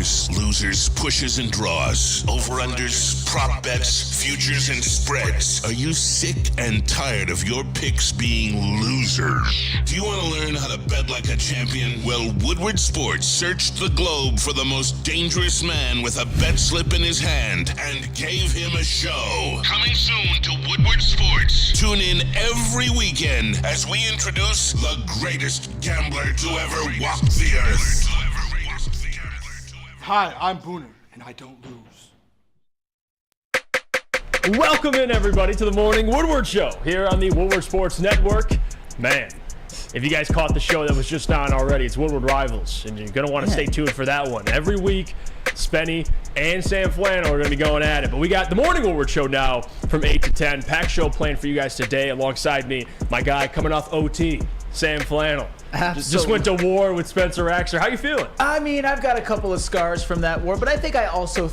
winners, losers, pushes and draws, over-unders, prop bets, futures and spreads. Are you sick and tired of your picks being losers? Do you want to learn how to bet like a champion? Well, Woodward Sports searched the globe for the most dangerous man with a bet slip in his hand and gave him a show. Coming soon to Woodward Sports. Tune in every weekend as we introduce the greatest gambler to ever walk the earth. Hi, I'm Booner, and I don't lose. Welcome in, everybody, to the Morning Woodward Show here on the Woodward Sports Network. Man, if you guys caught the show that was just on already, it's Woodward Rivals, and you're going to want to stay tuned for that one. Every week, Spenny and Sam Flannel are going to be going at it. But we got the Morning Woodward Show now from 8 to 10. Packed show planned for you guys today. Alongside me, my guy coming off OT, Sam Flannel. Just went to war with Spencer Axer. How you feeling? I mean, I've got a couple of scars from that war, but I think I also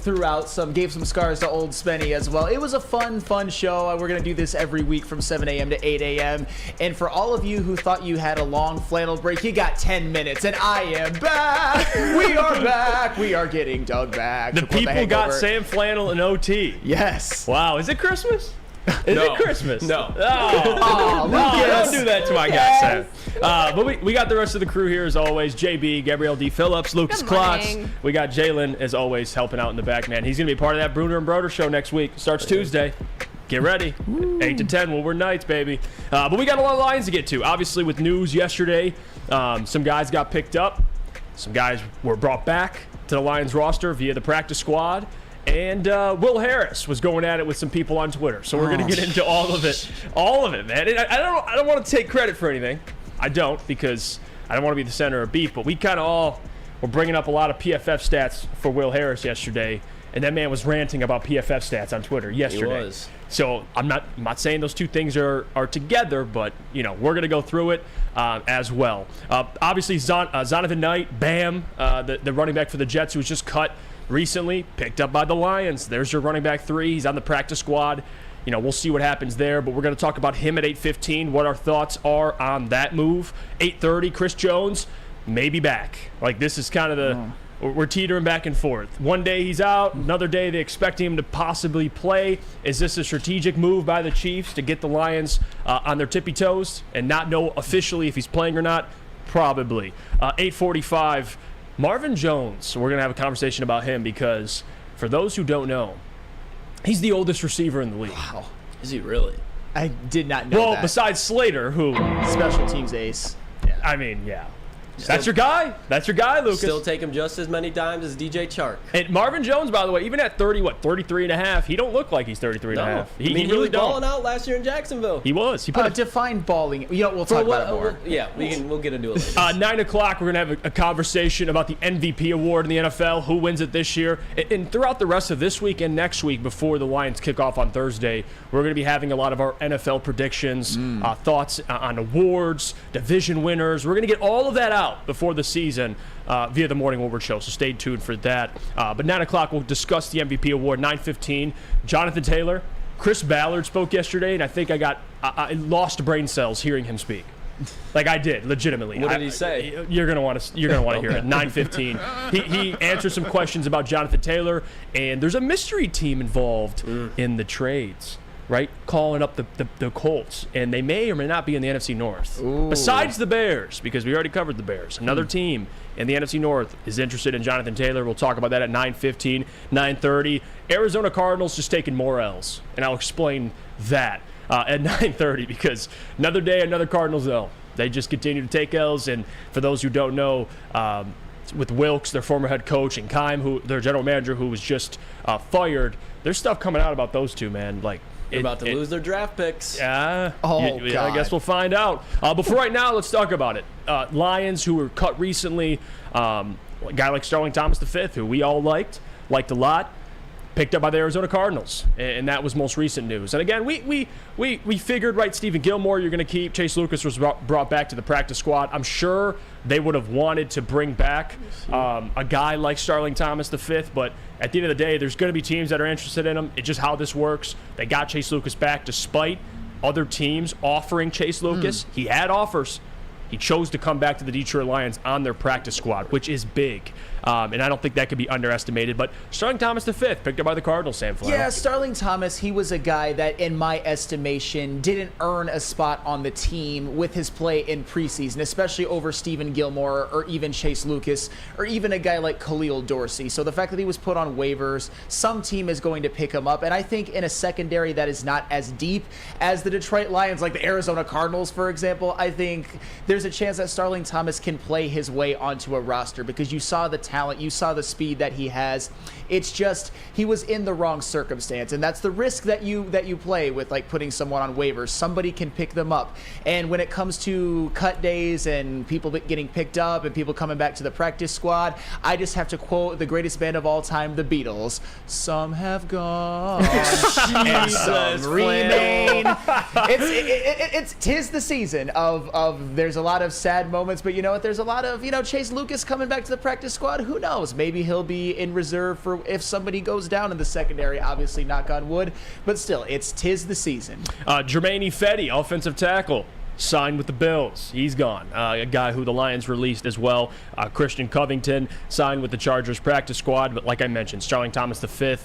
gave some scars to old Spenny as well. It was a fun show. We're going to do this every week from 7 a.m. to 8 a.m. And for all of you who thought you had a long flannel break, you got 10 minutes, and I am back. We are back. We are getting Doug back. The people got Sam Flannel and OT. Yes. Wow. Is it Christmas? Is it Christmas? No. Oh, no, don't do that to my guy, Sam. But we got the rest of the crew here as always. JB, Gabrielle D. Phillips, Lucas Klotz. We got Jalen, as always, helping out in the back, man. He's going to be part of that Bruner and Broder show next week. Starts Tuesday. Get ready. 8 to 10, Woodward Nights, baby. But we got a lot of lines to get to. Obviously, with news yesterday, some guys got picked up. Some guys were brought back to the Lions roster via the practice squad. And Will Harris was going at it with some people on Twitter. So we're going to get into all of it, man. And I don't want to take credit for anything. I don't, because I don't want to be the center of beef. But we kind of all were bringing up a lot of PFF stats for Will Harris yesterday. And that man was ranting about PFF stats on Twitter yesterday. He was. So I'm not saying those two things are together, but we're going to go through it as well. Obviously, Zonovan Knight, Bam, the running back for the Jets, who was just cut recently, picked up by the Lions. There's your running back 3. He's on the practice squad. We'll see what happens there, but we're going to talk about him at 8:15, what our thoughts are on that move. 8:30, Chris Jones may be back. Like, this is kind of we're teetering back and forth. One day he's out, another day they expect him to possibly play. Is this a strategic move by the Chiefs to get the Lions on their tippy toes and not know officially if he's playing or not? Probably. 8:45, Marvin Jones. We're going to have a conversation about him because, for those who don't know, he's the oldest receiver in the league. Wow. Is he really? I did not know that. Well, besides Slater, who... Special teams ace. Yeah. I mean, yeah. That's your guy. That's your guy, Lucas. Still take him just as many times as DJ Chark. And Marvin Jones, by the way, even at 33 and a half, he don't look like he's 33 and a half. He really was balling out last year in Jacksonville. He was. He define balling. We'll talk about it more. We'll get into it later. 9 o'clock, we're going to have a conversation about the MVP award in the NFL, who wins it this year. And throughout the rest of this week and next week, before the Lions kick off on Thursday, we're going to be having a lot of our NFL predictions, thoughts on awards, division winners. We're going to get all of that out before the season via the Morning Woodward Show, so stay tuned for that. But 9 o'clock, we'll discuss the MVP award. 9:15, Jonathan Taylor. Chris Ballard spoke yesterday, and I think I lost brain cells hearing him speak. Like, I did, legitimately. What did he say? You're gonna want to hear it. 9:15. He answered some questions about Jonathan Taylor, and there's a mystery team involved in the trades. Right, calling up the Colts, and they may or may not be in the NFC North. Ooh. Besides the Bears, because we already covered the Bears. Another team in the NFC North is interested in Jonathan Taylor. We'll talk about that at 9:15, 9:30. Arizona Cardinals just taking more L's, and I'll explain that at 9:30 because another day, another Cardinals L. They just continue to take L's, and for those who don't know, with Wilkes, their former head coach, and Keim, their general manager, who was just fired, there's stuff coming out about those two, man. Like, they're about to lose their draft picks. Yeah. God. I guess we'll find out. But for right now, let's talk about it. Lions, who were cut recently, a guy like Sterling Thomas V, who we all liked a lot, picked up by the Arizona Cardinals, and that was most recent news. And again, we figured, right, Stephen Gilmore you're going to keep. Chase Lucas was brought back to the practice squad. I'm sure they would have wanted to bring back a guy like Sterling Thomas V, but at the end of the day, there's going to be teams that are interested in him. It's just how this works. They got Chase Lucas back despite other teams offering Chase Lucas. He had offers. He chose to come back to the Detroit Lions on their practice squad, which is big. And I don't think that could be underestimated. But Starling Thomas V, picked up by the Cardinals, Sam Flannel. Yeah, Starling Thomas, he was a guy that, in my estimation, didn't earn a spot on the team with his play in preseason, especially over Stephen Gilmore or even Chase Lucas or even a guy like Khalil Dorsey. So the fact that he was put on waivers, some team is going to pick him up. And I think in a secondary that is not as deep as the Detroit Lions, like the Arizona Cardinals, for example, I think there's a chance that Starling Thomas can play his way onto a roster because you saw the talent, you saw the speed that he has. It's just he was in the wrong circumstance, and that's the risk that you play with, like putting someone on waivers. Somebody can pick them up, and when it comes to cut days and people getting picked up and people coming back to the practice squad, I just have to quote the greatest band of all time, the Beatles. Some have gone and some remain. Tis the season of there's a lot of sad moments, but you know what? There's a lot of Chase Lucas coming back to the practice squad. Who knows? Maybe he'll be in reserve for if somebody goes down in the secondary. Obviously, knock on wood, but still, tis the season. Germain Ifedi, offensive tackle, signed with the Bills. He's gone. A guy who the Lions released as well. Christian Covington signed with the Chargers practice squad. But like I mentioned, Starling Thomas V,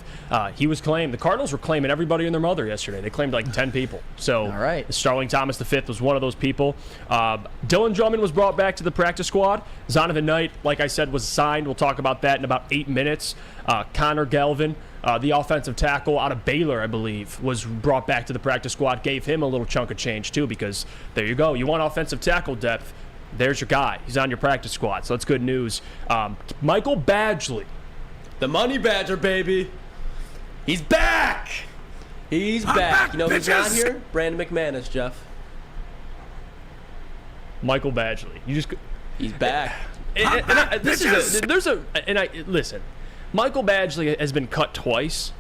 he was claimed. The Cardinals were claiming everybody and their mother yesterday. They claimed like 10 people. So all right. Starling Thomas V was one of those people. Dylan Drummond was brought back to the practice squad. Zonovan Knight, like I said, was signed. We'll talk about that in about 8 minutes. Connor Galvin, the offensive tackle out of Baylor, I believe, was brought back to the practice squad. Gave him a little chunk of change, too, because there you go. You want offensive tackle depth. There's your guy. He's on your practice squad, so that's good news. Michael Badgley. The Money Badger, baby. He's back. He's back. You know who's not here? Brandon McManus, Jeff. Michael Badgley. He's back. Listen. Michael Badgley has been cut twice.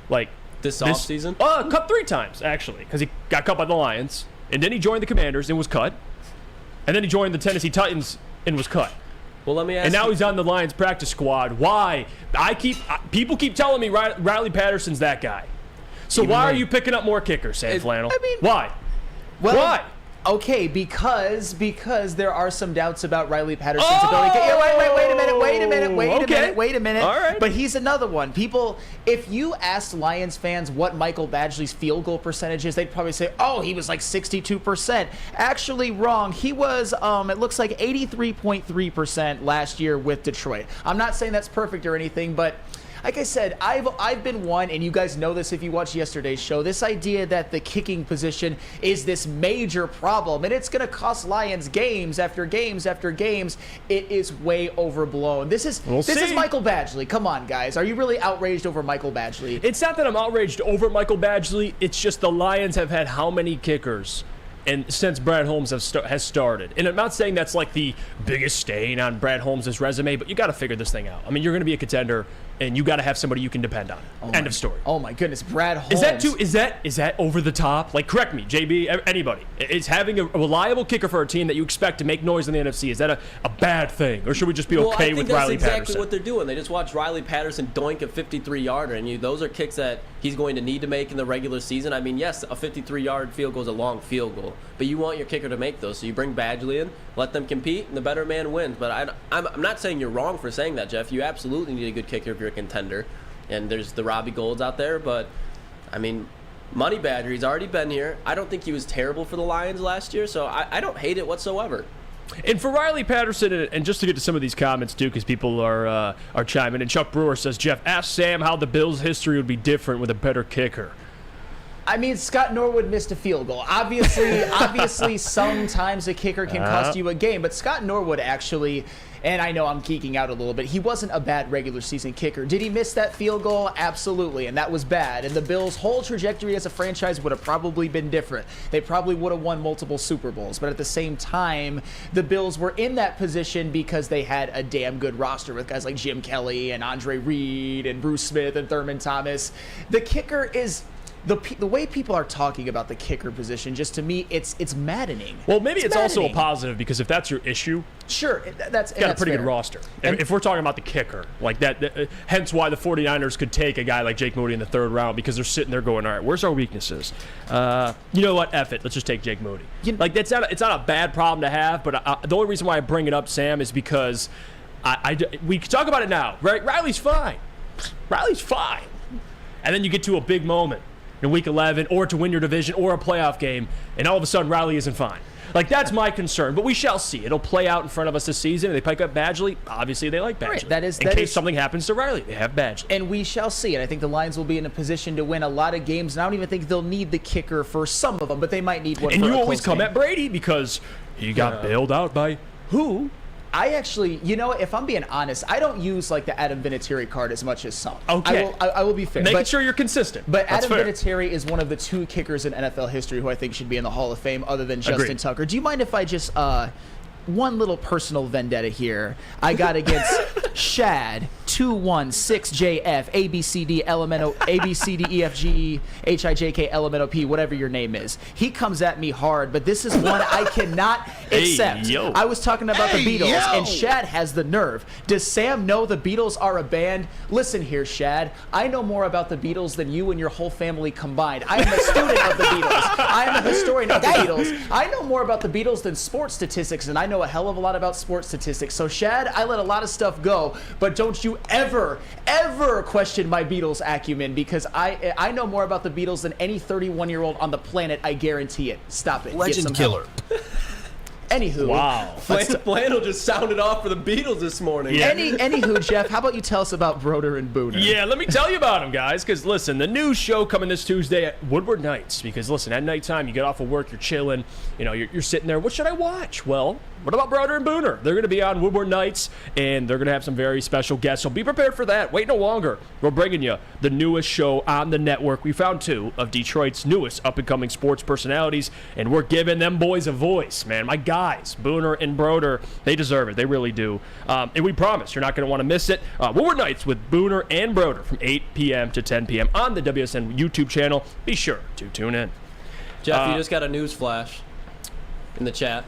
Like this offseason? Cut 3 times, actually, because he got cut by the Lions, and then he joined the Commanders and was cut, and then he joined the Tennessee Titans and was cut. Well, let me ask and now he's on the Lions practice squad. Why? People keep telling me Riley Patterson's that guy. So why are you picking up more kickers, Sam Flannel? I mean, why? Well, why? Okay, because there are some doubts about Riley Patterson's ability. Yeah, wait a minute. All right. But he's another one. People, if you asked Lions fans what Michael Badgley's field goal percentage is, they'd probably say, oh, he was like 62%. Actually, wrong. He was, it looks like 83.3% last year with Detroit. I'm not saying that's perfect or anything, but like I said, I've been one, and you guys know this if you watched yesterday's show, this idea that the kicking position is this major problem, and it's going to cost Lions games after games after games. It is way overblown. This is Michael Badgley. Come on, guys. Are you really outraged over Michael Badgley? It's not that I'm outraged over Michael Badgley. It's just the Lions have had how many kickers and since Brad Holmes has started. And I'm not saying that's like the biggest stain on Brad Holmes' resume, but you got to figure this thing out. I mean, you're going to be a contender, and you got to have somebody you can depend on. End of story. Oh my goodness, Brad Holmes. Is that over the top? Like, correct me, JB, anybody. Is having a reliable kicker for a team that you expect to make noise in the NFC, is that a bad thing? Or should we just be okay with Riley Patterson? I think that's exactly what they're doing. They just watch Riley Patterson doink a 53-yarder, and those are kicks that he's going to need to make in the regular season. I mean, yes, a 53-yard field goal is a long field goal, but you want your kicker to make those. So you bring Badgley in, let them compete, and the better man wins. But I'm not saying you're wrong for saying that, Jeff. You absolutely need a good kicker if you're a contender. And there's the Robbie Goulds out there, but I mean, Money Badger, he's already been here. I don't think he was terrible for the Lions last year, so I don't hate it whatsoever. And for Riley Patterson, and just to get to some of these comments too, because people are chiming in. Chuck Brewer says, Jeff, ask Sam how the Bills' history would be different with a better kicker. I mean, Scott Norwood missed a field goal. Obviously, sometimes a kicker can cost you a game, but Scott Norwood actually, and I know I'm geeking out a little bit, he wasn't a bad regular season kicker. Did he miss that field goal? Absolutely, and that was bad. And the Bills' whole trajectory as a franchise would have probably been different. They probably would have won multiple Super Bowls, but at the same time, the Bills were in that position because they had a damn good roster with guys like Jim Kelly and Andre Reed and Bruce Smith and Thurman Thomas. The kicker is the way people are talking about the kicker position, just to me, it's maddening. Well, maybe it's also a maddening. positive because if that's your issue, Sure, that's got a pretty fair. good roster. And- If we're talking about the kicker, like that, hence why the 49ers could take a guy like Jake Moody in the 3rd round because they're sitting there going, all right, where's our weaknesses? You know what? F it. Let's just take Jake Moody. Like it's not a bad problem to have, but the only reason why I bring it up, Sam, is because we can talk about it now. Right? Riley's fine. Riley's fine. And then you get to a big moment in Week 11 or to win your division or a playoff game, and all of a sudden Riley isn't fine. Like, that's my concern, but we shall see. It'll play out in front of us this season. If they pick up Badgley, obviously they like Badgley. Right, that is- in that case is- something happens to Riley, they have Badgley. And we shall see. And I think the Lions will be in a position to win a lot of games. And I don't even think they'll need the kicker for some of them, but they might need one And for you a always close come game. at Brady because he got bailed out by who? I actually, if I'm being honest, I don't use like the Adam Vinatieri card as much as some. Okay. I will be fair. Making sure you're consistent. But That's Adam fair. Vinatieri is one of the 2 kickers in NFL history who I think should be in the Hall of Fame other than Justin Agreed. Tucker. Do you mind if I just, one little personal vendetta here I got against Shad 216JF ABCDEFG HIJK LMNOP, whatever your name is. He comes at me hard, but this is one I cannot accept. yo. I was talking about the Beatles, yo. and Shad has the nerve. Does Sam know the Beatles are a band? Listen here, Shad. I know more about the Beatles than you and your whole family combined. I am a student of the Beatles. I am a historian of the Beatles. I know more about the Beatles than sports statistics, and I know a hell of a lot about sports statistics. So, Shad, I let a lot of stuff go, but don't you ever question my Beatles acumen, because I know more about the Beatles than any 31-year-old on the planet. I guarantee it. Stop it. Get Legend some killer. help. Anywho. Wow. Flannel just sounded off for the Beatles this morning. Yeah. Anywho, Jeff, how about you tell us about Broder and Booner? Yeah, let me tell you about them, guys. Because, listen, the new show coming this Tuesday at Woodward Nights. Because, listen, at nighttime, you get off of work, you're chilling. You're sitting there. What should I watch? Well, what about Broder and Booner? They're going to be on Woodward Nights, and they're going to have some very special guests. So be prepared for that. Wait no longer. We're bringing you the newest show on the network. We found 2 of Detroit's newest up-and-coming sports personalities, and we're giving them boys a voice, man. My guys, Booner and Broder, they deserve it. They really do. And we promise you're not going to want to miss it. Woodward Nights with Booner and Broder from 8 p.m. to 10 p.m. on the WSN YouTube channel. Be sure to tune in. Jeff, you just got a news flash in the chat.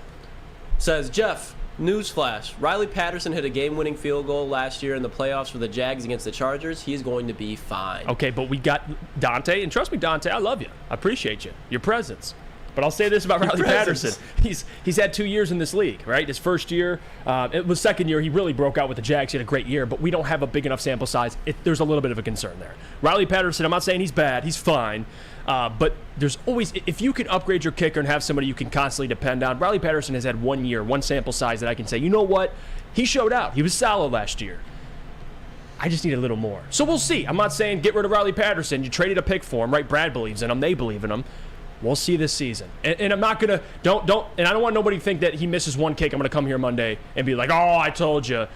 Says, Jeff, news flash. Riley Patterson hit a game-winning field goal last year in the playoffs for the Jags against the Chargers. He's going to be fine. Okay, but we got Dante, and trust me, Dante, I love you. I appreciate you, your presence. But I'll say this about Riley Patterson. He's had 2 years in this league, right? His first year, it was second year, he really broke out with the Jags. He had a great year, but we don't have a big enough sample size. There's a little bit of a concern there. Riley Patterson, I'm not saying he's bad. He's fine. But there's always, if you can upgrade your kicker and have somebody you can constantly depend on, Riley Patterson has had 1 year, 1 sample size that I can say, you know what? He showed out. He was solid last year. I just need a little more. So we'll see. I'm not saying get rid of Riley Patterson. You traded a pick for him, right? Brad believes in him. They believe in him. We'll see this season. And I'm not going to, and I don't want nobody to think that he misses 1 kick. I'm going to come here Monday and be like, oh, I told you.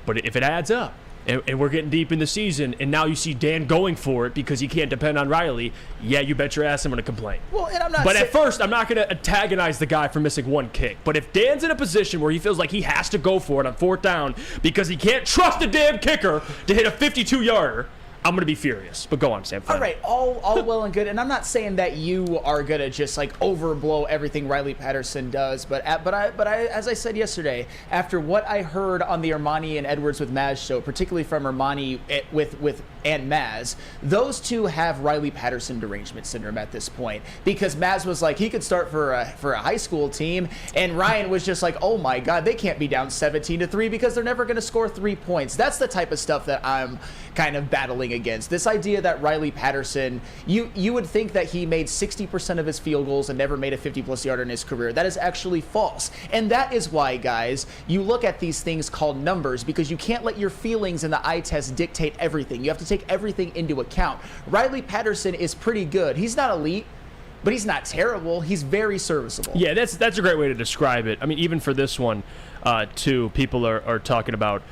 But if it adds up, and we're getting deep in the season, and now you see Dan going for it because he can't depend on Riley, yeah, you bet your ass I'm going to complain. Well, and I'm not. But at first, I'm not going to antagonize the guy for missing 1 kick. But if Dan's in a position where he feels like he has to go for it on 4th down because he can't trust a damn kicker to hit a 52-yarder, I'm going to be furious. But go on, Sam. All right, all well and good, and I'm not saying that you are gonna just like overblow everything Riley Patterson does, but I, as I said yesterday, after what I heard on the Ermanni and Edwards with Maz show, particularly from Ermanni with and Maz, those 2 have Riley Patterson derangement syndrome at this point, because Maz was like he could start for a high school team, and Ryan was just like, oh my God, they can't be down 17-3 because they're never gonna score 3 points. That's the type of stuff that I'm kind of battling against. This idea that Riley Patterson, you would think that he made 60% of his field goals and never made a 50-plus yarder in his career. That is actually false. And that is why, guys, you look at these things called numbers, because you can't let your feelings in the eye test dictate everything. You have to take everything into account. Riley Patterson is pretty good. He's not elite, but he's not terrible. He's very serviceable. Yeah, that's a great way to describe it. I mean, even for this one, too, people are talking about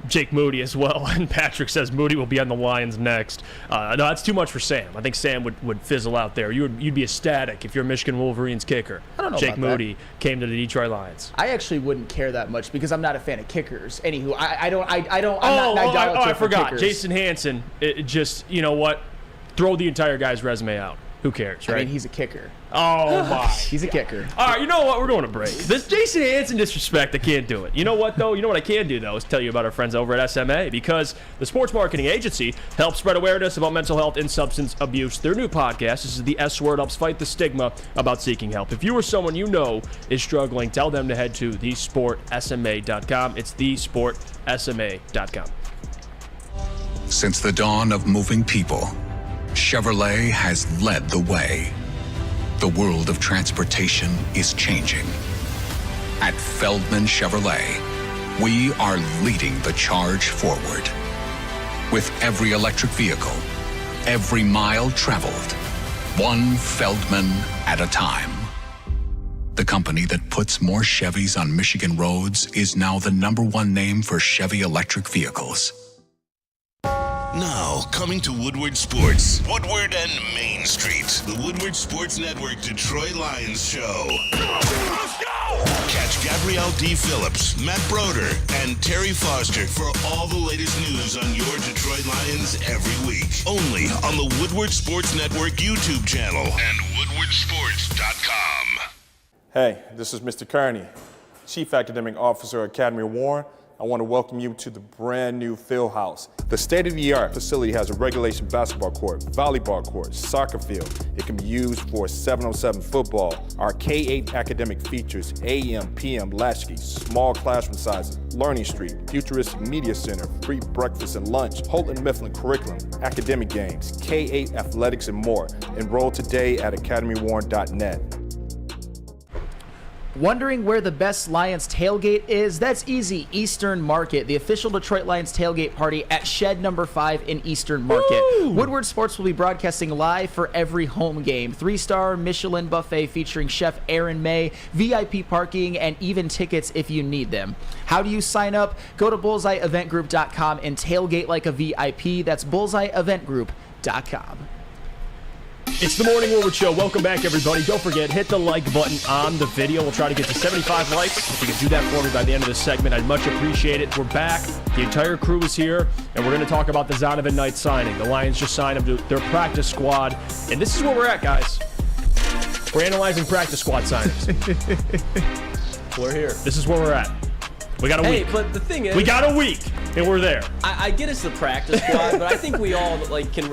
Jake Moody as well, and Patrick says Moody will be on the Lions next. No, that's too much for Sam. I think Sam would fizzle out there. You'd be ecstatic if you're Michigan Wolverines kicker. I don't know Jake about Moody came to the Detroit Lions. I actually wouldn't care that much because I'm not a fan of kickers. Anywho, I'm not an idolater I for forgot. kickers. Jason Hanson, it just, you know what? throw the entire guy's resume out. Who cares, right? I mean, he's a kicker. Oh, my. He's a kicker. All right, you know what? We're going to break. This Jason Hansen disrespect, I can't do it. You know what, though? You know what I can do, though, is tell you about our friends over at SMA, because the sports marketing agency helps spread awareness about mental health and substance abuse. Their new podcast, this is the S Word, helps fight the stigma about seeking help. If you or someone you know is struggling, tell them to head to thesportsma.com. It's thesportsma.com. Since the dawn of moving people, Chevrolet has led the way. The world of transportation is changing. At Feldman Chevrolet, we are leading the charge forward. With every electric vehicle, every mile traveled, one Feldman at a time. The company that puts more Chevys on Michigan roads is now the #1 name for Chevy electric vehicles. Now, coming to Woodward Sports, Woodward and Main Street, the Woodward Sports Network Detroit Lions show. Let's go! Catch Gabrielle D. Phillips, Matt Broder, and Terry Foster for all the latest news on your Detroit Lions every week. Only on the Woodward Sports Network YouTube channel and woodwardsports.com. Hey, this is Mr. Kearney, Chief Academic Officer, Academy of Warren. I want to welcome you to the brand new field house. The state-of-the-art facility has a regulation basketball court, volleyball court, soccer field. It can be used for 7-on-7 football. Our K-8 academic features AM, PM, latchkey, small classroom sizes, learning street, futuristic media center, free breakfast and lunch, Houghton Mifflin curriculum, academic games, K-8 athletics, and more. Enroll today at academywarren.net. Wondering where the best Lions tailgate is? That's easy. Eastern Market, the official Detroit Lions tailgate party at Shed Number 5 in Eastern Market. Woo! Woodward Sports will be broadcasting live for every home game. 3-star Michelin buffet featuring Chef Ermanni, VIP parking, and even tickets if you need them. How do you sign up? Go to bullseyeeventgroup.com and tailgate like a VIP. That's bullseyeeventgroup.com. It's the Morning Woodward Show. Welcome back, everybody. Don't forget, hit the like button on the video. We'll try to get to 75 likes. If you can do that for me by the end of this segment, I'd much appreciate it. We're back. The entire crew is here, and we're going to talk about the Zonovan Knight signing. The Lions just signed him to their practice squad, and this is where we're at, guys. We're analyzing practice squad signings. We're here. This is where we're at. We got a week. Hey, but the thing is, We got a week, and we're there. I get it's the practice squad, but I think we all can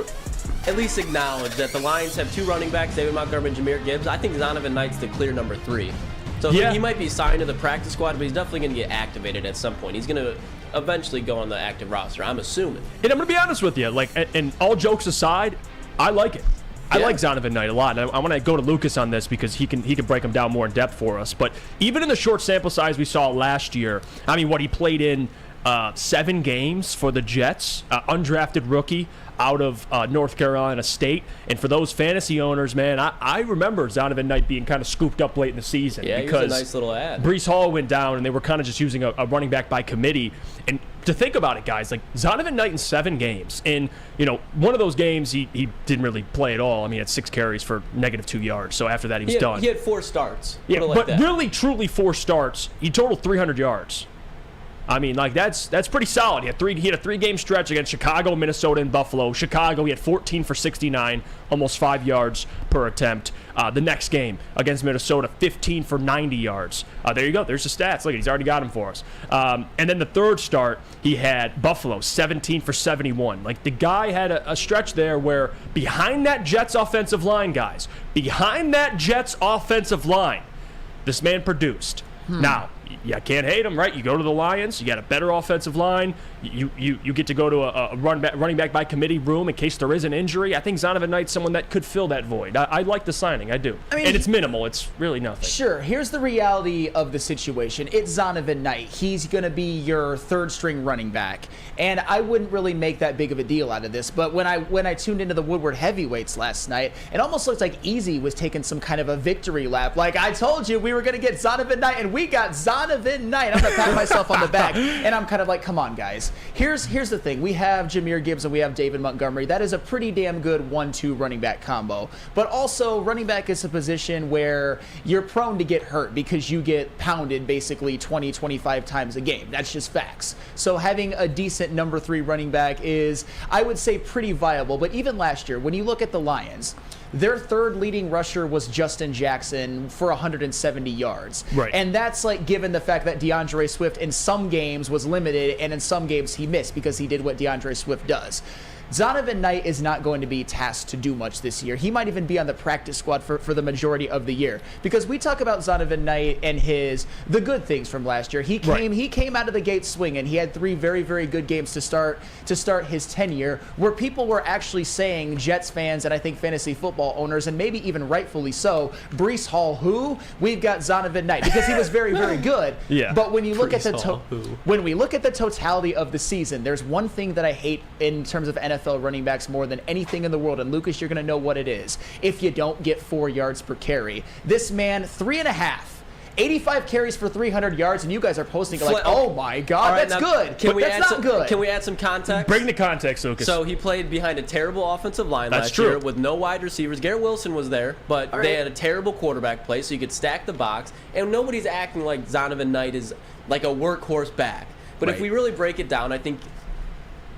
at least acknowledge that the Lions have 2 running backs, David Montgomery and Jahmyr Gibbs. I think Zonovan Knight's the clear number 3. So Yeah. he might be signed to the practice squad, but he's definitely going to get activated at some point. He's going to eventually go on the active roster, I'm assuming. And I'm going to be honest with you. Like, and all jokes aside, I like it. I like Zonovan Knight a lot, and I want to go to Lucas on this because he can break him down more in depth for us. But even in the short sample size we saw last year, I mean, he played in 7 games for the Jets, undrafted rookie out of North Carolina State. And for those fantasy owners, man, I remember Zonovan Knight being kind of scooped up late in the season. Yeah, because he was a nice little ad. Breece Hall went down, and they were kind of just using a running back by committee. And to think about it, guys, like Zonovan Knight in 7 games. And, one of those games he didn't really play at all. I mean, he had 6 carries for -2 yards. So after that, he was done. He had 4 starts. Yeah, like but that. really, truly 4 starts. He totaled 300 yards. I mean, like, that's pretty solid. He had a 3-game stretch against Chicago, Minnesota, and Buffalo. Chicago, he had 14 for 69, almost 5 yards per attempt. The next game against Minnesota, 15 for 90 yards. There you go. There's the stats. Look, he's already got them for us. And then the third start, he had Buffalo, 17 for 71. Like, the guy had a stretch there where behind that Jets offensive line, guys, behind that Jets offensive line, this man produced. Now, you can't hate him, right? You go to the Lions, you got a better offensive line, you get to go to a running back by committee room in case there is an injury. I think Zonovan Knight's someone that could fill that void. I like the signing, I do. I mean, and it's minimal. It's really nothing. Sure. Here's the reality of the situation. It's Zonovan Knight. He's going to be your 3rd-string running back, and I wouldn't really make that big of a deal out of this. But when I tuned into the Woodward heavyweights last night, it almost looked like Easy was taking some kind of a victory lap. Like, I told you we were going to get Zonovan Knight, and we got Zonovan Zonovan Knight. I'm going to pat myself on the back, and I'm kind of like, come on, guys. Here's the thing. We have Jahmyr Gibbs and we have David Montgomery. That is a pretty damn good 1-2 running back combo. But also, running back is a position where you're prone to get hurt because you get pounded basically 20, 25 times a game. That's just facts. So having a decent number 3 running back is, I would say, pretty viable. But even last year, when you look at the Lions, their third leading rusher was Justin Jackson for 170 yards. Right. And that's like given the fact that DeAndre Swift in some games was limited and in some games he missed because he did what DeAndre Swift does. Zonovan Knight is not going to be tasked to do much this year. He might even be on the practice squad for the majority of the year. Because we talk about Zonovan Knight and the good things from last year. He came out of the gate swinging. He had 3 very, very good games to start his tenure, where people were actually saying, Jets fans and I think fantasy football owners, and maybe even rightfully so, Breece Hall who? We've got Zonovan Knight, because he was very, very good. Yeah. But when you look at when we look at the totality of the season, there's one thing that I hate in terms of NFL running backs more than anything in the world, and Lucas, you're going to know what it is. If you don't get 4 yards per carry, this man 3.5. 85 carries for 300 yards, and you guys are posting like, oh my God, right, that's now, good. That's not good. Can we add some context? Bring the context, Lucas. So he played behind a terrible offensive line last year with no wide receivers. Garrett Wilson was there, but they had a terrible quarterback play, so you could stack the box, and nobody's acting like Zonovan Knight is like a workhorse back. But if we really break it down, I think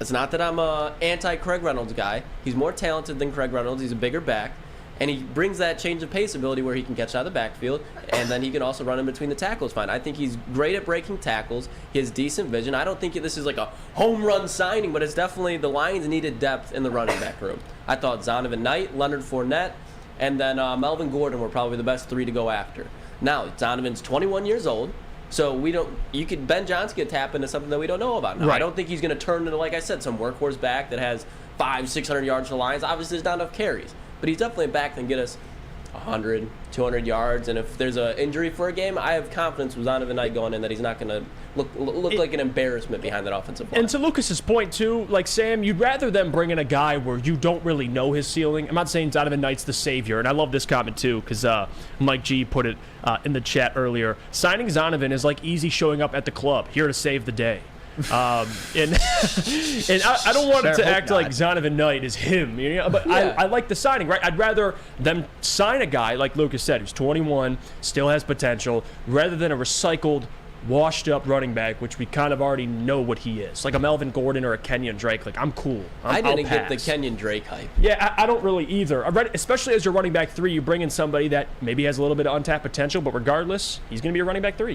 it's not that I'm a anti-Craig Reynolds guy. He's more talented than Craig Reynolds. He's a bigger back. And he brings that change of pace ability where he can catch out of the backfield, and then he can also run in between the tackles fine. I think he's great at breaking tackles. He has decent vision. I don't think this is like a home run signing, but it's definitely the Lions needed depth in the running back room. I thought Zonovan Knight, Leonard Fournette, and then Melvin Gordon were probably the best 3 to go after. Now, Zonovan's 21 years old. So Ben Johnson could tap into something that we don't know about now. I don't think he's going to turn into, like I said, some workhorse back that has 500-600 yards for the Lions. Obviously, there's not enough carries. But he's definitely a back that can get us 100, 200 yards. And if there's an injury for a game, I have confidence with Zonovan Knight going in that he's not going to look like an embarrassment behind that offensive line. And to Lucas's point, too, like Sam, you'd rather them bring in a guy where you don't really know his ceiling. I'm not saying Zonovan Knight's the savior, and I love this comment, too, because Mike G put it in the chat earlier. Signing Zonovan is like easy showing up at the club, here to save the day. And I don't want it to act like Zonovan Knight is him, but I like the signing, right? I'd rather them sign a guy, like Lucas said, who's 21, still has potential, rather than a recycled, washed-up running back, which we kind of already know what he is. Like a Melvin Gordon or a Kenyon Drake. Like, I'm cool. I didn't get the Kenyon Drake hype. Yeah, I don't really either. Especially as your running back 3, you bring in somebody that maybe has a little bit of untapped potential, but regardless, he's going to be a running back 3.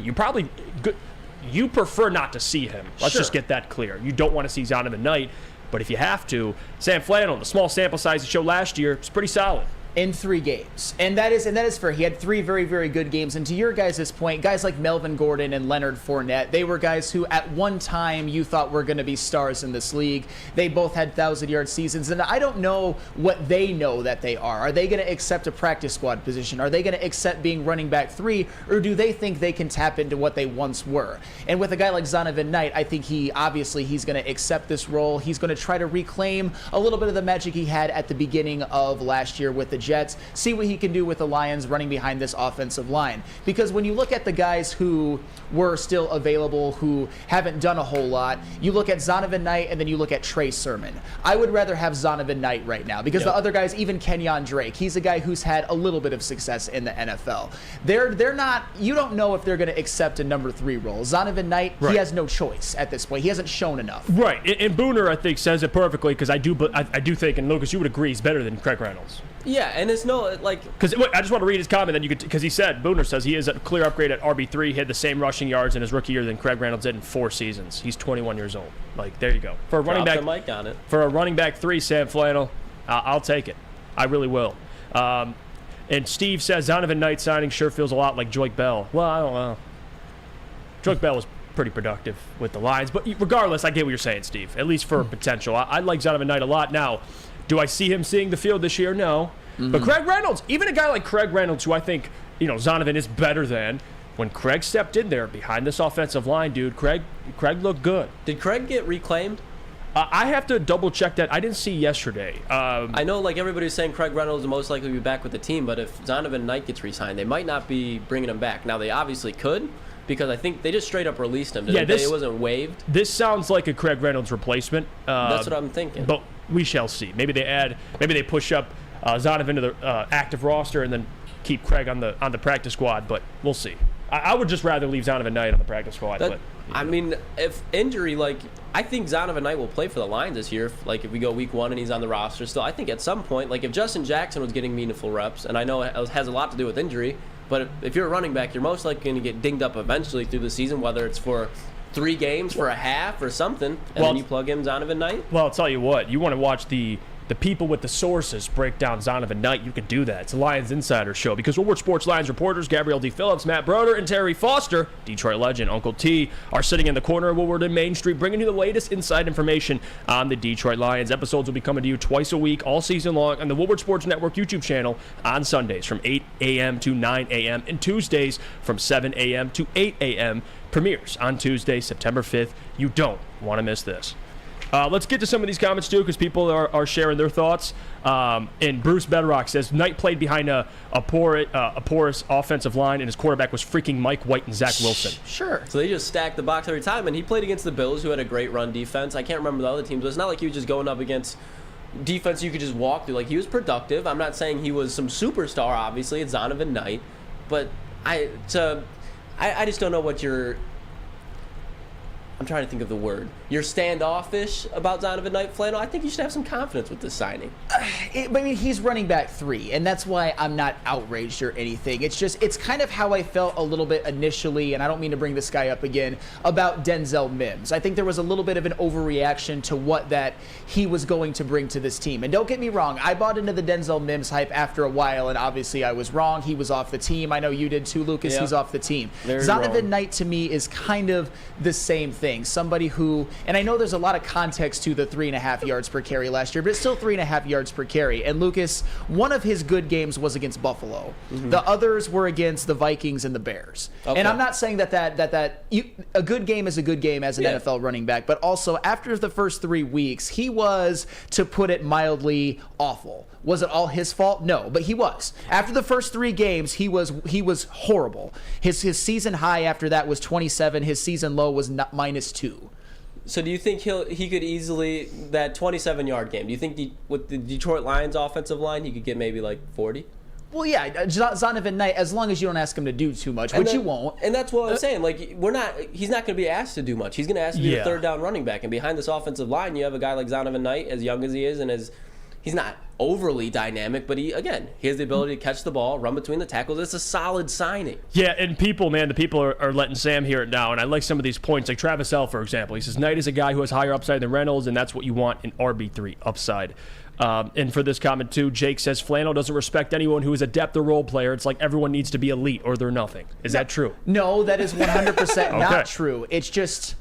You prefer not to see him. Let's just get that clear. You don't want to see Zonovan Knight, but if you have to, Sam Flannel, the small sample size he showed last year, it's pretty solid. In 3 games. And that is fair. He had 3 very, very good games. And to your guys' point, guys like Melvin Gordon and Leonard Fournette, they were guys who at one time you thought were going to be stars in this league. They both had 1,000-yard seasons. And I don't know what they know that they are. Are they going to accept a practice squad position? Are they going to accept being running back 3? Or do they think they can tap into what they once were? And with a guy like Zonovan Knight, I think he's going to accept this role. He's going to try to reclaim a little bit of the magic he had at the beginning of last year with the Jets, see what he can do with the Lions running behind this offensive line. Because when you look at the guys who were still available, who haven't done a whole lot, you look at Zonovan Knight and then you look at Trey Sermon. I would rather have Zonovan Knight right now because the other guys, even Kenyon Drake, he's a guy who's had a little bit of success in the NFL. They're not, you don't know if they're going to accept a number 3 role. Zonovan Knight, he has no choice at this point. He hasn't shown enough. Right. And Booner, I think, says it perfectly because I do think, and Lucas, you would agree, he's better than Craig Reynolds. Yeah, and it's no, like... Because I just want to read his comment, because he said, Booner says he is a clear upgrade at RB3. He had the same rushing yards in his rookie year than Craig Reynolds did in 4 seasons. He's 21 years old. Like, there you go. For a running back, mic on it. For a running back 3, Sam Flannel, I'll take it. I really will. And Steve says, Zonovan Knight signing sure feels a lot like Joique Bell. Well, I don't know. Joique Bell was pretty productive with the Lions. But regardless, I get what you're saying, Steve, at least for potential. I like Zonovan Knight a lot. Now, do I see him seeing the field this year? No. But Craig Reynolds, even a guy like Craig Reynolds, who I think, Zonovan is better than, when Craig stepped in there behind this offensive line, dude, Craig looked good. Did Craig get reclaimed? I have to double check that. I didn't see yesterday. I know, like, everybody's saying Craig Reynolds will most likely be back with the team, but if Zonovan Knight gets re-signed, they might not be bringing him back. Now, they obviously could, because I think they just straight up released him. Yeah, It wasn't waived. This sounds like a Craig Reynolds replacement. That's what I'm thinking. But we shall see. Maybe they push up Zonovan into the active roster and then keep Craig on the practice squad. But we'll see. I would just rather leave Zonovan Knight on the practice squad. I mean, if injury, like, I think Zonovan Knight will play for the Lions this year. If we go week 1 and he's on the roster still, I think at some point, like if Justin Jackson was getting meaningful reps, and I know it has a lot to do with injury, but if you're a running back, you're most likely going to get dinged up eventually through the season, whether it's for 3 games, for a half, or something, and then you plug in Zonovan Knight. Well, I'll tell you what, you want to watch the people with the sources break down Zonovan Knight, you can do that. It's a Lions Insider show because Woodward Sports Lions reporters Gabrielle D. Phillips, Matt Broder, and Terry Foster, Detroit legend Uncle T, are sitting in the corner of Woodward and Main Street bringing you the latest inside information on the Detroit Lions. Episodes will be coming to you twice a week, all season long, on the Woodward Sports Network YouTube channel on Sundays from 8 a.m. to 9 a.m. and Tuesdays from 7 a.m. to 8 a.m. Premieres on Tuesday, September 5th. You don't want to miss this. Let's get to some of these comments, too, because people are sharing their thoughts. And Bruce Bedrock says, Knight played behind a porous offensive line, and his quarterback was freaking Mike White and Zach Wilson. Sure. So they just stacked the box every time, and he played against the Bills, who had a great run defense. I can't remember the other teams, but it's not like he was just going up against defense you could just walk through. Like, he was productive. I'm not saying he was some superstar, obviously. It's Zonovan Knight. But I just don't know what I'm trying to think of the word. You're standoffish about Zonovan Knight, Flannel. I think you should have some confidence with this signing. I mean, he's running back 3, and that's why I'm not outraged or anything. It's kind of how I felt a little bit initially, and I don't mean to bring this guy up again, about Denzel Mims. I think there was a little bit of an overreaction to what that he was going to bring to this team. And don't get me wrong, I bought into the Denzel Mims hype after a while, and obviously I was wrong. He was off the team. I know you did too, Lucas. Yeah. He's off the team. Zonovan Knight to me is kind of the same thing. Somebody who, and I know there's a lot of context to the 3.5 yards per carry last year, but it's still 3.5 yards per carry. And Lucas, one of his good games was against Buffalo. Mm-hmm. The others were against the Vikings and the Bears. Okay. And I'm not saying that a good game is a good game as an NFL running back, but also after the first 3 weeks, he was, to put it mildly, awful. Was it all his fault? No, but he was. After the first 3 games, he was horrible. His season high after that was 27. His season low was -2. So do you think he could easily, that 27-yard game, do you think with the Detroit Lions offensive line, he could get maybe like 40? Well, yeah, Zonovan Knight, as long as you don't ask him to do too much, which you won't. And that's what I'm saying. Like, he's not going to be asked to do much. He's going to ask you to be a third down running back. And behind this offensive line, you have a guy like Zonovan Knight, as young as he is, and he's not overly dynamic, but he has the ability to catch the ball, run between the tackles. It's a solid signing. Yeah, and the people are letting Sam hear it now, and I like some of these points, like Travis L., for example. He says, Knight is a guy who has higher upside than Reynolds, and that's what you want in RB3 upside. And for this comment, too, Jake says, Flannel doesn't respect anyone who is a depth or role player. It's like everyone needs to be elite or they're nothing. Is that true? No, that is 100% not true. It's just...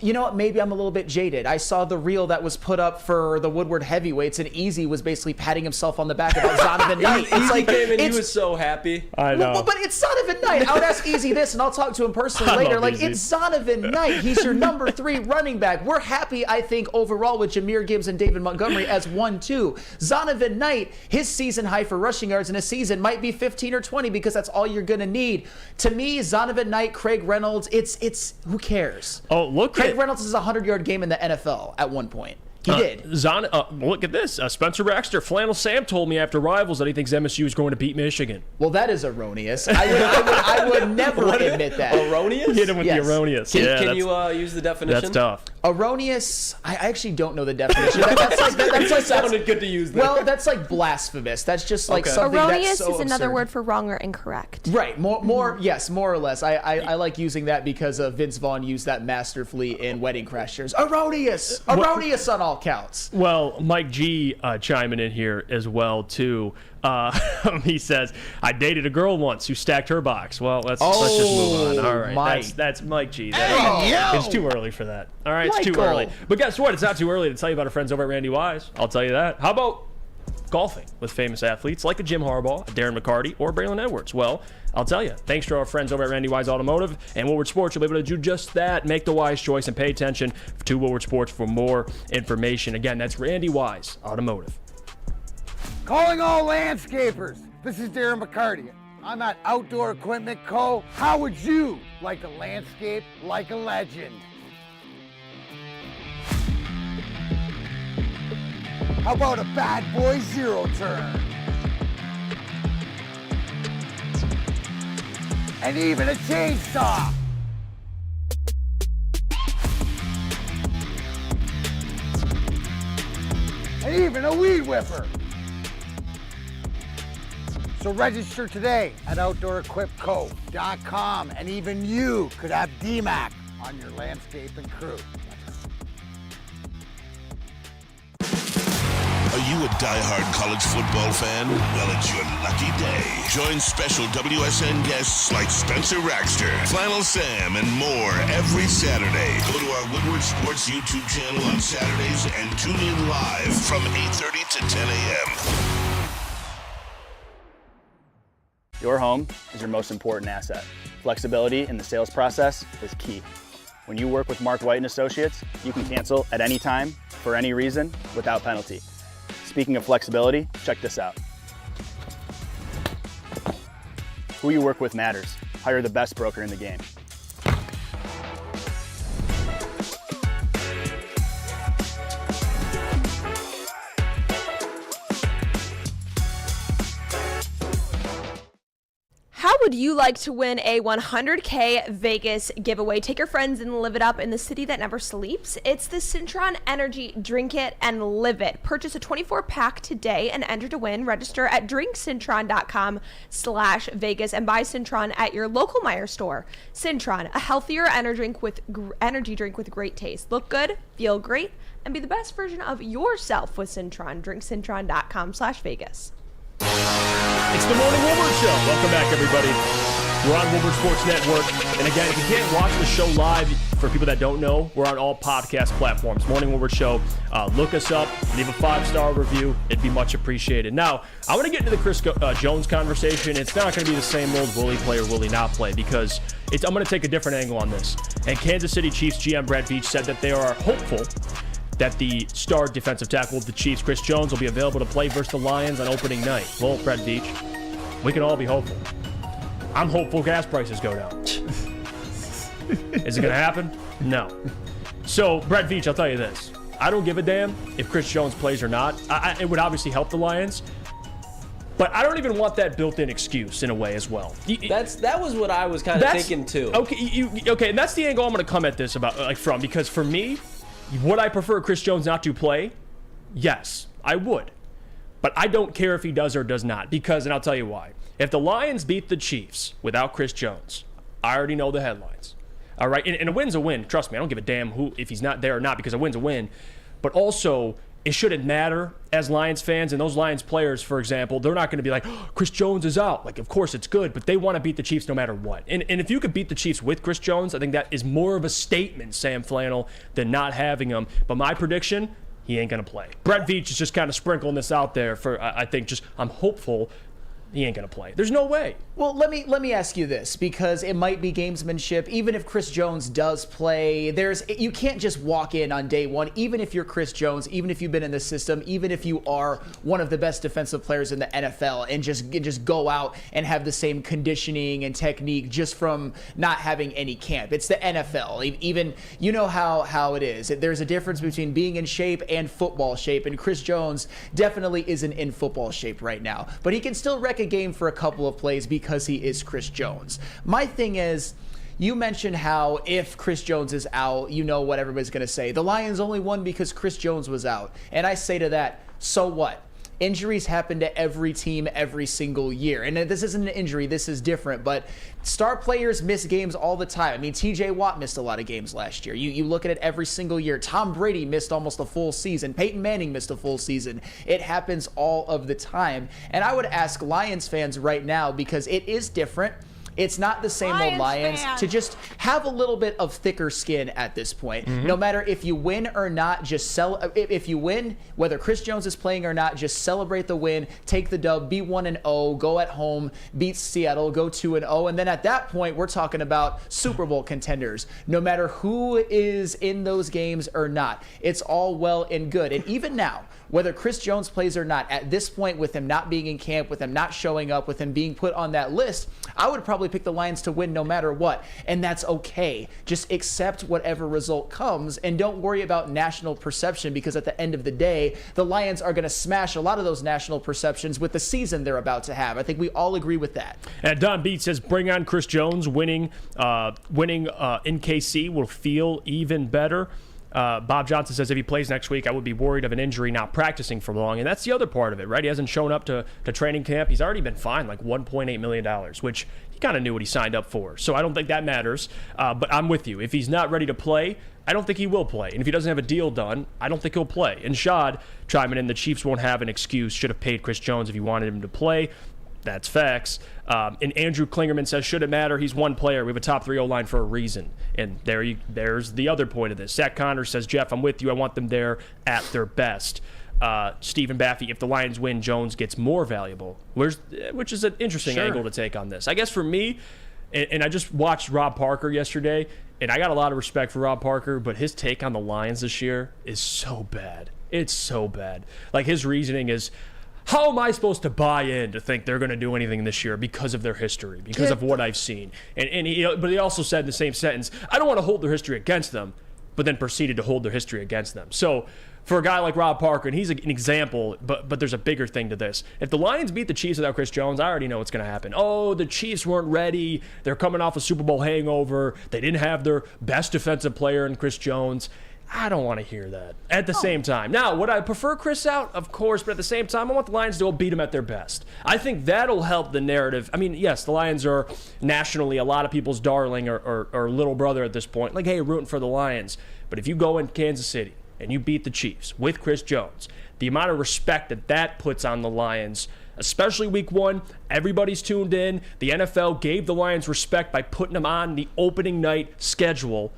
you know what? Maybe I'm a little bit jaded. I saw the reel that was put up for the Woodward heavyweights, and Easy was basically patting himself on the back about Zonovan Knight. Easy came in, he was so happy. I know. Well, but it's Zonovan Knight. I would ask Easy this, and I'll talk to him personally later. Like, it's Zonovan Knight. He's your number 3 running back. We're happy, I think, overall with Jahmyr Gibbs and David Montgomery as 1-2. Zonovan Knight, his season high for rushing yards in a season might be 15 or 20 because that's all you're going to need. To me, Zonovan Knight, Craig Reynolds, it's who cares? Oh, look Craig Reynolds is a 100-yard game in the NFL at one point. He did. Look at this. Spencer Baxter, Flannel Sam told me after Rivals that he thinks MSU is going to beat Michigan. Well, that is erroneous. I would never admit that. Erroneous? Hit him with the erroneous. Can you use the definition? That's tough. Erroneous, I actually don't know the definition. That sounded good to use that. Well, that's like blasphemous. That's just like something erroneous that's so is another absurd. word for wrong or incorrect. Right. Yes, more or less. I like using that because Vince Vaughn used that masterfully in Wedding Crashers. Erroneous on all counts. Well, Mike G chiming in here as well, too. He says, I dated a girl once who stacked her box. Well, let's just move on. All right. Mike. That's Mike G. It's too early for that. All right, it's too early. But guess what? It's not too early to tell you about our friends over at Randy Wise. I'll tell you that. How about golfing with famous athletes like a Jim Harbaugh, a Darren McCarty, or Braylon Edwards? Well, I'll tell you, thanks to our friends over at Randy Wise Automotive and Woodward Sports, you'll be able to do just that. Make the wise choice and pay attention to Woodward Sports for more information. Again, that's Randy Wise Automotive. Calling all landscapers. This is Darren McCarty. I'm at Outdoor Equipment Co. How would you like a landscape like a legend? How about a bad boy zero turn? And even a chainsaw. And even a weed whipper. So register today at OutdoorEquipCo.com, and even you could have DMAC on your landscaping crew. Are you a diehard college football fan? Well, it's your lucky day. Join special WSN guests like Spencer Raxter, Flannel Sam, and more every Saturday. Go to our Woodward Sports YouTube channel on Saturdays and tune in live from 8:30 to 10 a.m. Your home is your most important asset. Flexibility in the sales process is key. When you work with Mark White & Associates, you can cancel at any time, for any reason, without penalty. Speaking of flexibility, check this out. Who you work with matters. Hire the best broker in the game. How would you like to win a 100K Vegas giveaway? Take your friends and live it up in the city that never sleeps. It's the Cintron Energy Drink It and Live It. Purchase a 24-pack today and enter to win. Register at drinkcintron.com/Vegas and buy Cintron at your local Meijer store. Cintron, a healthier energy drink with great taste. Look good, feel great, and be the best version of yourself with Cintron. drinkcintron.com/Vegas. It's the Morning Woodward Show. Welcome back, everybody. We're on Woodward Sports Network. And again, if you can't watch the show live, for people that don't know, we're on all podcast platforms. Morning Woodward Show. Look us up. Leave a 5-star review. It'd be much appreciated. Now, I want to get into the Chris Jones conversation. It's not going to be the same old will he play or will he not play, because I'm going to take a different angle on this. And Kansas City Chiefs GM Brett Veach said that they are hopeful that the star defensive tackle of the Chiefs, Chris Jones, will be available to play versus the Lions on opening night. Well, Brett Veach, we can all be hopeful. I'm hopeful gas prices go down. Is it going to happen? No. So, Brett Veach, I'll tell you this. I don't give a damn if Chris Jones plays or not. It would obviously help the Lions, but I don't even want that built-in excuse in a way as well. That was what I was kind of thinking too. Okay, and that's the angle I'm going to come at this from, because for me, would I prefer Chris Jones not to play? Yes, I would. But I don't care if he does or does not, because, and I'll tell you why. If the Lions beat the Chiefs without Chris Jones, I already know the headlines. All right, and a win's a win. Trust me, I don't give a damn if he's not there or not, because a win's a win. But also, it shouldn't matter as Lions fans, and those Lions players, for example, they're not going to be like, oh, Chris Jones is out. Like, of course it's good, but they want to beat the Chiefs no matter what. And if you could beat the Chiefs with Chris Jones, I think that is more of a statement, Sam Flannel, than not having him. But my prediction, he ain't going to play. Brett Veach is just kind of sprinkling this out there for, I think, I'm hopeful he ain't going to play. There's no way. Well, let me ask you this, because it might be gamesmanship. Even if Chris Jones does play, you can't just walk in on day one, even if you're Chris Jones, even if you've been in the system, even if you are one of the best defensive players in the NFL, and just go out and have the same conditioning and technique just from not having any camp. It's the NFL. Even, you know how it is. There's a difference between being in shape and football shape, and Chris Jones definitely isn't in football shape right now. But he can still wreck a game for a couple of plays because he is Chris Jones. My thing is, you mentioned how if Chris Jones is out, you know what everybody's going to say. The Lions only won because Chris Jones was out. And I say to that, so what? Injuries happen to every team every single year. And this isn't an injury, this is different, but star players miss games all the time. I mean, TJ Watt missed a lot of games last year. You look at it every single year. Tom Brady missed almost a full season. Peyton Manning missed a full season. It happens all of the time. And I would ask Lions fans right now, because it is different. It's not the same old Lions to just have a little bit of thicker skin at this point. No matter if you win or not, just if you win, whether Chris Jones is playing or not, just celebrate the win, take the dub, be 1-0, go at home, beat Seattle, go 2-0, and then at that point we're talking about Super Bowl contenders. No matter who is in those games or not, it's all well and good. And even now, whether Chris Jones plays or not, at this point, with him not being in camp, with him not showing up, with him being put on that list, I would probably pick the Lions to win no matter what. And that's okay. Just accept whatever result comes and don't worry about national perception, because at the end of the day, the Lions are going to smash a lot of those national perceptions with the season they're about to have. I think we all agree with that. And Don Beat says, bring on Chris Jones. Winning in KC will feel even better. Bob Johnson says if he plays next week, I would be worried of an injury not practicing for long. And that's the other part of it, right? He hasn't shown up to training camp. He's already been fined like $1.8 million, which he kind of knew what he signed up for. So I don't think that matters. But I'm with you. If he's not ready to play, I don't think he will play. And if he doesn't have a deal done, I don't think he'll play. And Shad chiming in, the Chiefs won't have an excuse. Should have paid Chris Jones if you wanted him to play. That's facts. And Andrew Klingerman says, should it matter? He's one player. We have a top 3 O-line for a reason. And there's the other point of this. Zach Connors says, Jeff, I'm with you. I want them there at their best. Stephen Baffey, if the Lions win, Jones gets more valuable, which is an interesting angle to take on this. I guess for me, and I just watched Rob Parker yesterday, and I got a lot of respect for Rob Parker, but his take on the Lions this year is so bad. It's so bad. Like, his reasoning is, how am I supposed to buy in to think they're going to do anything this year because of their history, because of what I've seen? But he also said in the same sentence, I don't want to hold their history against them, but then proceeded to hold their history against them. So for a guy like Rob Parker, and he's an example, but there's a bigger thing to this. If the Lions beat the Chiefs without Chris Jones, I already know what's going to happen. Oh, the Chiefs weren't ready. They're coming off a Super Bowl hangover. They didn't have their best defensive player in Chris Jones. I don't want to hear that at the same time. Now, would I prefer Chris out? Of course, but at the same time, I want the Lions to go beat him at their best. I think that'll help the narrative. I mean, yes, the Lions are nationally a lot of people's darling or little brother at this point. Like, hey, rooting for the Lions. But if you go in Kansas City and you beat the Chiefs with Chris Jones, the amount of respect that puts on the Lions, especially week 1, everybody's tuned in. The NFL gave the Lions respect by putting them on the opening night schedule.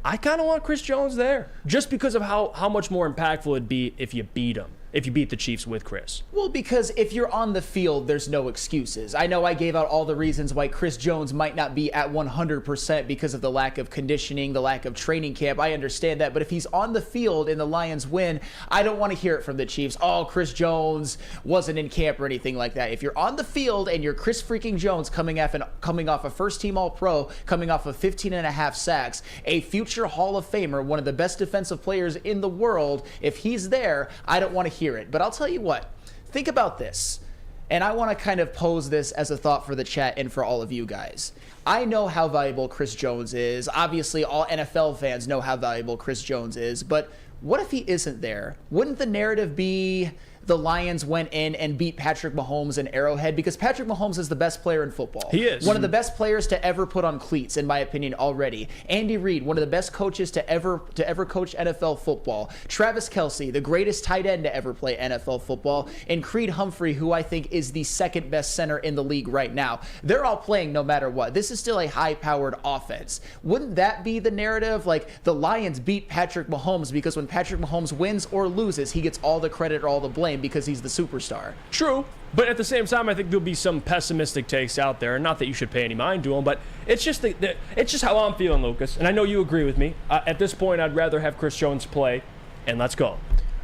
I kind of want Chris Jones there just because of how much more impactful it'd be if you beat him. If you beat the Chiefs with Chris. Well, because if you're on the field, there's no excuses. I know I gave out all the reasons why Chris Jones might not be at 100% because of the lack of conditioning, the lack of training camp. I understand that. But if he's on the field and the Lions win, I don't want to hear it from the Chiefs. Oh, Chris Jones wasn't in camp or anything like that. If you're on the field and you're Chris freaking Jones coming off a first-team All-Pro, coming off of 15.5 sacks, a future Hall of Famer, one of the best defensive players in the world, if he's there, I don't want to hear it. But I'll tell you what, think about this, and I want to kind of pose this as a thought for the chat and for all of you guys. I know how valuable Chris Jones is. Obviously, all NFL fans know how valuable Chris Jones is, but what if he isn't there? Wouldn't the narrative be the Lions went in and beat Patrick Mahomes in Arrowhead? Because Patrick Mahomes is the best player in football. He is. One of the best players to ever put on cleats, in my opinion, already. Andy Reid, one of the best coaches to ever coach NFL football. Travis Kelce, the greatest tight end to ever play NFL football. And Creed Humphrey, who I think is the second best center in the league right now. They're all playing no matter what. This is still a high-powered offense. Wouldn't that be the narrative? Like, the Lions beat Patrick Mahomes because when Patrick Mahomes wins or loses, he gets all the credit or all the blame because he's the superstar. True, but at the same time, I think there'll be some pessimistic takes out there. Not that you should pay any mind to them, but it's just it's just how I'm feeling, Lucas. And I know you agree with me. At this point, I'd rather have Chris Jones play, and let's go.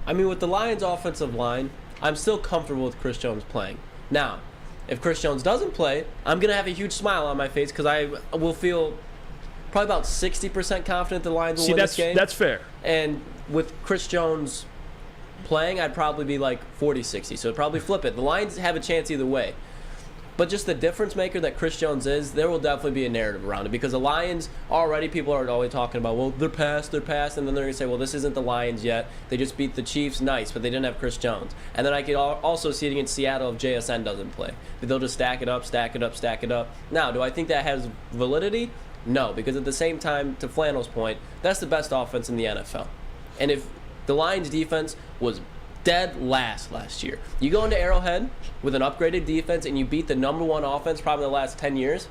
I mean, with the Lions' offensive line, I'm still comfortable with Chris Jones playing. Now, if Chris Jones doesn't play, I'm going to have a huge smile on my face because I will feel probably about 60% confident the Lions will win this game. That's fair. And with Chris Jones playing, I'd probably be like 40-60, so it'd probably flip it. The Lions have a chance either way. But just the difference maker that Chris Jones is, there will definitely be a narrative around it because the Lions already, people are always talking about, well, they're past, and then they're going to say, well, this isn't the Lions yet. They just beat the Chiefs, nice, but they didn't have Chris Jones. And then I could also see it against Seattle if JSN doesn't play. They'll just stack it up. Now, do I think that has validity? No, because at the same time, to Flannel's point, that's the best offense in the NFL. And if the Lions' defense was dead last year. You go into Arrowhead with an upgraded defense and you beat the #1 offense probably in the last 10 years,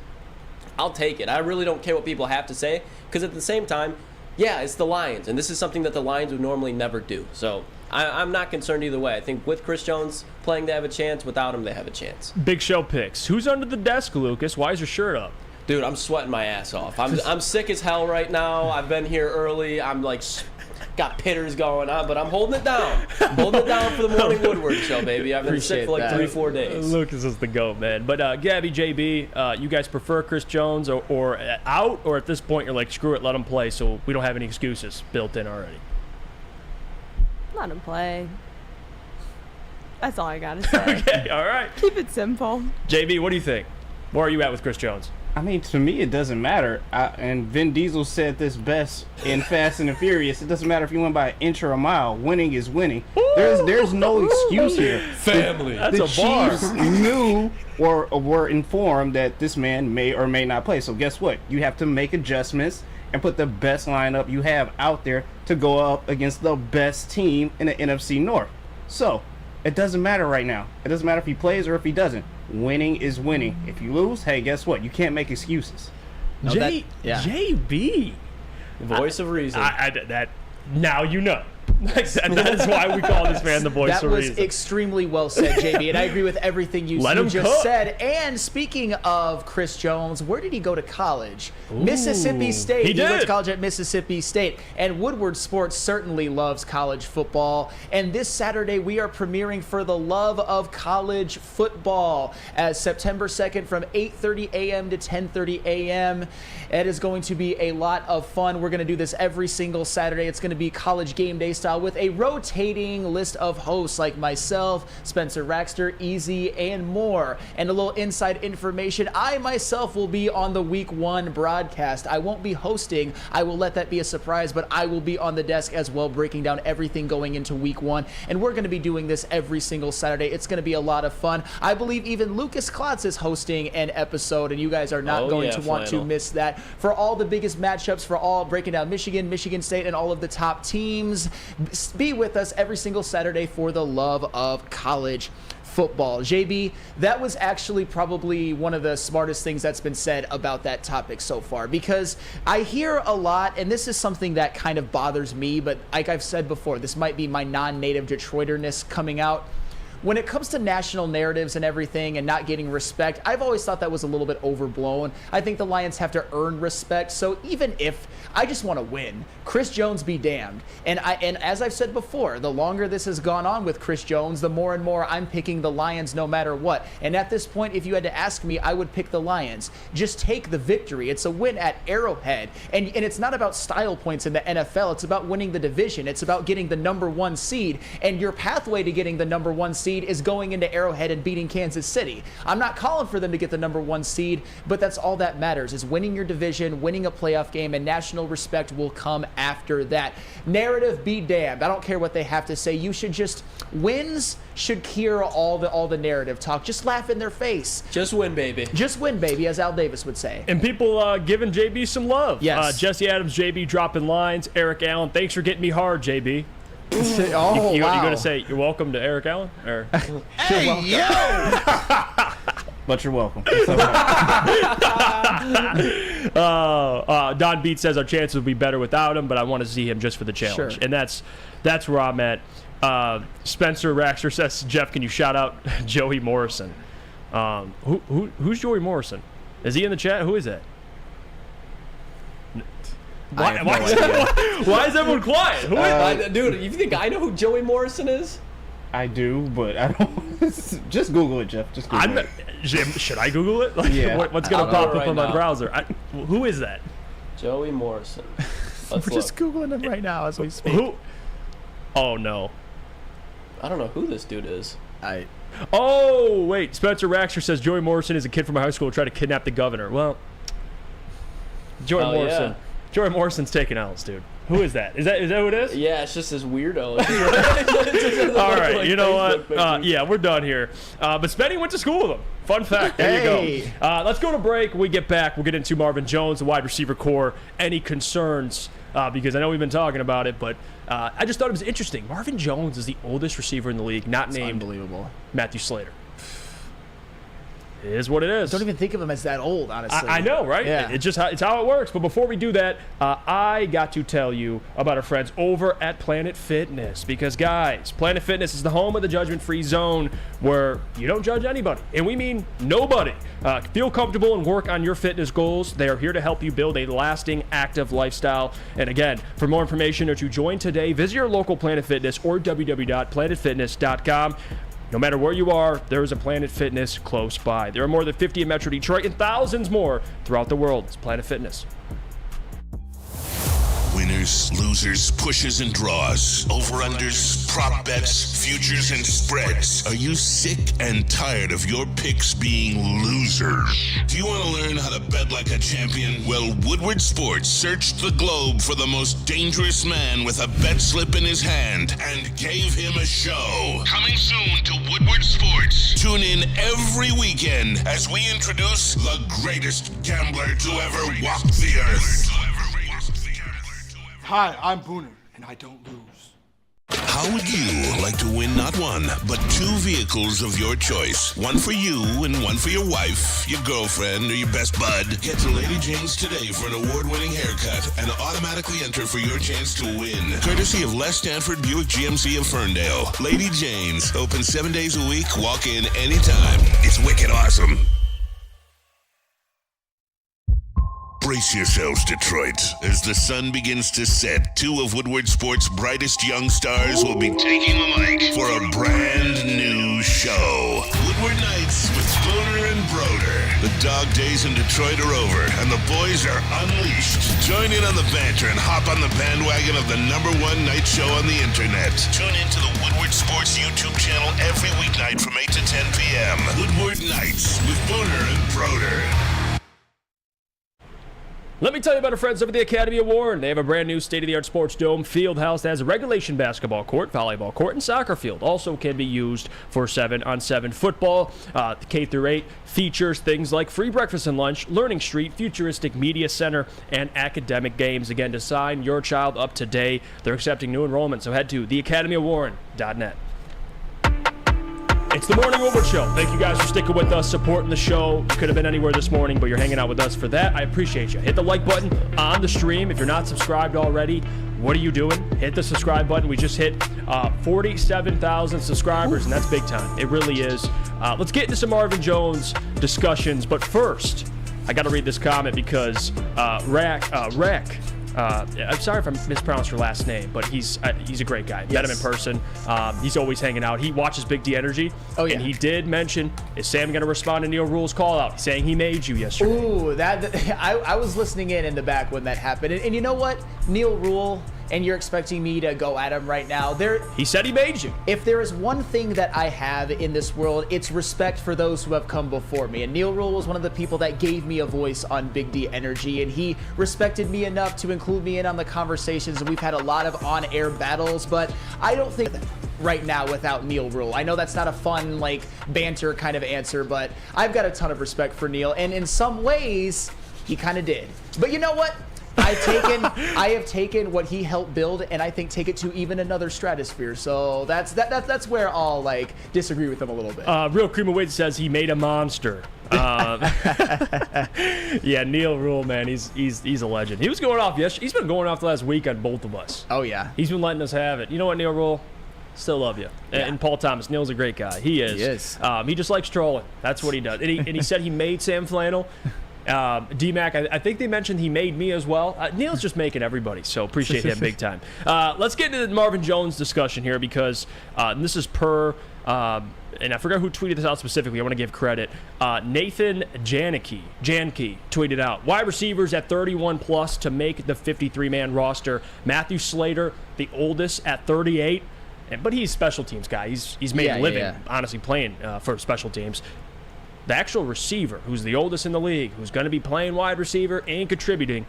I'll take it. I really don't care what people have to say, because at the same time, yeah, it's the Lions, and this is something that the Lions would normally never do. So I'm not concerned either way. I think with Chris Jones playing, they have a chance. Without him, they have a chance. Big show picks. Who's under the desk, Lucas? Why is your shirt up? Dude, I'm sweating my ass off. I'm sick as hell right now. I've been here early. I'm like, got pitters going on, but I'm holding it down. Holding it down for the morning Woodward show, baby. I've been sick for like 3-4 days. Lucas is the GOAT, man. But Gabby, JB, you guys prefer Chris Jones or out, or at this point you're like, screw it, let him play, so we don't have any excuses built in already? Let him play. That's all I gotta say. Okay, all right. Keep it simple. JB, what do you think? Where are you at with Chris Jones? I mean, to me, it doesn't matter. And Vin Diesel said this best in Fast and the Furious. It doesn't matter if you win by an inch or a mile. Winning is winning. There's no excuse here. Family. That's the a bar. Chiefs knew or were informed that this man may or may not play. So guess what? You have to make adjustments and put the best lineup you have out there to go up against the best team in the NFC North. So it doesn't matter right now. It doesn't matter if he plays or if he doesn't. Winning is winning. If you lose, hey, guess what? You can't make excuses. No, JB. Voice of reason. That now you know. That is why we call this man the voice of reason. That was extremely well said, JB, and I agree with everything you just said. And speaking of Chris Jones, where did he go to college? Mississippi State. He went to college at Mississippi State. And Woodward Sports certainly loves college football. And this Saturday, we are premiering For the Love of College Football as September 2nd from 8:30 a.m. to 10:30 a.m. It is going to be a lot of fun. We're going to do this every single Saturday. It's going to be college game day style with a rotating list of hosts like myself, Spencer Raxter, Easy, and more. And a little inside information, I myself will be on the Week 1 broadcast. I won't be hosting. I will let that be a surprise, but I will be on the desk as well, breaking down everything going into Week 1. And we're going to be doing this every single Saturday. It's going to be a lot of fun. I believe even Lucas Klotz is hosting an episode, and you guys are not going to want to miss that. For all the biggest matchups, for all breaking down Michigan, Michigan State, and all of the top teams, be with us every single Saturday for the love of college football. JB, that was actually probably one of the smartest things that's been said about that topic so far, because I hear a lot, and this is something that kind of bothers me, but like I've said before, this might be my non-native Detroiterness coming out. When it comes to national narratives and everything and not getting respect, I've always thought that was a little bit overblown. I think the Lions have to earn respect. So even if I just want to win, Chris Jones be damned. And as I've said before, the longer this has gone on with Chris Jones, the more and more I'm picking the Lions no matter what. And at this point, if you had to ask me, I would pick the Lions. Just take the victory. It's a win at Arrowhead. And it's not about style points in the NFL. It's about winning the division. It's about getting the number 1 seed. And your pathway to getting the number 1 seed is going into Arrowhead and beating Kansas City. I'm not calling for them to get the number 1 seed, but that's all that matters, is winning your division, winning a playoff game, and national respect will come after that. Narrative be damned. I don't care what they have to say. You should just, wins should cure all the narrative talk. Just laugh in their face. Just win, baby. Just win, baby, as Al Davis would say. And people giving JB some love. Yes. Jesse Adams, JB dropping lines. Eric Allen, thanks for getting me hard, JB. Oh, you wow. going to say you're welcome to Eric Allen? Or? Hey, yo! But you're welcome. Don Beat says our chances would be better without him, but I want to see him just for the challenge. Sure. And that's where I'm at. Spencer Raxter says, Jeff, can you shout out Joey Morrison? Who's Joey Morrison? Is he in the chat? Who is that? Why is everyone quiet? Who is dude, you think I know who Joey Morrison is? I do, but I don't. Just Google it, Jeff. Just Google it. Should I Google it? Like, yeah. What's going to pop up on my now. browser? Who is that? Joey Morrison. We're just Googling him right now as we speak. Who? Oh, no. I don't know who this dude is. Oh, wait. Spencer Raxter says Joey Morrison is a kid from my high school who tried to kidnap the governor. Well, Joey Morrison. Yeah. Joey Morrison's taking L's, dude. Who is that? Is that who it is? Yeah, it's just this weirdo. All right, you know what? Yeah, we're done here. But Spenny went to school with him. Fun fact. There you go. Let's go to break. When we get back, we'll get into Marvin Jones, the wide receiver core. Any concerns? Because I know we've been talking about it, but I just thought it was interesting. Marvin Jones is the oldest receiver in the league, not named unbelievable. Matthew Slater. is what it is. Don't even think of him as that old, honestly. I know, right? Yeah. It's how it works. But before we do that, I got to tell you about our friends over at Planet Fitness. Because, guys, Planet Fitness is the home of the judgment-free zone where you don't judge anybody. And we mean nobody. Feel comfortable and work on your fitness goals. They are here to help you build a lasting, active lifestyle. And again, for more information or to join today, visit your local Planet Fitness or www.planetfitness.com. No matter where you are, there is a Planet Fitness close by. There are more than 50 in Metro Detroit and thousands more throughout the world. It's Planet Fitness. Winners, losers, pushes and draws, over-unders, prop bets, futures and spreads. Are you sick and tired of your picks being losers? Do you want to learn how to bet like a champion? Well, Woodward Sports searched the globe for the most dangerous man with a bet slip in his hand and gave him a show. Coming soon to Woodward Sports. Tune in every weekend as we introduce the greatest gambler to ever walk the earth. Hi, I'm Booner, and I don't lose. How would you like to win not one, but 2 vehicles of your choice? One for you and one for your wife, your girlfriend, or your best bud. Get to Lady Jane's today for an award-winning haircut and automatically enter for your chance to win. Courtesy of Les Stanford Buick GMC of Ferndale. Lady Jane's, open 7 days a week, walk in anytime. It's wicked awesome. Brace yourselves, Detroit. As the sun begins to set, 2 of Woodward Sports' brightest young stars will be taking the mic for a brand new show. Woodward Nights with Spooner and Broder. The dog days in Detroit are over, and the boys are unleashed. Join in on the banter and hop on the bandwagon of the #1 night show on the internet. Tune in to the Woodward Sports YouTube channel every weeknight from 8 to 10 p.m. Woodward Nights with Spooner and Broder. Let me tell you about our friends over at the Academy of Warren. They have a brand new state-of-the-art sports dome field house that has a regulation basketball court, volleyball court, and soccer field. Also can be used for 7-on-7 football. The K-8 features things like free breakfast and lunch, Learning Street, futuristic media center, and academic games. Again, to sign your child up today, they're accepting new enrollment, so head to theacademyofwarren.net. It's the Morning Woodward Show. Thank you guys for sticking with us, supporting the show. You could have been anywhere this morning, but you're hanging out with us for that. I appreciate you. Hit the like button on the stream. If you're not subscribed already, what are you doing? Hit the subscribe button. We just hit 47,000 subscribers, and that's big time. It really is. Let's get into some Marvin Jones discussions, but first, I got to read this comment because Rack. I'm sorry if I mispronounced your last name, but he's a great guy. Yes. Met him in person. He's always hanging out. He watches Big D Energy. Oh, yeah. And he did mention, is Sam going to respond to Neil Rule's call out? He's saying he made you yesterday. Ooh, I was listening in the back when that happened. And you know what? Neil Rule, and you're expecting me to go at him right now. He said he made you. If there is one thing that I have in this world, it's respect for those who have come before me. And Neil Rule was one of the people that gave me a voice on Big D Energy, and he respected me enough to include me in on the conversations, and we've had a lot of on-air battles, but I don't think right now without Neil Rule. I know that's not a fun, banter kind of answer, but I've got a ton of respect for Neil, and in some ways, he kind of did. But you know what? I have taken what he helped build, and I think take it to even another stratosphere. So that's where I'll disagree with him a little bit. Real Cream of Wade says he made a monster. Yeah, Neil Rule, man, he's a legend. He was going off yesterday. He's been going off the last week on both of us. Oh yeah, he's been letting us have it. You know what, Neil Rule? Still love you. Yeah. And Paul Thomas, Neil's a great guy. He is. He is. He just likes trolling. That's what he does. And he said he made Sam Flannel. D-Mac, I think they mentioned he made me as well. Neil's just making everybody, so appreciate him big time. Let's get into the Marvin Jones discussion here because this is per, and I forgot who tweeted this out specifically. I want to give credit. Nathan Jahnke tweeted out, wide receivers at 31 plus to make the 53-man roster. Matthew Slater, the oldest at 38. But he's a special teams guy. He's made a living, honestly, playing for special teams. The actual receiver, who's the oldest in the league, who's going to be playing wide receiver and contributing,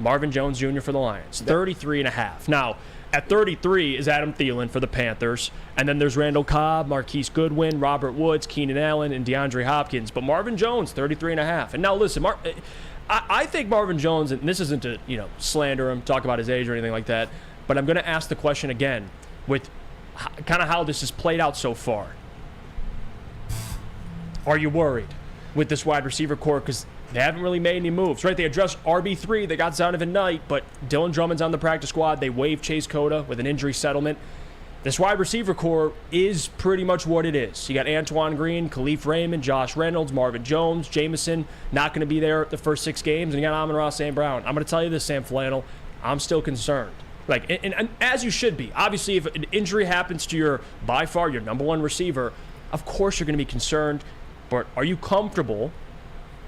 Marvin Jones Jr. for the Lions, 33.5. Now, at 33 is Adam Thielen for the Panthers, and then there's Randall Cobb, Marquise Goodwin, Robert Woods, Keenan Allen, and DeAndre Hopkins. But Marvin Jones, 33.5. And now listen, I think Marvin Jones, and this isn't to slander him, talk about his age or anything like that, but I'm going to ask the question again with kind of how this has played out so far. Are you worried? with this wide receiver core because they haven't really made any moves, right? They addressed RB3. They got Zonovan Knight, but Dylan Drummond's on the practice squad. They waived Chase Cota with an injury settlement. This wide receiver core is pretty much what it is. You got Antoine Green, Khalif Raymond, Josh Reynolds, Marvin Jones, Jameson, not going to be there the first 6 games, and you got Amon-Ra St. Brown. I'm going to tell you this, Sam Flannel, I'm still concerned. Like, and as you should be. Obviously, if an injury happens to by far your number 1 receiver, of course you're going to be concerned, but are you comfortable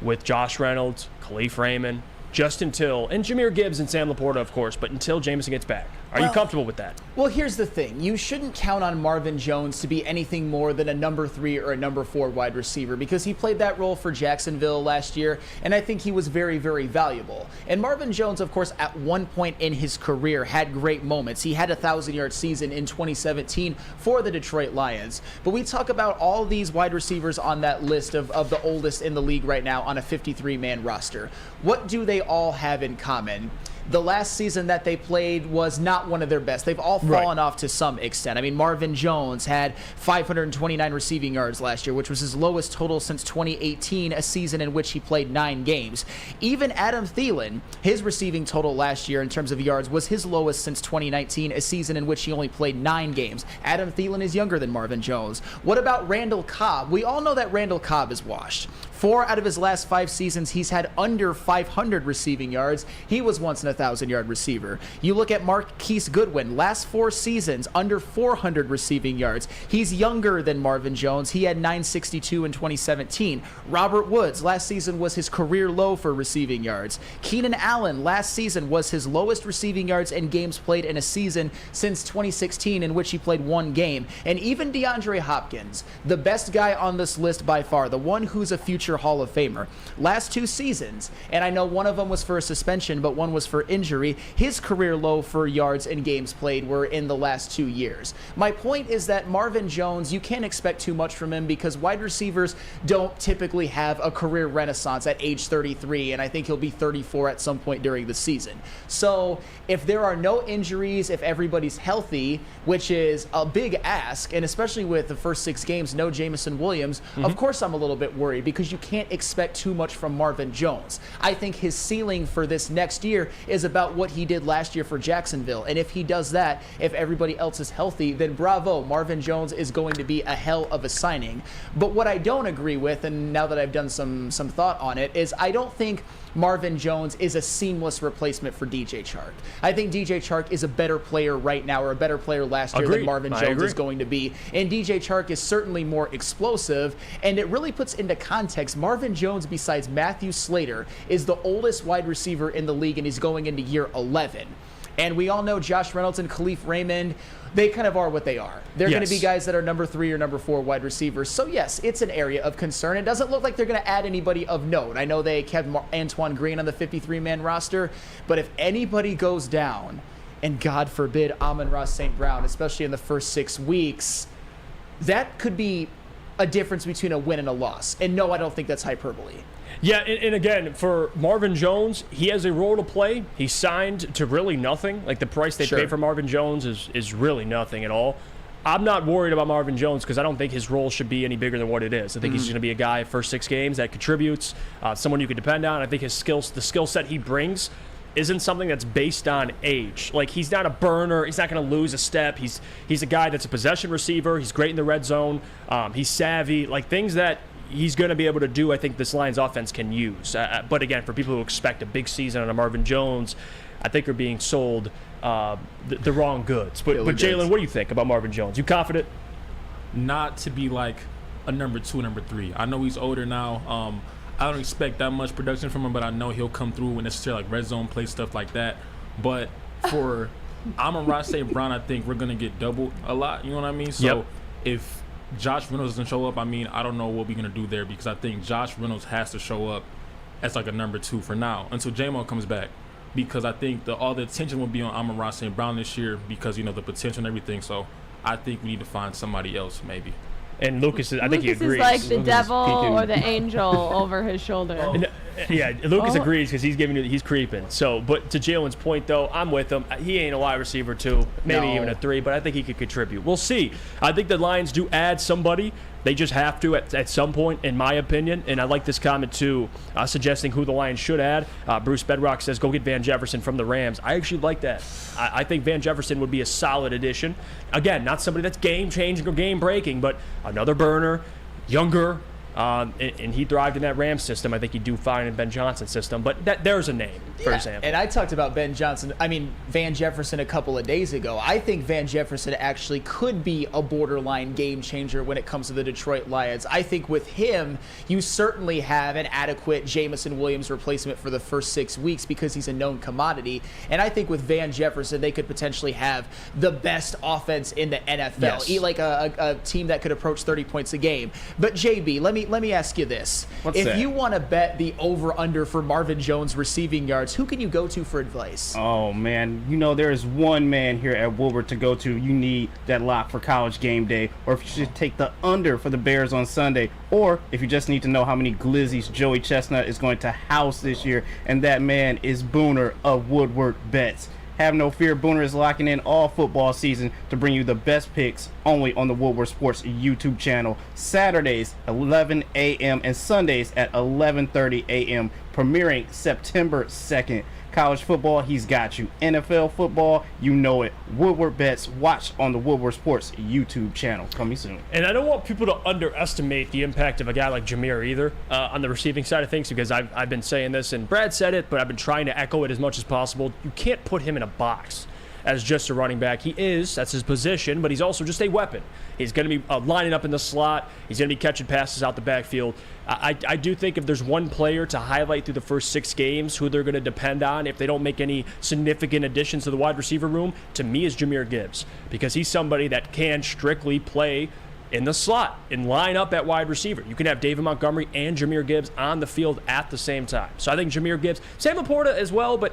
with Josh Reynolds, Khalif Raymond, just until, and Jahmyr Gibbs and Sam Laporta, of course, but until Jameson gets back? Are you comfortable with that? Well, here's the thing. You shouldn't count on Marvin Jones to be anything more than a number 3 or a number 4 wide receiver because he played that role for Jacksonville last year, and I think he was very, very valuable. And Marvin Jones, of course, at one point in his career had great moments. He had a 1,000-yard season in 2017 for the Detroit Lions. But we talk about all these wide receivers on that list of the oldest in the league right now on a 53-man roster. What do they all have in common? The last season that they played was not one of their best. They've all fallen off to some extent. I mean, Marvin Jones had 529 receiving yards last year, which was his lowest total since 2018, a season in which he played 9 games. Even Adam Thielen, his receiving total last year in terms of yards was his lowest since 2019, a season in which he only played 9 games. Adam Thielen is younger than Marvin Jones. What about Randall Cobb? We all know that Randall Cobb is washed. 4 out of his last 5 seasons, he's had under 500 receiving yards. He was once an 1,000-yard receiver. You look at Marquise Goodwin, last 4 seasons, under 400 receiving yards. He's younger than Marvin Jones. He had 962 in 2017. Robert Woods, last season was his career low for receiving yards. Keenan Allen, last season was his lowest receiving yards and games played in a season since 2016, in which he played 1 game. And even DeAndre Hopkins, the best guy on this list by far, the one who's a future Hall of Famer, last 2 seasons, and I know one of them was for a suspension, but one was for injury, his career low for yards and games played were in the last 2 years. My point is that Marvin Jones, you can't expect too much from him because wide receivers don't typically have a career renaissance at age 33, and I think he'll be 34 at some point during the season. So if there are no injuries, if everybody's healthy, which is a big ask, and especially with the first 6 games, no Jameson Williams, of course I'm a little bit worried because you can't expect too much from Marvin Jones. I think his ceiling for this next year is about what he did last year for Jacksonville. And if he does that, if everybody else is healthy, then bravo, Marvin Jones is going to be a hell of a signing. But what I don't agree with, and now that I've done some thought on it, is I don't think Marvin Jones is a seamless replacement for DJ Chark. I think DJ Chark is a better player right now, or a better player last year than Marvin Jones is going to be. And DJ Chark is certainly more explosive, and it really puts into context, Marvin Jones, besides Matthew Slater, is the oldest wide receiver in the league, and he's going into year 11. And we all know Josh Reynolds and Khalif Raymond, they kind of are what they are. They're going to be guys that are number 3 or number 4 wide receivers. So yes, it's an area of concern. It doesn't look like they're going to add anybody of note. I know they kept Antoine Green on the 53-man roster, but if anybody goes down, and God forbid Amon-Ra St. Brown, especially in the first 6 weeks, that could be a difference between a win and a loss. And no, I don't think that's hyperbole. Yeah, and again, for Marvin Jones, he has a role to play. He signed to really nothing. Like, the price they pay for Marvin Jones is really nothing at all. I'm not worried about Marvin Jones because I don't think his role should be any bigger than what it is. I think he's going to be a guy first 6 games that contributes, someone you can depend on. I think the skill set he brings isn't something that's based on age. Like, he's not a burner. He's not going to lose a step. He's a guy that's a possession receiver. He's great in the red zone. He's savvy. Like, things that he's going to be able to do, I think this Lions offense can use. But again, for people who expect a big season on a Marvin Jones, I think are being sold the wrong goods. But Jalen, what do you think about Marvin Jones? You confident? Not to be like a number 2, number 3. I know he's older now. I don't expect that much production from him, but I know he'll come through when necessarily like red zone play, stuff like that. But for Amon-Ra St. Brown, I think we're going to get doubled a lot. You know what I mean? So if Josh Reynolds doesn't show up, I mean, I don't know what we're going to do there because I think Josh Reynolds has to show up as like a number 2 for now until J-Mo comes back, because I think all the attention will be on Amon-Ra St. Brown this year because, you know, the potential and everything. So I think we need to find somebody else maybe. And Lucas, I think he agrees. Lucas is like the devil or the angel over his shoulder. Yeah, Lucas agrees because he's creeping. So, but to Jalen's point, though, I'm with him. He ain't a wide receiver 2, maybe even a 3, but I think he could contribute. We'll see. I think the Lions do add somebody. They just have to at some point, in my opinion. And I like this comment, too, suggesting who the Lions should add. Bruce Bedrock says, go get Van Jefferson from the Rams. I actually like that. I think Van Jefferson would be a solid addition. Again, not somebody that's game-changing or game-breaking, but another burner, younger, and he thrived in that Rams system. I think he'd do fine in Ben Johnson's system, but there's a name, for example. And I talked about Van Jefferson a couple of days ago. I think Van Jefferson actually could be a borderline game changer when it comes to the Detroit Lions. I think with him, you certainly have an adequate Jameson Williams replacement for the first 6 weeks because he's a known commodity. And I think with Van Jefferson, they could potentially have the best offense in the NFL, like a team that could approach 30 points a game. But JB, let me ask you this. If you want to bet the over-under for Marvin Jones receiving yards, who can you go to for advice? Oh, man. There is one man here at Woodward to go to. You need that lock for College game day, or if you should take the under for the Bears on Sunday, or if you just need to know how many glizzies Joey Chestnut is going to house this year, and that man is Booner of Woodward Bets. Have no fear, Booner is locking in all football season to bring you the best picks only on the Woodward Sports YouTube channel. Saturdays, 11 a.m. and Sundays at 11:30 a.m. premiering September 2nd. College football, he's got you. NFL football, you know it. Woodward Bets, watch on the Woodward Sports YouTube channel. Coming soon. And I don't want people to underestimate the impact of a guy like Jameer either on the receiving side of things, because I've been saying this, and Brad said it, but I've been trying to echo it as much as possible. You can't put him in a box as just a running back. That's his position, but he's also just a weapon. He's going to be lining up in the slot. He's going to be catching passes out the backfield. I do think if there's one player to highlight through the first 6 games who they're going to depend on if they don't make any significant additions to the wide receiver room, to me is Jahmyr Gibbs, because he's somebody that can strictly play in the slot and line up at wide receiver. You can have David Montgomery and Jahmyr Gibbs on the field at the same time. So I think Jahmyr Gibbs, Sam Laporta as well, but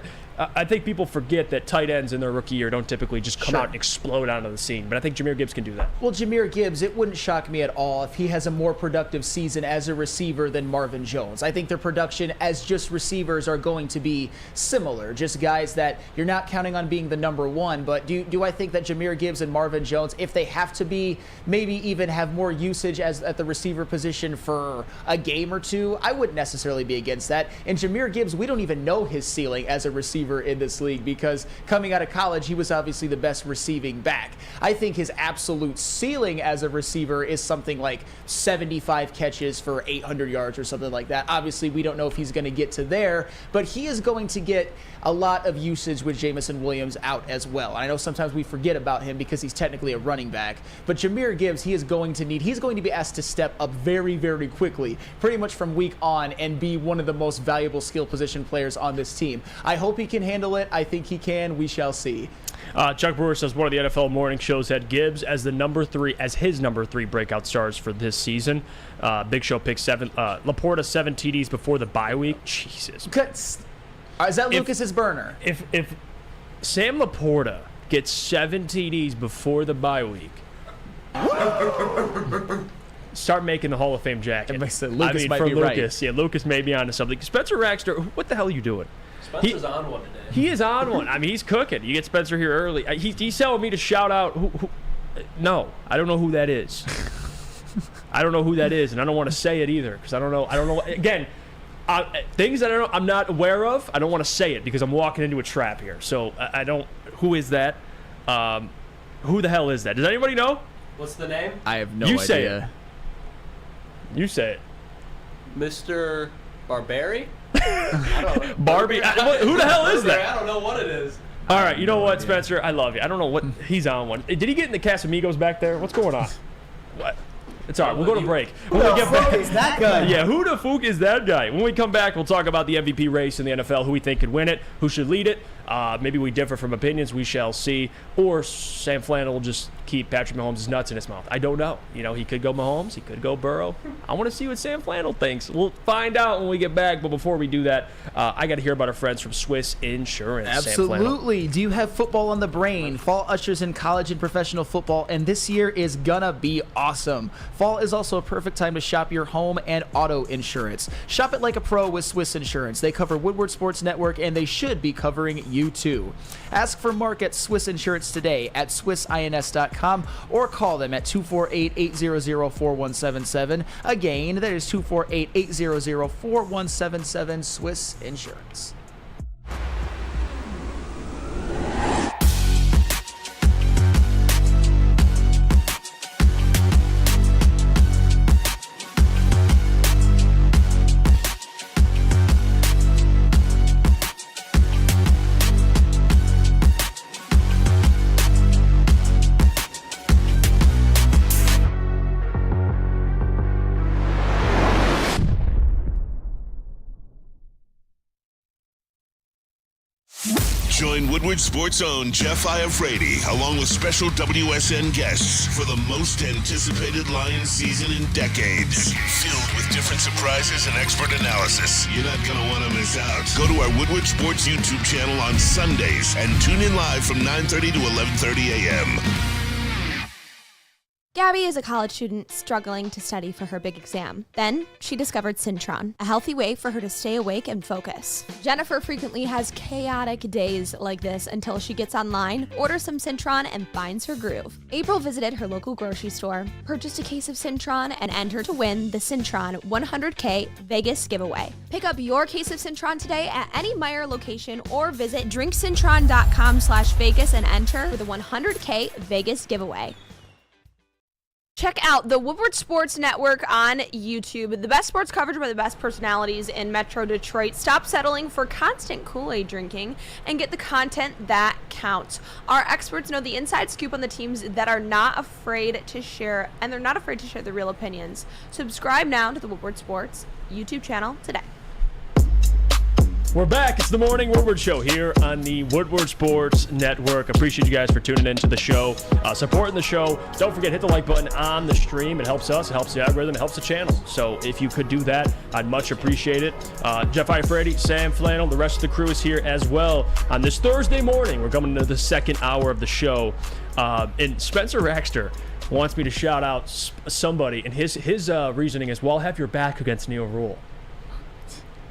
I think people forget that tight ends in their rookie year don't typically just come out and explode onto the scene. But I think Jahmyr Gibbs can do that. Well, Jahmyr Gibbs, it wouldn't shock me at all if he has a more productive season as a receiver than Marvin Jones. I think their production as just receivers are going to be similar. Just guys that you're not counting on being the number one. But do I think that Jahmyr Gibbs and Marvin Jones, if they have to be, maybe even have more usage at the receiver position for a game or two, I wouldn't necessarily be against that. And Jahmyr Gibbs, we don't even know his ceiling as a receiver in this league, because coming out of college, he was obviously the best receiving back. I think his absolute ceiling as a receiver is something like 75 catches for 800 yards or something like that. Obviously, we don't know if he's going to get to there, but he is going to get a lot of usage with Jameson Williams out as well. I know sometimes we forget about him because he's technically a running back, but Jahmyr Gibbs, he's going to be asked to step up very, very quickly, pretty much from week on, and be one of the most valuable skill position players on this team. I hope he can handle it. I think he can. We shall see. Chuck Brewer says one of the NFL morning shows had Gibbs as his number 3 breakout stars for this season. Big Show picked 7. Laporta 7 TDs before the bye week. Jesus. Is that Lucas's burner? If Sam Laporta gets 7 TDs before the bye week, start making the Hall of Fame jacket. Lucas might be Lucas, right. Yeah, Lucas may be onto something. Spencer Raxter, what the hell are you doing? Spencer's on one today. He is on one. I mean, he's cooking. You get Spencer here early. He's telling me to shout out who. No, I don't know who that is. I don't know who that is, and I don't want to say it either because I don't know. Again, things that I'm not aware of, I don't want to say it because I'm walking into a trap here. So I don't. Who is that? Who the hell is that? Does anybody know? What's the name? I have no idea. Say it. You say it. Mr. Barberi? Barbie? Who the hell is that? I don't know what it is. All right, you know what, Spencer? I love you. I don't know what he's on one. Did he get in the Casamigos back there? What's going on? What? It's all right. We'll go to break. Who the fuck is that guy? Yeah, who the fuck is that guy? When we come back, we'll talk about the MVP race in the NFL, who we think could win it, who should lead it. Maybe we differ from opinions. We shall see. Or Sam Flannel will just keep Patrick Mahomes' nuts in his mouth? I don't know. He could go Mahomes. He could go Burrow. I want to see what Sam Flannel thinks. We'll find out when we get back. But before we do that, I got to hear about our friends from Swiss Insurance. Absolutely. Do you have football on the brain? Fall ushers in college and professional football, and this year is gonna be awesome. Fall is also a perfect time to shop your home and auto insurance. Shop it like a pro with Swiss Insurance. They cover Woodward Sports Network, and they should be covering you too. Ask for Mark at Swiss Insurance today at swissins.com or call them at 248-800-4177. Again, that is 248-800-4177, Swiss Insurance. Join Woodward Sports' own Jeff Iafrate, along with special WSN guests for the most anticipated Lions season in decades. Filled with different surprises and expert analysis. You're not going to want to miss out. Go to our Woodward Sports YouTube channel on Sundays and tune in live from 9:30 to 11:30 a.m. Gabby is a college student struggling to study for her big exam. Then she discovered Syntron, a healthy way for her to stay awake and focus. Jennifer frequently has chaotic days like this until she gets online, orders some Syntron, and finds her groove. April visited her local grocery store, purchased a case of Syntron, and entered to win the Syntron 100K Vegas giveaway. Pick up your case of Syntron today at any Meijer location or visit drinksyntron.com/Vegas and enter for the 100K Vegas giveaway. Check out the Woodward Sports Network on YouTube. The best sports coverage by the best personalities in Metro Detroit. Stop settling for constant Kool-Aid drinking and get the content that counts. Our experts know the inside scoop on the teams that are not afraid to share, and they're not afraid to share their real opinions. Subscribe now to the Woodward Sports YouTube channel today. We're back. It's the Morning Woodward Show here on the Woodward Sports Network. Appreciate you guys for tuning into the show, supporting the show. Don't forget, hit the like button on the stream. It helps us, it helps the algorithm, it helps the channel. So if you could do that, I'd much appreciate it. Jeff Iafrate, Sam Flannel, the rest of the crew is here as well. On this Thursday morning, we're coming to the second hour of the show. And Spencer Raxter wants me to shout out somebody, and his reasoning is, well, I'll have your back against Neil Rule.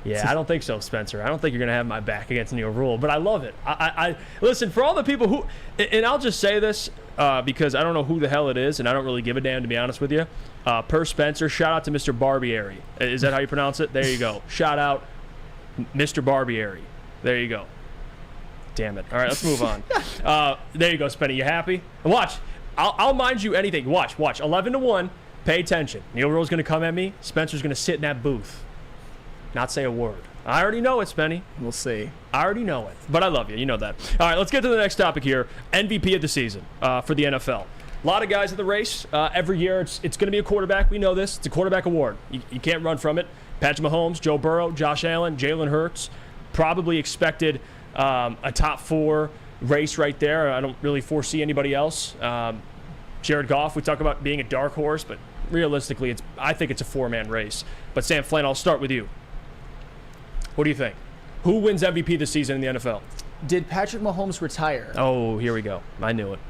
Yeah, I don't think so, Spencer. I don't think you're going to have my back against Neil Rule, but I love it. I listen, for all the people who, and I'll just say this because I don't know who the hell it is, and I don't really give a damn, to be honest with you. Per Spencer, shout out to Mr. Barbieri. Is that how you pronounce it? There you go. Shout out Mr. Barbieri. There you go. Damn it. All right, let's move on. There you go, Spenny. You happy? Watch. I'll mind you anything. Watch. 11-1. Pay attention. Neil Rule's going to come at me. Spencer's going to sit in that booth. Not say a word. I already know it, Spenny. We'll see. I already know it. But I love you. You know that. All right, let's get to the next topic here. MVP of the season for the NFL. A lot of guys in the race. Every year, it's going to be a quarterback. We know this. It's a quarterback award. You can't run from it. Patrick Mahomes, Joe Burrow, Josh Allen, Jalen Hurts. Probably expected a top 4 race right there. I don't really foresee anybody else. Jared Goff, we talk about being a dark horse, but realistically, I think it's a 4-man race. But Sam Flynn, I'll start with you. What do you think? Who wins MVP this season in the NFL? Did Patrick Mahomes retire? Oh, here we go. I knew it.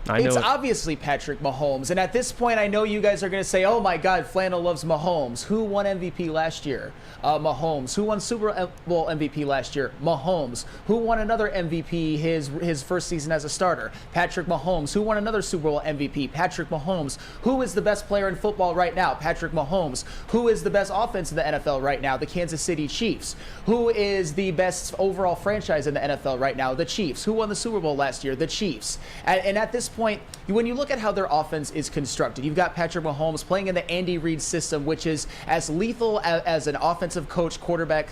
It's obviously Patrick Mahomes. And at this point, I know you guys are going to say, oh my God, Flannel loves Mahomes. Who won MVP last year? Mahomes. Who won Super Bowl MVP last year? Mahomes. Who won another MVP his first season as a starter? Patrick Mahomes. Who won another Super Bowl MVP? Patrick Mahomes. Who is the best player in football right now? Patrick Mahomes. Who is the best offense in the NFL right now? The Kansas City Chiefs. Who is the best overall franchise in the NFL right now? The Chiefs. Who won the Super Bowl last year? The Chiefs. And at this point, when you look at how their offense is constructed, you've got Patrick Mahomes playing in the Andy Reid system, which is as lethal as an offensive coach quarterback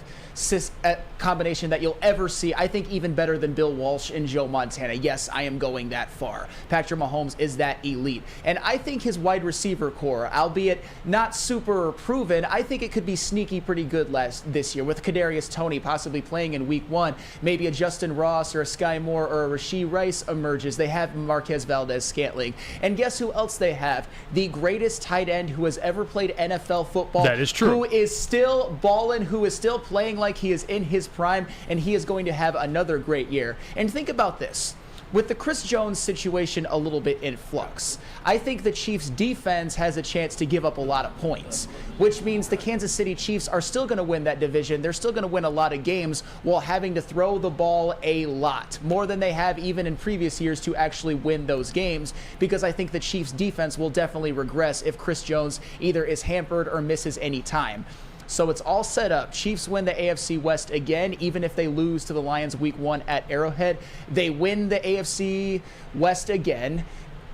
combination that you'll ever see. I think even better than Bill Walsh and Joe Montana. Yes, I am going that far. Patrick Mahomes is that elite. And I think his wide receiver core, albeit not super proven, I think it could be sneaky pretty good this year with Kadarius Toney possibly playing in week 1. Maybe a Justin Ross or a Sky Moore or a Rashee Rice emerges. They have Marquez Valdez-Scantling. And guess who else they have? The greatest tight end who has ever played NFL football. That is true. Who is still balling, who is still playing like he is in his prime, and he is going to have another great year. And think about this. With the Chris Jones situation a little bit in flux, I think the Chiefs' defense has a chance to give up a lot of points, which means the Kansas City Chiefs are still going to win that division. They're still going to win a lot of games while having to throw the ball a lot, more than they have even in previous years to actually win those games, because I think the Chiefs' defense will definitely regress if Chris Jones either is hampered or misses any time. So it's all set up. Chiefs win the AFC West again, even if they lose to the Lions week 1 at Arrowhead. They win the AFC West again.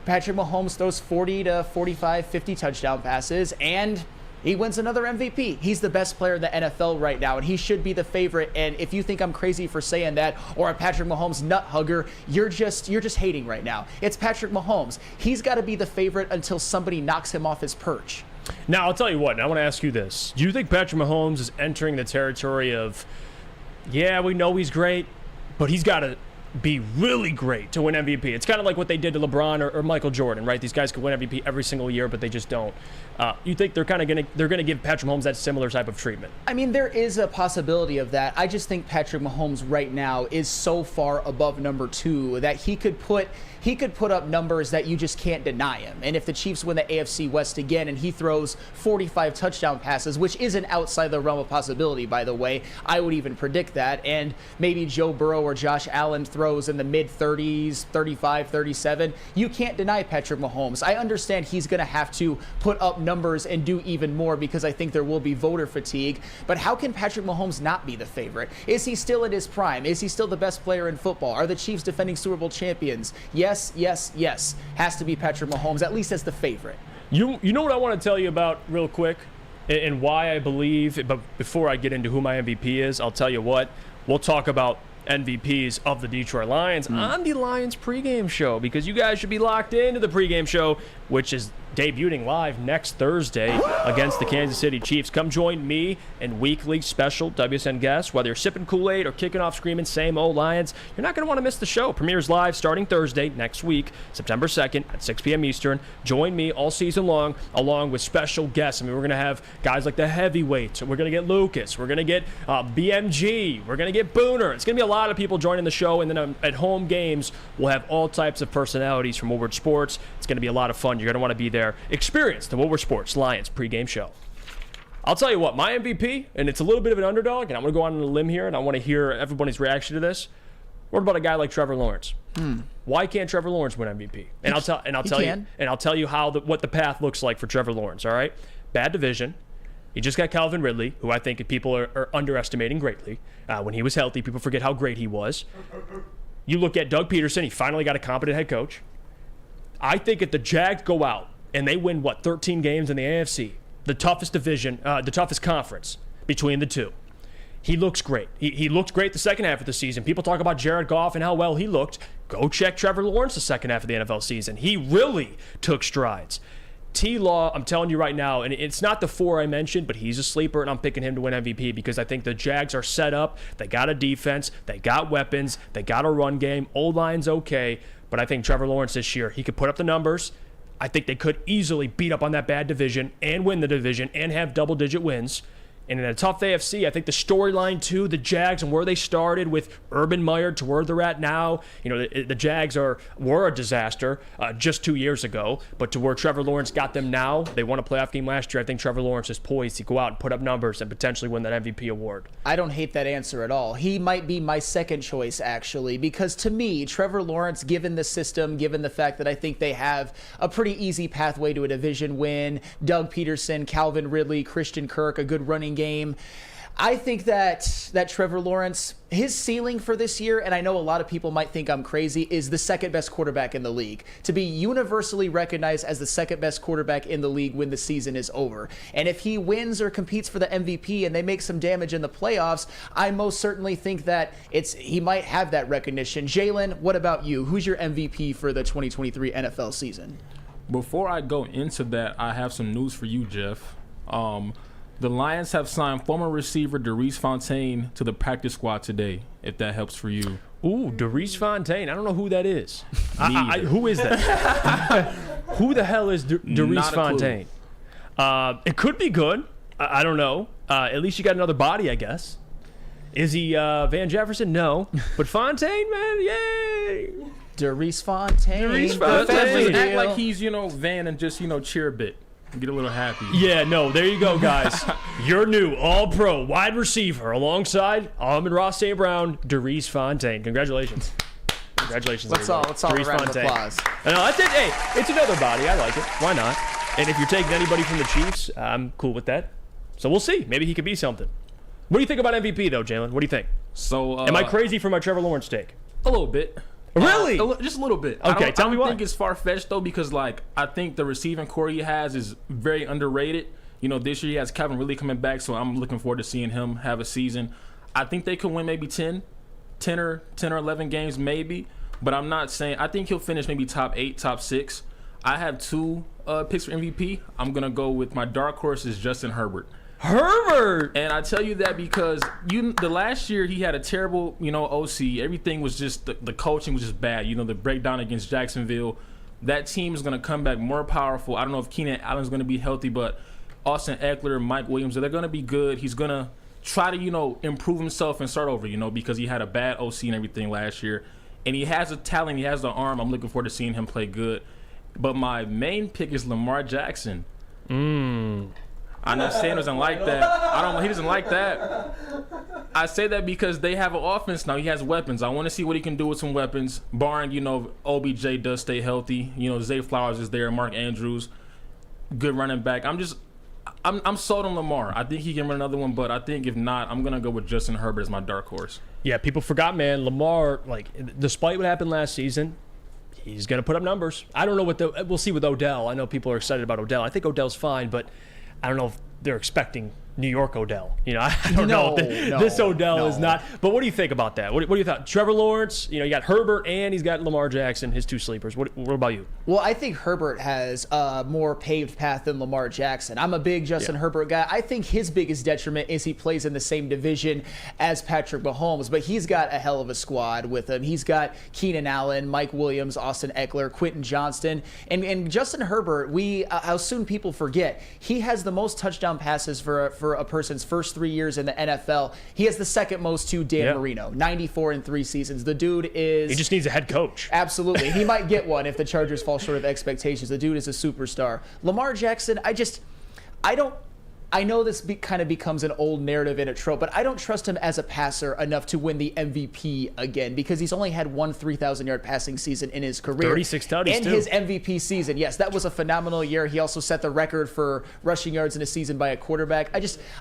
Patrick Mahomes throws 40 to 45, 50 touchdown passes, and he wins another MVP. He's the best player in the NFL right now, and he should be the favorite. And if you think I'm crazy for saying that, or a Patrick Mahomes nut hugger, you're just hating right now. It's Patrick Mahomes. He's got to be the favorite until somebody knocks him off his perch. Now, I'll tell you what, and I want to ask you this. Do you think Patrick Mahomes is entering the territory of, yeah, we know he's great, but he's got to be really great to win MVP? It's kind of like what they did to LeBron or Michael Jordan, right? These guys could win MVP every single year, but they just don't. You think they're going to give Patrick Mahomes that similar type of treatment? I mean, there is a possibility of that. I just think Patrick Mahomes right now is so far above number 2 that he could put up numbers that you just can't deny him. And if the Chiefs win the AFC West again and he throws 45 touchdown passes, which isn't outside the realm of possibility, by the way, I would even predict that, and maybe Joe Burrow or Josh Allen throws in the mid-30s, 35, 37, you can't deny Patrick Mahomes. I understand he's going to have to put up numbers and do even more because I think there will be voter fatigue, but how can Patrick Mahomes not be the favorite? Is he still in his prime? Is he still the best player in football? Are the Chiefs defending Super Bowl champions? Yes. Has to be Patrick Mahomes, at least as the favorite. You know what I want to tell you about real quick and why I believe, but before I get into who my MVP is, I'll tell you what, we'll talk about MVPs of the Detroit Lions on the Lions pregame show, because you guys should be locked into the pregame show, which is debuting live next Thursday against the Kansas City Chiefs. Come join me and weekly special WSN guests. Whether you're sipping Kool-Aid or kicking off screaming same old Lions, you're not going to want to miss the show. Premieres live starting Thursday next week, September 2nd at 6 p.m. Eastern. Join me all season long, along with special guests. I mean, we're going to have guys like the heavyweights. We're going to get Lucas. We're going to get BMG. We're going to get Booner. It's going to be a lot of people joining the show. And then at home games, we'll have all types of personalities from Woodward Sports. It's going to be a lot of fun. You're going to want to be there. Experience the Woodward Sports Lions pregame show. I'll tell you what, my MVP, and it's a little bit of an underdog, and I'm going to go on a limb here, and I want to hear everybody's reaction to this. What about a guy like Trevor Lawrence? Why can't Trevor Lawrence win MVP? And I'll tell you how what the path looks like for Trevor Lawrence. All right, bad division. He just got Calvin Ridley, who I think people are underestimating greatly. When he was healthy, people forget how great he was. You look at Doug Peterson; he finally got a competent head coach. I think if the Jags go out and they win, 13 games in the AFC, the toughest division, the toughest conference between the two. He looks great. He looked great the second half of the season. People talk about Jared Goff and how well he looked. Go check Trevor Lawrence the second half of the NFL season. He really took strides. T-Law, I'm telling you right now, and it's not the 4 I mentioned, but he's a sleeper, and I'm picking him to win MVP because I think the Jags are set up. They got a defense. They got weapons. They got a run game. O-line's okay, but I think Trevor Lawrence this year, he could put up the numbers. I think they could easily beat up on that bad division and win the division and have double-digit wins. And in a tough AFC, I think the storyline, too, the Jags and where they started with Urban Meyer to where they're at now. You know, the Jags were a disaster just 2 years ago, but to where Trevor Lawrence got them now, they won a playoff game last year. I think Trevor Lawrence is poised to go out and put up numbers and potentially win that MVP award. I don't hate that answer at all. He might be my second choice, actually, because to me, Trevor Lawrence, given the system, given the fact that I think they have a pretty easy pathway to a division win, Doug Peterson, Calvin Ridley, Christian Kirk, a good running game. I think that Trevor Lawrence, his ceiling for this year, and I know a lot of people might think I'm crazy, is the second best quarterback in the league. To be universally recognized as the second best quarterback in the league when the season is over. And if he wins or competes for the MVP and they make some damage in the playoffs, I most certainly think that he might have that recognition. Jalen, what about you? Who's your MVP for the 2023 NFL season? Before I go into that, I have some news for you, Jeff. The Lions have signed former receiver Darius Fontaine to the practice squad today, if that helps for you. Ooh, Derice Fontaine. I don't know who that is. Who is that? Who the hell is Derice Fontaine? It could be good. I don't know. At least you got another body, I guess. Is he Van Jefferson? No. But Fontaine, man, yay! Derice Fontaine. Derice Fontaine. Act like he's, Van and just, cheer a bit. Get a little happy. Yeah, no, there you go, guys. Your new all-pro wide receiver alongside Amon-Ra St. Brown, Derice Fontaine. Congratulations. Congratulations. Let's all Derice round of applause. No, that's it. Hey, it's another body. I like it. Why not? And if you're taking anybody from the Chiefs, I'm cool with that. So we'll see. Maybe he could be something. What do you think about MVP, though, Jalen? What do you think? So, am I crazy for my Trevor Lawrence take? A little bit. Really? Just a little bit. Okay, tell me why. I don't think it's far-fetched, though, because, I think the receiving core he has is very underrated. This year he has Calvin Ridley coming back, so I'm looking forward to seeing him have a season. I think they could win maybe 10 or 11 games maybe, but I'm not saying – I think he'll finish maybe top 8, top 6. I have 2 picks for MVP. I'm going to go with my dark horse is Justin Herbert. Herbert! And I tell you that because the last year he had a terrible, OC. Everything was just, the coaching was just bad. The breakdown against Jacksonville. That team is going to come back more powerful. I don't know if Keenan Allen's going to be healthy, but Austin Eckler, Mike Williams, they're going to be good. He's going to try to, improve himself and start over, because he had a bad OC and everything last year. And he has the talent. He has the arm. I'm looking forward to seeing him play good. But my main pick is Lamar Jackson. I know Sam doesn't like that. He doesn't like that. I say that because they have an offense now. He has weapons. I want to see what he can do with some weapons. Barring, OBJ does stay healthy. Zay Flowers is there. Mark Andrews, good running back. I'm sold on Lamar. I think he can run another one, but I think if not, I'm going to go with Justin Herbert as my dark horse. Yeah, people forgot, man. Lamar, despite what happened last season, he's going to put up numbers. I don't know we'll see with Odell. I know people are excited about Odell. I think Odell's fine, but I don't know if they're expecting New York Odell. I don't know. This Odell is not. But what do you think about that? What do you think? Trevor Lawrence, you got Herbert and he's got Lamar Jackson, his 2 sleepers. What about you? Well, I think Herbert has a more paved path than Lamar Jackson. I'm a big Justin Herbert guy. I think his biggest detriment is he plays in the same division as Patrick Mahomes, but he's got a hell of a squad with him. He's got Keenan Allen, Mike Williams, Austin Eckler, Quentin Johnston, and Justin Herbert. How soon people forget, he has the most touchdown passes for a person's first 3 years in the NFL. He has the second most to Dan Marino, 94 in 3 seasons. The dude is... He just needs a head coach. Absolutely. He might get one if the Chargers fall short of expectations. The dude is a superstar. Lamar Jackson, I know this kind of becomes an old narrative and a trope, but I don't trust him as a passer enough to win the MVP again because he's only had one 3,000-yard passing season in his career. 36 tutties, and too. His MVP season, yes, that was a phenomenal year. He also set the record for rushing yards in a season by a quarterback.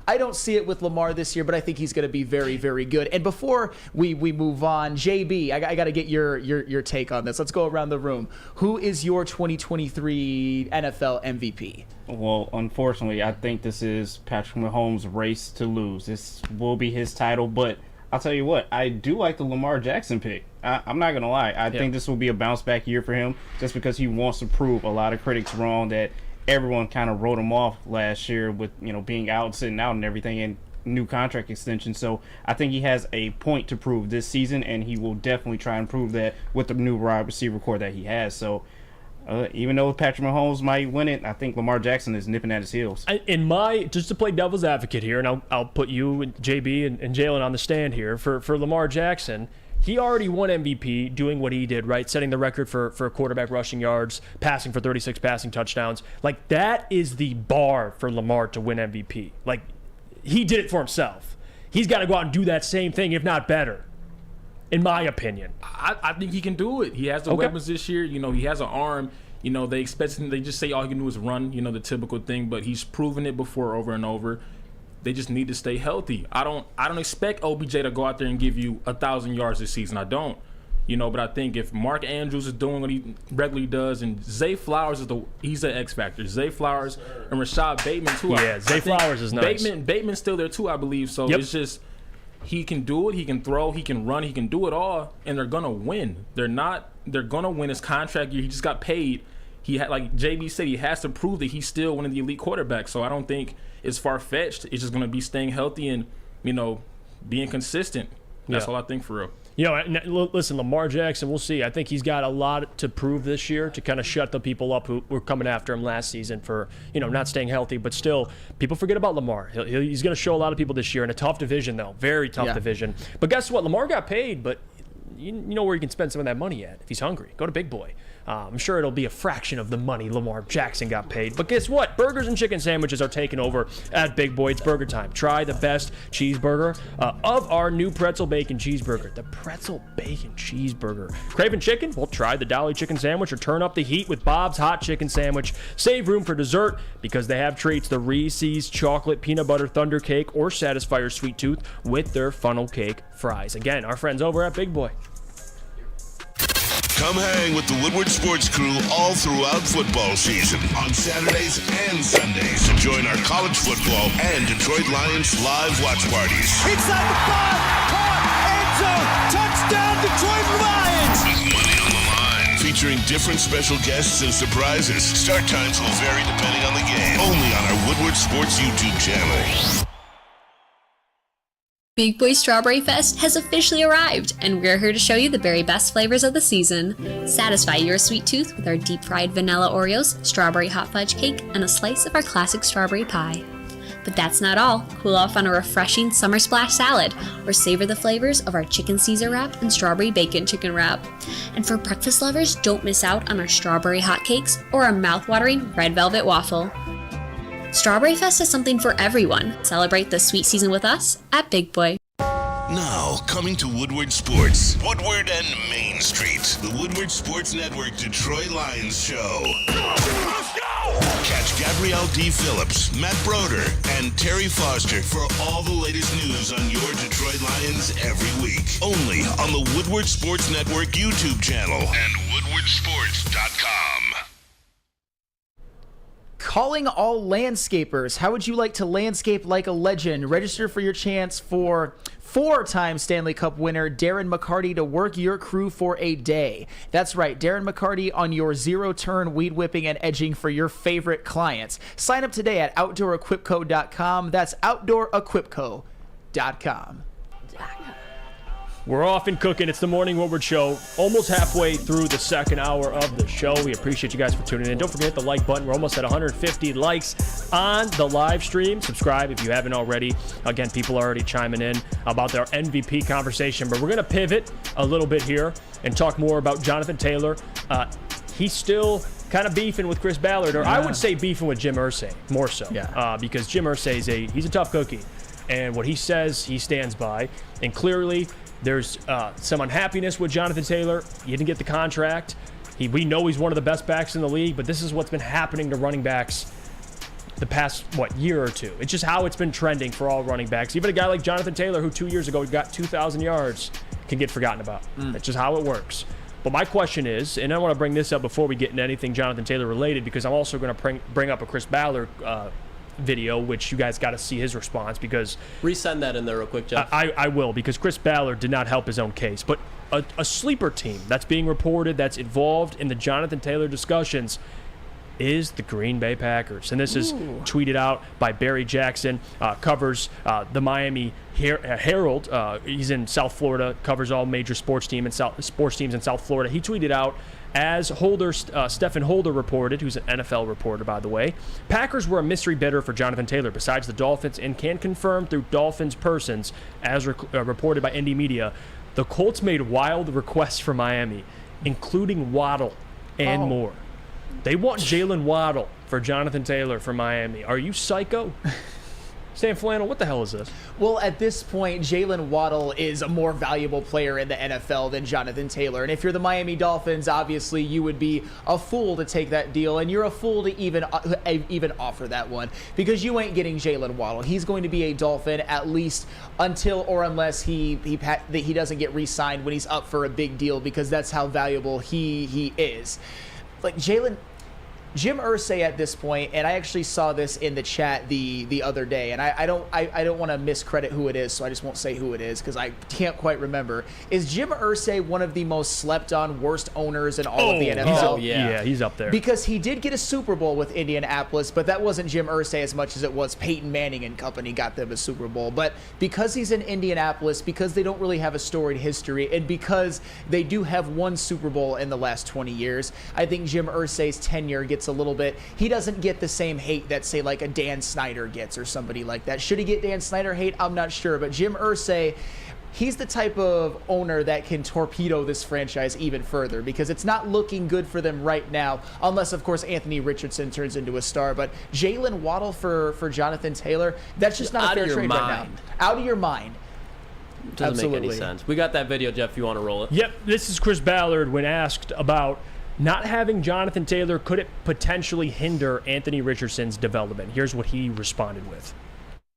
I don't see it with Lamar this year, but I think he's going to be very, very good. And before we move on, JB, I got to get your take on this. Let's go around the room. Who is your 2023 NFL MVP? Well, unfortunately, I think this is Patrick Mahomes' race to lose. This will be his title, but I'll tell you what, I do like the Lamar Jackson pick. I'm not going to lie. I think this will be a bounce-back year for him just because he wants to prove a lot of critics wrong that everyone kind of wrote him off last year with, being out, sitting out and everything, and new contract extension. So I think he has a point to prove this season, and he will definitely try and prove that with the new wide receiver core that he has. So even though Patrick Mahomes might win it, I think Lamar Jackson is nipping at his heels. Just to play devil's advocate here, and I'll put you and JB and Jalen on the stand here, for Lamar Jackson, he already won MVP doing what he did, right? Setting the record for quarterback rushing yards, passing for 36 passing touchdowns. That is the bar for Lamar to win MVP. He did it for himself. He's got to go out and do that same thing, if not better. In my opinion, I think he can do it. He has the weapons this year. He has an arm. They expect him. They just say all he can do is run. The typical thing. But he's proven it before, over and over. They just need to stay healthy. I don't expect OBJ to go out there and give you 1,000 yards this season. I don't. But I think if Mark Andrews is doing what he regularly does, and Zay Flowers he's an X factor. Zay Flowers and Rashad Bateman too. Yeah, Zay Flowers is nice. Bateman's still there too, I believe. So it's just. He can do it. He can throw. He can run. He can do it all, and they're gonna win. They're gonna win his contract year. He just got paid. He had, like JB said, he has to prove that he's still one of the elite quarterbacks. So I don't think it's far fetched. It's just gonna be staying healthy and being consistent. That's all I think for real. Listen, Lamar Jackson, we'll see. I think he's got a lot to prove this year to kind of shut the people up who were coming after him last season for, not staying healthy. But still, people forget about Lamar. He's going to show a lot of people this year in a tough division, though. Very tough division. But guess what? Lamar got paid, but you know where you can spend some of that money at if he's hungry. Go to Big Boy. I'm sure it'll be a fraction of the money Lamar Jackson got paid. But guess what? Burgers and chicken sandwiches are taking over at Big Boy. It's burger time. Try the best cheeseburger of our new pretzel bacon cheeseburger. The pretzel bacon cheeseburger. Craving chicken? Well, try the Dolly chicken sandwich or turn up the heat with Bob's hot chicken sandwich. Save room for dessert because they have treats. The Reese's chocolate peanut butter thunder cake or satisfy your sweet tooth with their funnel cake fries. Again, our friends over at Big Boy. Come hang with the Woodward Sports Crew all throughout football season on Saturdays and Sundays to join our college football and Detroit Lions live watch parties. Inside the 5, caught, end zone, touchdown Detroit Lions! With money on the line, featuring different special guests and surprises. Start times will vary depending on the game. Only on our Woodward Sports YouTube channel. Big Boy Strawberry Fest has officially arrived, and we're here to show you the very best flavors of the season. Satisfy your sweet tooth with our deep-fried vanilla Oreos, strawberry hot fudge cake, and a slice of our classic strawberry pie. But that's not all. Cool off on a refreshing summer splash salad, or savor the flavors of our chicken Caesar wrap and strawberry bacon chicken wrap. And for breakfast lovers, don't miss out on our strawberry hotcakes or our mouth-watering red velvet waffle. Strawberry Fest is something for everyone. Celebrate the sweet season with us at Big Boy. Now, coming to Woodward Sports, Woodward and Main Street, the Woodward Sports Network Detroit Lions show. Let's go! Catch Gabrielle D. Phillips, Matt Broder, and Terry Foster for all the latest news on your Detroit Lions every week. Only on the Woodward Sports Network YouTube channel and woodwardsports.com. Calling all landscapers. How would you like to landscape like a legend? Register for your chance for 4-time Stanley Cup winner Darren McCarty to work your crew for a day. That's right, Darren McCarty on your zero-turn weed whipping and edging for your favorite clients. Sign up today at OutdoorEquipco.com. That's OutdoorEquipco.com. We're off and cooking. It's the Morning Woodward Show. Almost halfway through the second hour of the show. We appreciate you guys for tuning in. Don't forget the like button. We're almost at 150 likes on the live stream. Subscribe if you haven't already. Again, people are already chiming in about their MVP conversation, but we're going to pivot a little bit here and talk more about Jonathan Taylor. He's still kind of beefing with Chris Ballard, or I would say beefing with Jim Irsay more so, because Jim Irsay he's a tough cookie, and what he says he stands by, and clearly there's some unhappiness with Jonathan Taylor. He didn't get the contract. We know he's one of the best backs in the league, but this is what's been happening to running backs the past, year or two. It's just how it's been trending for all running backs. Even a guy like Jonathan Taylor, who 2 years ago got 2,000 yards, can get forgotten about. That's just how it works. But my question is, and I want to bring this up before we get into anything Jonathan Taylor related, because I'm also going to bring up a Chris Ballard video, which you guys got to see his response, because resend that in there real quick, Jeff. I will, because Chris Ballard did not help his own case. But a sleeper team that's being reported, that's involved in the Jonathan Taylor discussions, is the Green Bay Packers. And this is tweeted out by Barry Jackson, covers the Miami Herald. He's in South Florida, covers all major sports teams in South Florida. He tweeted out, as Stephen Holder reported, who's an NFL reporter, by the way, Packers were a mystery bidder for Jonathan Taylor besides the Dolphins, and can confirm through Dolphins persons, as reported by Indy Media, the Colts made wild requests for Miami, including Waddle and more. They want Jalen Waddle for Jonathan Taylor for Miami. Are you psycho? Sam Flannel, what the hell is this? Well, at this point, Jalen Waddle is a more valuable player in the NFL than Jonathan Taylor. And if you're the Miami Dolphins, obviously you would be a fool to take that deal, and you're a fool to even offer that one, because you ain't getting Jalen Waddle. He's going to be a Dolphin at least until or unless he doesn't get re-signed when he's up for a big deal, because that's how valuable he is. Like Jalen, Jim Irsay at this point, and I actually saw this in the chat the other day, and I don't want to miscredit who it is, so I just won't say who it is because I can't quite remember. Is Jim Irsay one of the most slept on worst owners in all of the NFL? Yeah, he's up there. Because he did get a Super Bowl with Indianapolis, but that wasn't Jim Irsay as much as it was Peyton Manning and company got them a Super Bowl. But because he's in Indianapolis, because they don't really have a storied history, and because they do have one Super Bowl in the last 20 years, I think Jim Irsay's tenure gets a little bit, he doesn't get the same hate that, say, like a Dan Snyder gets or somebody like that. Should he get Dan Snyder hate? I'm not sure. But Jim Irsay, he's the type of owner that can torpedo this franchise even further because it's not looking good for them right now, unless, of course, Anthony Richardson turns into a star. But Jalen Waddle for Jonathan Taylor, that's just not a fair trade right now. Out of your mind. Doesn't make any sense. We got that video, Jeff, if you want to roll it. Yep, this is Chris Ballard when asked about not having Jonathan Taylor, could it potentially hinder Anthony Richardson's development? Here's what he responded with.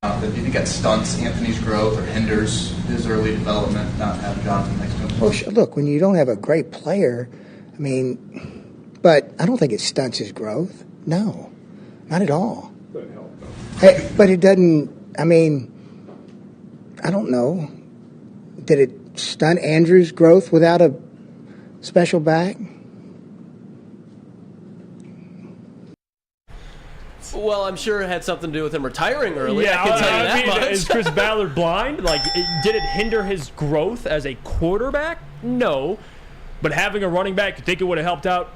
Do you think that stunts Anthony's growth or hinders his early development, not having Jonathan next to him? Well, look, when you don't have a great player, I mean, but I don't think it stunts his growth. No, not at all. Hey, but it doesn't, I mean, I don't know. Did it stunt Andrew's growth without a special back? Well, I'm sure it had something to do with him retiring early. I can tell you that much. Is Chris Ballard blind? Like, did it hinder his growth as a quarterback? No. But having a running back, you think it would have helped out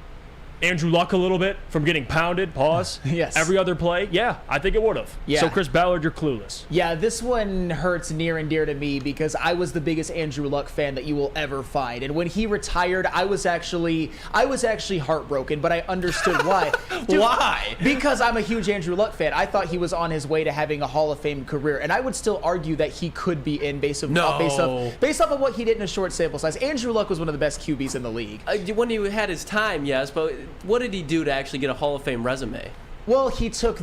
Andrew Luck a little bit from getting pounded? Pause. Yes. Every other play? Yeah, I think it would have. Yeah. So, Chris Ballard, you're clueless. Yeah, this one hurts near and dear to me because I was the biggest Andrew Luck fan that you will ever find. And when he retired, I was actually heartbroken, but I understood why. Dude, why? Because I'm a huge Andrew Luck fan. I thought he was on his way to having a Hall of Fame career, and I would still argue that he could be in based off of what he did in a short sample size. Andrew Luck was one of the best QBs in the league. When he had his time, yes, but what did he do to actually get a Hall of Fame resume? Well, he took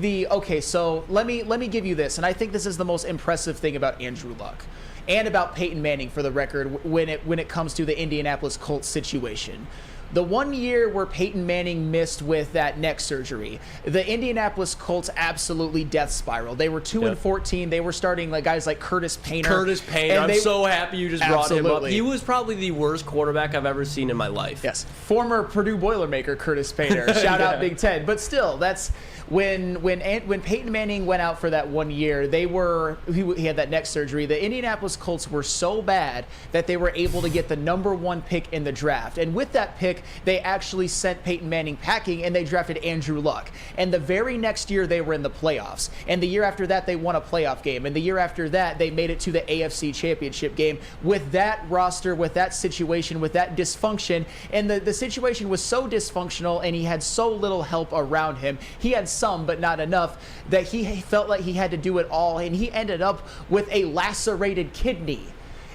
so let me give you this, and I think this is the most impressive thing about Andrew Luck and about Peyton Manning, for the record, when it comes to the Indianapolis Colts situation. The 1 year where Peyton Manning missed with that neck surgery, the Indianapolis Colts absolutely death spiral. They were 2-14. They were starting like guys like Curtis Painter. I'm so happy you just brought him up. He was probably the worst quarterback I've ever seen in my life. Yes, former Purdue Boilermaker Curtis Painter. Shout out Big Ten. But still, that's when Peyton Manning went out for that 1 year. He had that neck surgery. The Indianapolis Colts were so bad that they were able to get the #1 pick in the draft, and with that pick, they actually sent Peyton Manning packing and they drafted Andrew Luck. And the very next year they were in the playoffs. And the year after that they won a playoff game. And the year after that they made it to the AFC Championship game with that roster, with that situation, with that dysfunction. And the situation was so dysfunctional and he had so little help around him. He had some, but not enough, that he felt like he had to do it all. And he ended up with a lacerated kidney.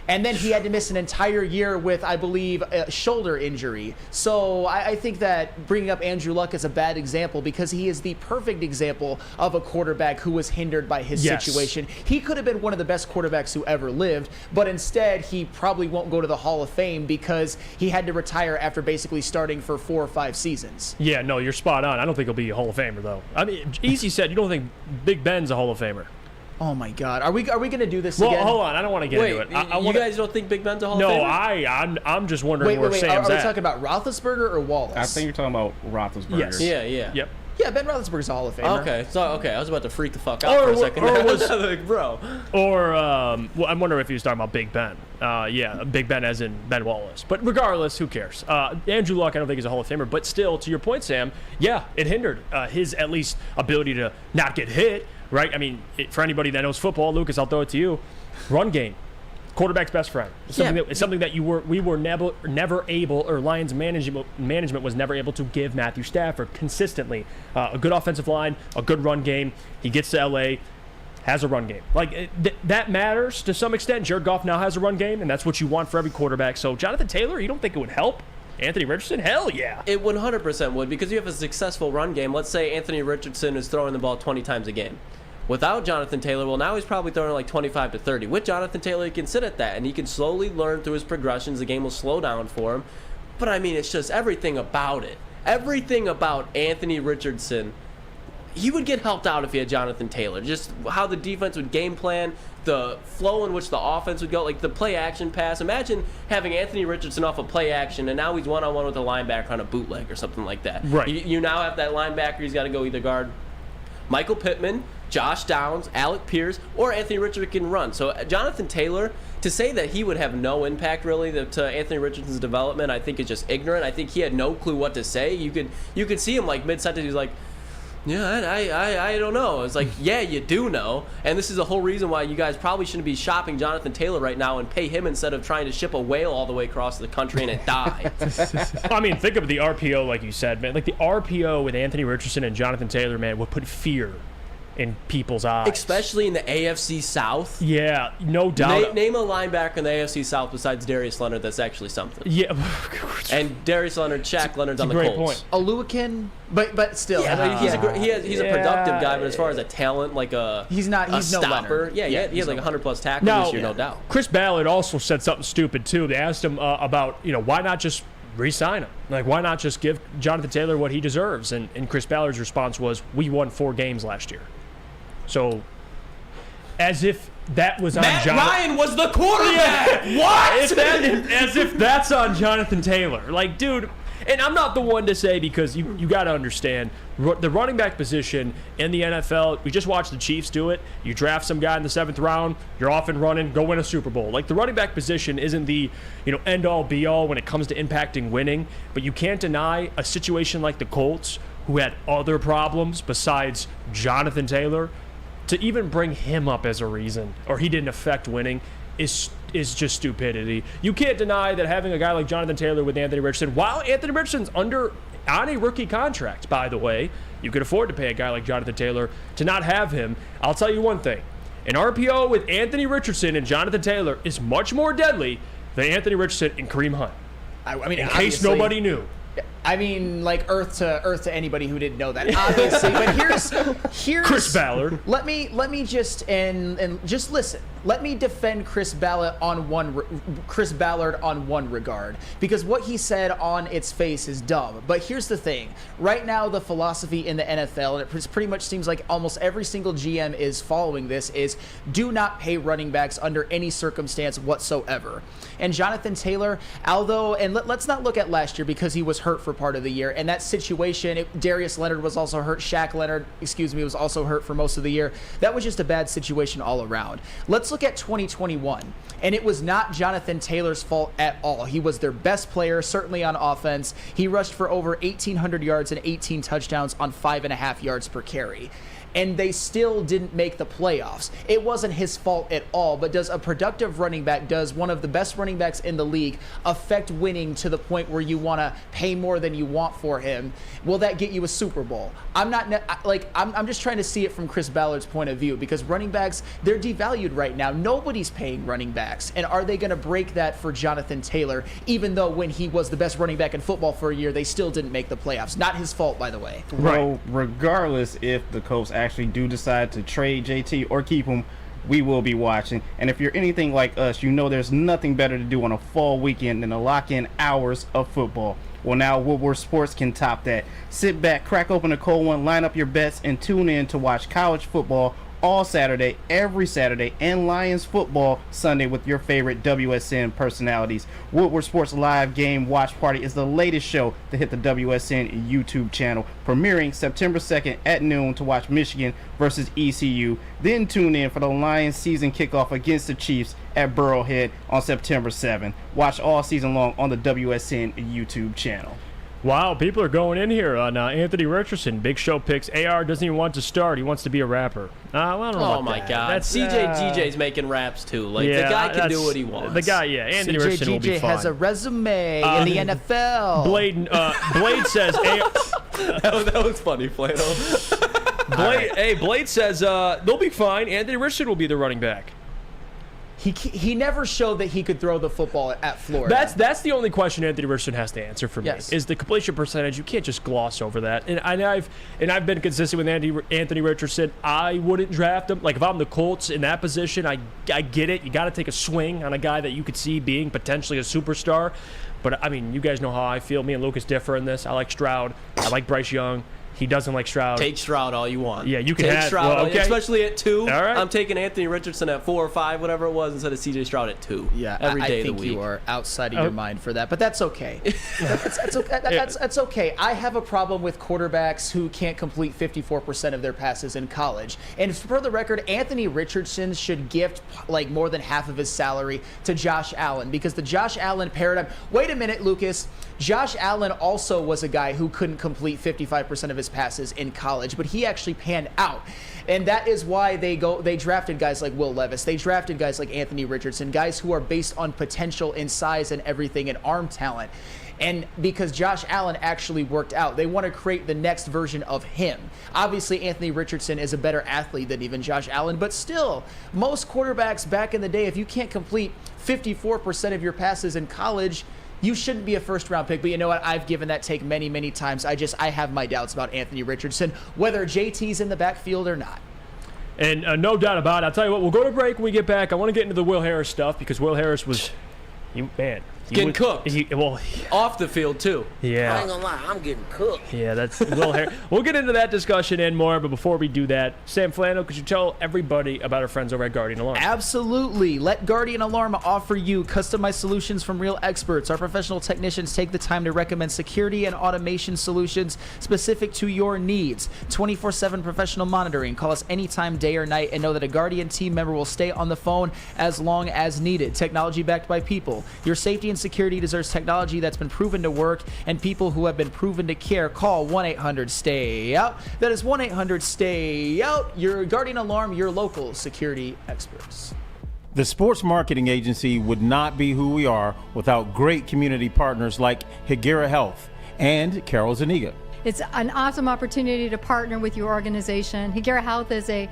And then he had to miss an entire year with, I believe, a shoulder injury. So I think that bringing up Andrew Luck is a bad example because he is the perfect example of a quarterback who was hindered by his situation. He could have been one of the best quarterbacks who ever lived, but instead he probably won't go to the Hall of Fame because he had to retire after basically starting for 4 or 5 seasons. Yeah, no, you're spot on. I don't think he'll be a Hall of Famer, though. I mean, Easy said you don't think Big Ben's a Hall of Famer. Oh my God! Are we going to do this again? Well, hold on. I don't want to get into it. You guys don't think Big Ben's a Hall of Famer? No, I'm just wondering where Sam's at. Are we at. talking about Roethlisberger or Wallace? I think you're talking about Roethlisberger. Yes. Yeah. Yep. Yeah, Ben Roethlisberger's a Hall of Famer. Okay. I was about to freak the fuck out for a second. Like, bro. Or I'm wondering if he was talking about Big Ben. Big Ben as in Ben Wallace. But regardless, who cares? Andrew Luck, I don't think is a Hall of Famer. But still, to your point, Sam, yeah, it hindered his at least ability to not get hit. Right? I mean, for anybody that knows football, Lucas, I'll throw it to you. Run game. Quarterback's best friend. It's something that we were never able, or Lions management was never able to give Matthew Stafford consistently. A good offensive line, a good run game. He gets to LA, has a run game. Like that matters to some extent. Jared Goff now has a run game, and that's what you want for every quarterback. So Jonathan Taylor, you don't think it would help? Anthony Richardson? Hell yeah. It 100% would, because you have a successful run game. Let's say Anthony Richardson is throwing the ball 20 times a game. Without Jonathan Taylor, well, now he's probably throwing like 25 to 30. With Jonathan Taylor, he can sit at that, and he can slowly learn through his progressions. The game will slow down for him. But, I mean, it's just everything about it. everything about Anthony Richardson, he would get helped out if he had Jonathan Taylor. Just how the defense would game plan, the flow in which the offense would go, like the play action pass. Imagine having Anthony Richardson off a play action, and now he's one-on-one with a linebacker on a bootleg or something like that. Right. You now have that linebacker. He's got to go either guard Michael Pittman, Josh Downs, Alec Pierce, or Anthony Richardson can run. So Jonathan Taylor, to say that he would have no impact really to Anthony Richardson's development, I think is just ignorant. I think he had no clue what to say. You could see him like mid-sentence. He's like, yeah, I don't know. It's like, yeah, you do know. And this is the whole reason why you guys probably shouldn't be shopping Jonathan Taylor right now and pay him instead of trying to ship a whale all the way across the country and it die. I mean, think of the RPO, like you said, man. Like the RPO with Anthony Richardson and Jonathan Taylor, man, would put fear in people's eyes. Especially in the AFC South. Yeah, no doubt. Name a linebacker in the AFC South besides Darius Leonard that's actually something. Yeah. And Darius Leonard, Shaq Leonard's on the great Colts. point. Oluwakin, but still. Yeah, he's a productive guy, but as far as a talent, like he's no stopper. Leonard. Yeah, he has like 100+ tackles this year, no doubt. Chris Ballard also said something stupid too. They asked him about, why not just re-sign him? Like, why not just give Jonathan Taylor what he deserves? And Chris Ballard's response was, we won 4 games last year. So, as if that was on Jonathan. Matt Ryan was the quarterback. Yeah. What? As if that's on Jonathan Taylor. Like, dude, and I'm not the one to say, because you got to understand the running back position in the NFL. We just watched the Chiefs do it. You draft some guy in the 7th round, you're off and running, go win a Super Bowl. Like, the running back position isn't the end all be all when it comes to impacting winning. But you can't deny a situation like the Colts, who had other problems besides Jonathan Taylor. To even bring him up as a reason, or he didn't affect winning, is just stupidity. You can't deny that having a guy like Jonathan Taylor with Anthony Richardson, while Anthony Richardson's on a rookie contract, by the way, you could afford to pay a guy like Jonathan Taylor. To not have him, I'll tell you one thing. An RPO with Anthony Richardson and Jonathan Taylor is much more deadly than Anthony Richardson and Kareem Hunt. I mean, in case nobody knew. I mean, like earth to anybody who didn't know that, obviously. But here's Chris Ballard. Let me just and just listen. Let me defend Chris Ballard on one regard, because what he said on its face is dumb. But here's the thing: right now, the philosophy in the NFL, and it pretty much seems like almost every single GM is following this, is do not pay running backs under any circumstance whatsoever. And Jonathan Taylor, although, and let's not look at last year because he was hurt for part of the year, and that situation, Darius Leonard was also hurt, Shaq Leonard, was also hurt for most of the year. That was just a bad situation all around. Let's look at 2021, and it was not Jonathan Taylor's fault at all. He was their best player, certainly on offense. He rushed for over 1,800 yards and 18 touchdowns on 5.5 yards per carry. And they still didn't make the playoffs. It wasn't his fault at all, but does a productive running back, does one of the best running backs in the league affect winning to the point where you want to pay more than you want for him? Will that get you a Super Bowl? I'm just trying to see it from Chris Ballard's point of view, because running backs, they're devalued right now. Nobody's paying running backs. And are they going to break that for Jonathan Taylor, even though when he was the best running back in football for a year, they still didn't make the playoffs? Not his fault, by the way. Well, regardless if the Colts actually do decide to trade JT or keep him, we will be watching. And if you're anything like us, you know there's nothing better to do on a fall weekend than to lock in hours of football. Well, now Woodward Sports can top that. Sit back, crack open a cold one, line up your bets, and tune in to watch college football all Saturday, every Saturday, and Lions football Sunday with your favorite WSN personalities. Woodward Sports Live Game Watch Party is the latest show to hit the WSN YouTube channel, premiering September 2nd at noon to watch Michigan versus ECU. Then tune in for the Lions season kickoff against the Chiefs at Burrowhead on September 7th. Watch all season long on the WSN YouTube channel. Wow, people are going in here on Anthony Richardson. Big Show picks. AR doesn't even want to start. He wants to be a rapper. I don't know oh, my that. God. That's, CJ making raps, too. Like, the guy can do what he wants. The guy, yeah. Anthony CJ Richardson will be fine. has a resume in the NFL. Blade says... that was funny, Flannel. Blade says they'll be fine. Anthony Richardson will be the running back. He never showed that he could throw the football at Florida. That's the only question Anthony Richardson has to answer for me. Yes. Is the completion percentage. You can't just gloss over that. And I've been consistent with Anthony Richardson. I wouldn't draft him. Like, if I'm the Colts in that position, I get it. You got to take a swing on a guy that you could see being potentially a superstar. But, I mean, you guys know how I feel. Me and Lucas differ in this. I like Stroud. I like Bryce Young. He doesn't like Stroud. Take Stroud all you want. Yeah, you can take have Stroud, well, okay. Especially at 2. All right. I'm taking Anthony Richardson at 4 or 5, whatever it was, instead of C.J. Stroud at 2. Yeah, every day I think of the week. you are outside of your mind for that, but that's okay. That's okay. I have a problem with quarterbacks who can't complete 54% of their passes in college. And for the record, Anthony Richardson should gift like more than half of his salary to Josh Allen, because the Josh Allen paradigm. Wait a minute, Lucas. Josh Allen also was a guy who couldn't complete 55% of his passes in college, but he actually panned out. And that is why they drafted guys like Will Levis. They drafted guys like Anthony Richardson, guys who are based on potential in size and everything and arm talent. And because Josh Allen actually worked out, they want to create the next version of him. Obviously, Anthony Richardson is a better athlete than even Josh Allen, but still, most quarterbacks back in the day, if you can't complete 54% of your passes in college, you shouldn't be a first-round pick. But you know what? I've given that take many, many times. I have my doubts about Anthony Richardson, whether JT's in the backfield or not. And no doubt about it. I'll tell you what, we'll go to break when we get back. I want to get into the Will Harris stuff because Will Harris was, getting cooked. Off the field, too. Yeah. I ain't gonna lie, I'm getting cooked. Yeah, that's Will Harris. We'll get into that discussion and more, but before we do that, Sam Flannel, could you tell everybody about our friends over at Guardian Alarm? Absolutely. Let Guardian Alarm offer you customized solutions from real experts. Our professional technicians take the time to recommend security and automation solutions specific to your needs. 24/7 professional monitoring. Call us anytime, day or night, and know that a Guardian team member will stay on the phone as long as needed. Technology backed by people. Your safety and security deserves technology that's been proven to work and people who have been proven to care. Call 1-800-STAY-OUT. That is 1-800-STAY-OUT. Your Guardian Alarm, your local security experts. The sports marketing agency would not be who we are without great community partners like Higuera Health and Carol Zuniga. It's an awesome opportunity to partner with your organization. Higuera Health is a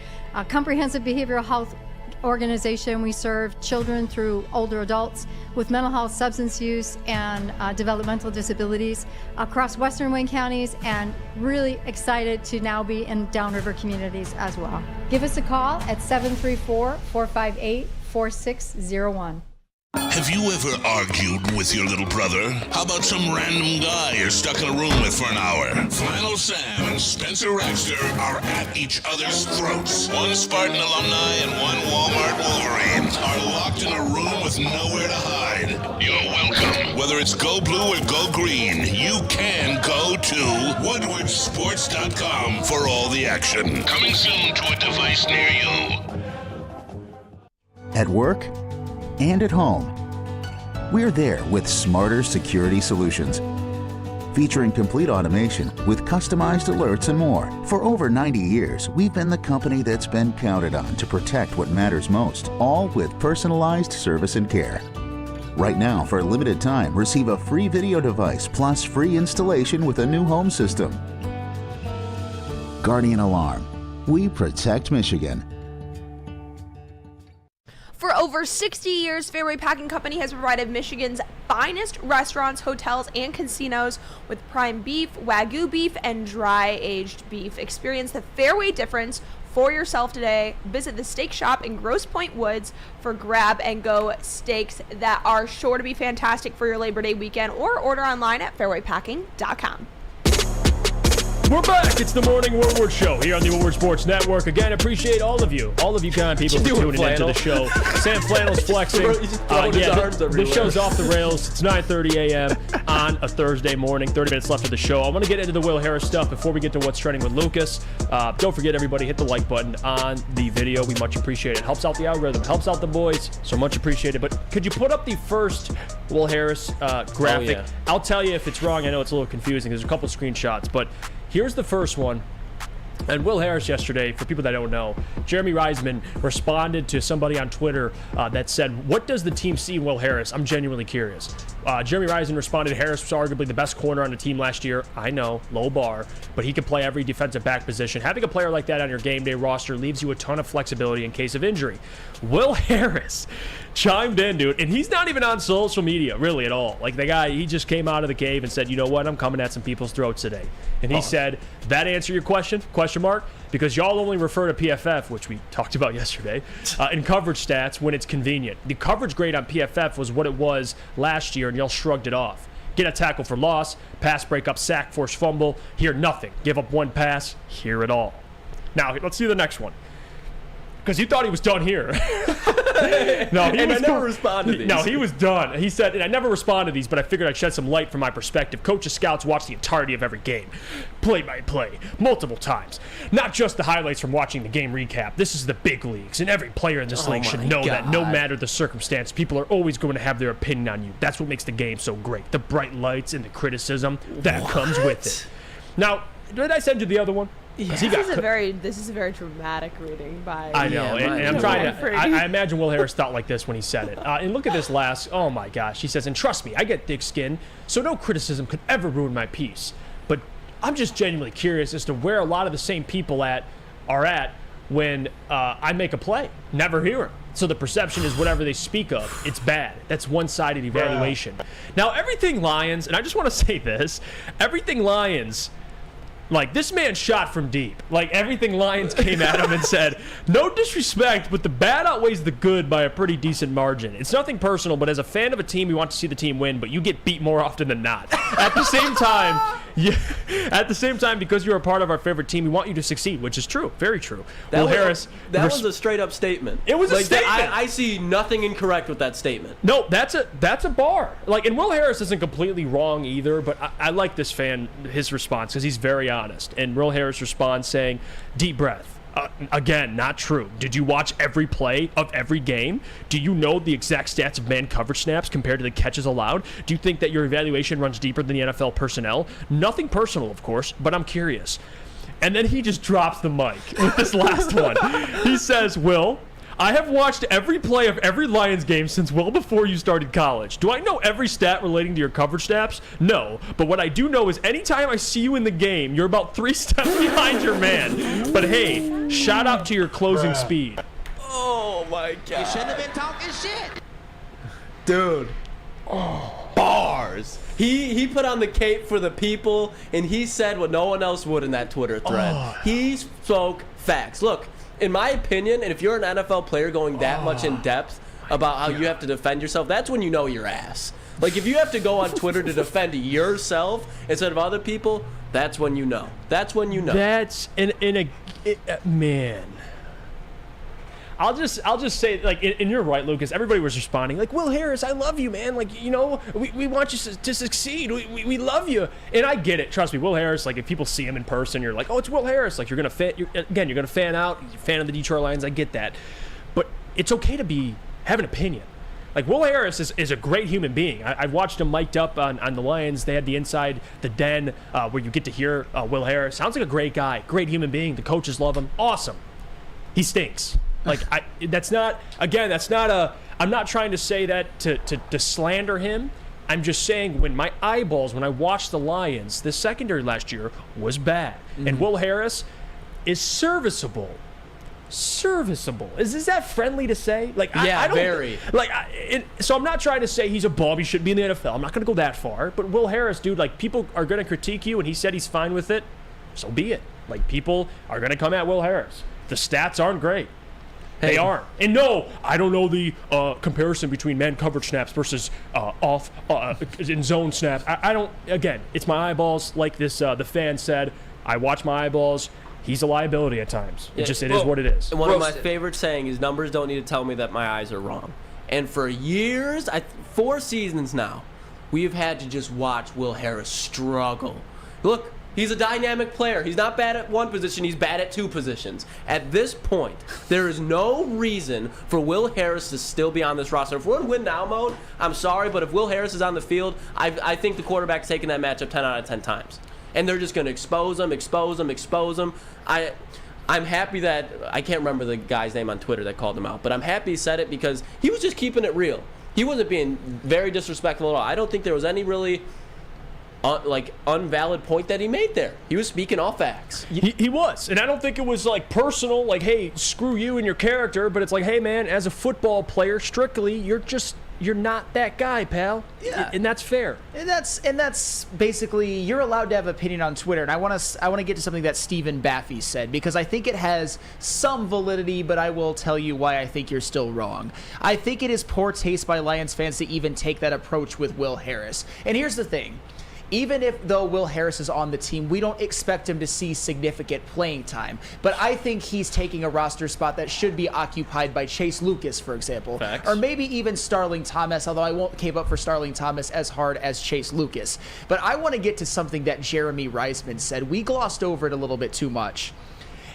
comprehensive behavioral health organization. We serve children through older adults with mental health, substance use, and developmental disabilities across Western Wayne counties, and really excited to now be in downriver communities as well. Give us a call at 734-458-4601. Have you ever argued with your little brother? How about some random guy you're stuck in a room with for an hour? Flannel Sam and Spencer Raxter are at each other's throats. One Spartan alumni and one Walmart Wolverine are locked in a room with nowhere to hide. You're welcome. Whether it's go blue or go green, you can go to woodwardsports.com for all the action. Coming soon to a device near you. At work and at home, we're there with smarter security solutions. Featuring complete automation with customized alerts and more. For over 90 years, we've been the company that's been counted on to protect what matters most, all with personalized service and care. Right now, for a limited time, receive a free video device plus free installation with a new home system. Guardian Alarm. We protect Michigan. For over 60 years, Fairway Packing Company has provided Michigan's finest restaurants, hotels, and casinos with prime beef, Wagyu beef, and dry-aged beef. Experience the Fairway difference for yourself today. Visit the steak shop in Grosse Pointe Woods for grab-and-go steaks that are sure to be fantastic for your Labor Day weekend, or order online at fairwaypacking.com. We're back. It's the Morning Woodward Show here on the Woodward Sports Network. Again, appreciate all of you kind people for tuning into the show. Sam Flannel's flexing. This show's off the rails. It's 9:30 a.m. on a Thursday morning. 30 minutes left of the show. I want to get into the Will Harris stuff before we get to what's trending with Lucas. Don't forget, everybody, hit the like button on the video. We much appreciate it. Helps out the algorithm. Helps out the boys. So much appreciated. But could you put up the first Will Harris graphic? Oh, yeah. I'll tell you if it's wrong. I know it's a little confusing. There's a couple screenshots, but here's the first one. And Will Harris yesterday, for people that don't know, Jeremy Reisman responded to somebody on Twitter that said, "What does the team see in Will Harris? I'm genuinely curious." Jeremy Reisman responded, "Harris was arguably the best corner on the team last year. I know, low bar, but he can play every defensive back position. Having a player like that on your game day roster leaves you a ton of flexibility in case of injury." Will Harris chimed in, dude, and he's not even on social media really at all. Like, the guy, he just came out of the cave and said, "You know what? I'm coming at some people's throats today." And he said, "That answer your question? Question mark? Because y'all only refer to PFF, which we talked about yesterday, and coverage stats when it's convenient. The coverage grade on PFF was what it was last year, and y'all shrugged it off. Get a tackle for loss, pass breakup, sack, force fumble. Hear nothing. Give up one pass. Hear it all. Now, let's see the next one. Because you thought he was done here. No, he was, I never responded to these. No, he was done. He said, and I never responded to these, but I figured I'd shed some light from my perspective. Coaches, scouts watch the entirety of every game. Play by play. Multiple times. Not just the highlights from watching the game recap. This is the big leagues, and every player in this league should know that no matter the circumstance, people are always going to have their opinion on you. That's what makes the game so great. The bright lights and the criticism that comes with it. Now, did I send you the other one? Yeah. This is a very dramatic reading by. I know, and I'm trying to. I imagine Will Harris thought like this when he said it. And look at this last. Oh my gosh, he says, and trust me, I get thick skin, so no criticism could ever ruin my piece. But I'm just genuinely curious as to where a lot of the same people are at when I make a play. Never hear them. So the perception is whatever they speak of, it's bad. That's one-sided evaluation. Now, everything Lions, and I just want to say this, everything Lions. Like, this man shot from deep. Like, everything Lions came at him and said, no disrespect, but the bad outweighs the good by a pretty decent margin. It's nothing personal, but as a fan of a team, we want to see the team win, but you get beat more often than not. At the same time, because you're a part of our favorite team, we want you to succeed, which is true. Very true. That was a straight-up statement. It was a statement. I see nothing incorrect with that statement. No, that's a bar. Like, and Will Harris isn't completely wrong either, but I like this fan, his response, because he's very honest. And Will Harris responds saying, deep breath. Again, not true. Did you watch every play of every game? Do you know the exact stats of man coverage snaps compared to the catches allowed? Do you think that your evaluation runs deeper than the NFL personnel? Nothing personal, of course, but I'm curious. And then he just drops the mic with this last one. He says, Will, I have watched every play of every Lions game since well before you started college. Do I know every stat relating to your coverage snaps? No. But what I do know is anytime I see you in the game, you're about 3 steps behind your man. But hey, shout out to your closing speed. Oh my God. You shouldn't have been talking shit. Dude. Bars. He put on the cape for the people, and he said what no one else would in that Twitter thread. He spoke facts. Look, in my opinion, and if you're an NFL player going that much in depth about how you have to defend yourself, that's when you know your ass. Like, if you have to go on Twitter to defend yourself instead of other people, that's when you know. That's when you know. That's man. I'll just say, like, and you're right, Lucas. Everybody was responding, like, Will Harris, I love you, man. Like, you know, we want you to succeed. We love you. And I get it. Trust me, Will Harris, like, if people see him in person, you're like, oh, it's Will Harris. Like, you're going to fan out. You're a fan of the Detroit Lions. I get that. But it's okay to have an opinion. Like, Will Harris is a great human being. I've watched him mic'd up on the Lions. They had the Inside the Den where you get to hear Will Harris. Sounds like a great guy, great human being. The coaches love him. Awesome. He stinks. Like, I'm not trying to say that to slander him. I'm just saying when I watched the Lions, the secondary last year was bad. Mm-hmm. And Will Harris is serviceable. Is that friendly to say? Like, yeah, I don't, very. Like, so I'm not trying to say he's a bum. He shouldn't be in the NFL. I'm not going to go that far. But Will Harris, dude, like, people are going to critique you, and he said he's fine with it. So be it. Like, people are going to come at Will Harris. The stats aren't great. They aren't. And no, I don't know the comparison between man coverage snaps versus in zone snaps. I don't. Again, it's my eyeballs. Like this, the fan said, I watch my eyeballs. He's a liability at times. It is what it is. And one of my favorite saying is numbers don't need to tell me that my eyes are wrong. And for years, 4 seasons now, we've had to just watch Will Harris struggle. Look. He's a dynamic player. He's not bad at one position. He's bad at 2 positions. At this point, there is no reason for Will Harris to still be on this roster. If we're in win now mode, I'm sorry, but if Will Harris is on the field, I think the quarterback's taking that matchup 10 out of 10 times. And they're just going to expose him. I'm happy that, I can't remember the guy's name on Twitter that called him out, but I'm happy he said it because he was just keeping it real. He wasn't being very disrespectful at all. I don't think there was any really unvalid point that he made there. He was speaking all facts. He was. And I don't think it was like personal, like, hey, screw you and your character, but it's like, hey man, as a football player, strictly, you're just you're not that guy, pal. Yeah. And that's fair. And that's basically, you're allowed to have opinion on Twitter. And I want to get to something that Stephen Baffy said, because I think it has some validity, but I will tell you why I think you're still wrong. I think it is poor taste by Lions fans to even take that approach with Will Harris. And here's the thing. Even though Will Harris is on the team, we don't expect him to see significant playing time. But I think he's taking a roster spot that should be occupied by Chase Lucas, for example. Facts. Or maybe even Starling Thomas, although I won't cape up for Starling Thomas as hard as Chase Lucas. But I want to get to something that Jeremy Reisman said. We glossed over it a little bit too much.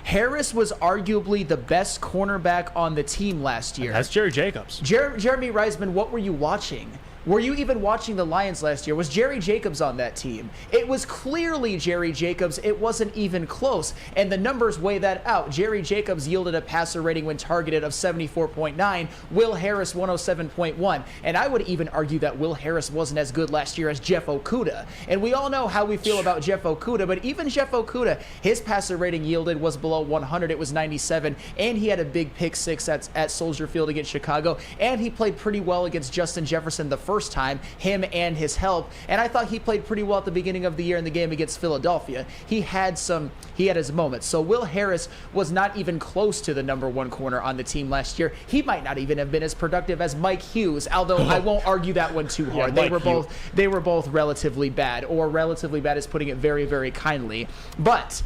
Harris was arguably the best cornerback on the team last year. That's Jerry Jacobs. Jeremy Reisman, what were you watching? Were you even watching the Lions last year? Was Jerry Jacobs on that team? It was clearly Jerry Jacobs. It wasn't even close. And the numbers weigh that out. Jerry Jacobs yielded a passer rating when targeted of 74.9. Will Harris 107.1. And I would even argue that Will Harris wasn't as good last year as Jeff Okudah. And we all know how we feel about Jeff Okudah, but even Jeff Okudah, his passer rating yielded was below 100. It was 97. And he had a big pick six at Soldier Field against Chicago. And he played pretty well against Justin Jefferson the first time, him and his help. And I thought he played pretty well at the beginning of the year in the game against Philadelphia. He had his moments. So Will Harris was not even close to the number one corner on the team last year. He might not even have been as productive as Mike Hughes, although I won't argue that one too hard. Yeah, they were both relatively bad, or relatively bad is putting it very, very kindly. But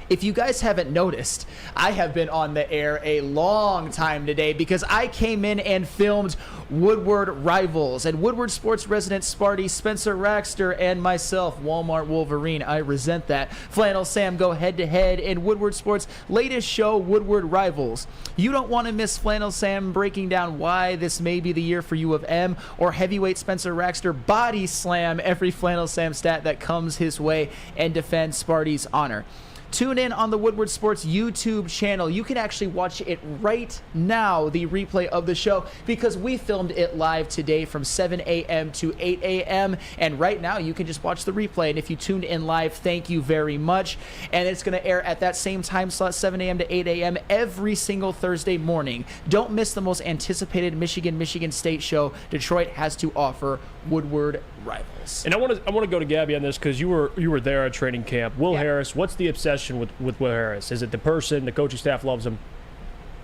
if you guys haven't noticed, I have been on the air a long time today because I came in and filmed Woodward Rivals. And Woodward Sports resident Sparty, Spencer Raxter, and myself, Walmart Wolverine, I resent that, Flannel Sam, go head-to-head in Woodward Sports' latest show, Woodward Rivals. You don't want to miss Flannel Sam breaking down why this may be the year for U of M, or heavyweight Spencer Raxter body slam every Flannel Sam stat that comes his way and defend Sparty's honor. Tune in on the Woodward Sports YouTube channel. You can actually watch it right now, the replay of the show, because we filmed it live today from 7 a.m. to 8 a.m. And right now, you can just watch the replay. And if you tuned in live, thank you very much. And it's going to air at that same time slot, 7 a.m. to 8 a.m. every single Thursday morning. Don't miss the most anticipated Michigan State show Detroit has to offer, Woodward Rivals. And I want to go to Gabby on this because you were there at training camp. Will Harris, what's the obsession with Will Harris? Is it the person? The coaching staff loves him?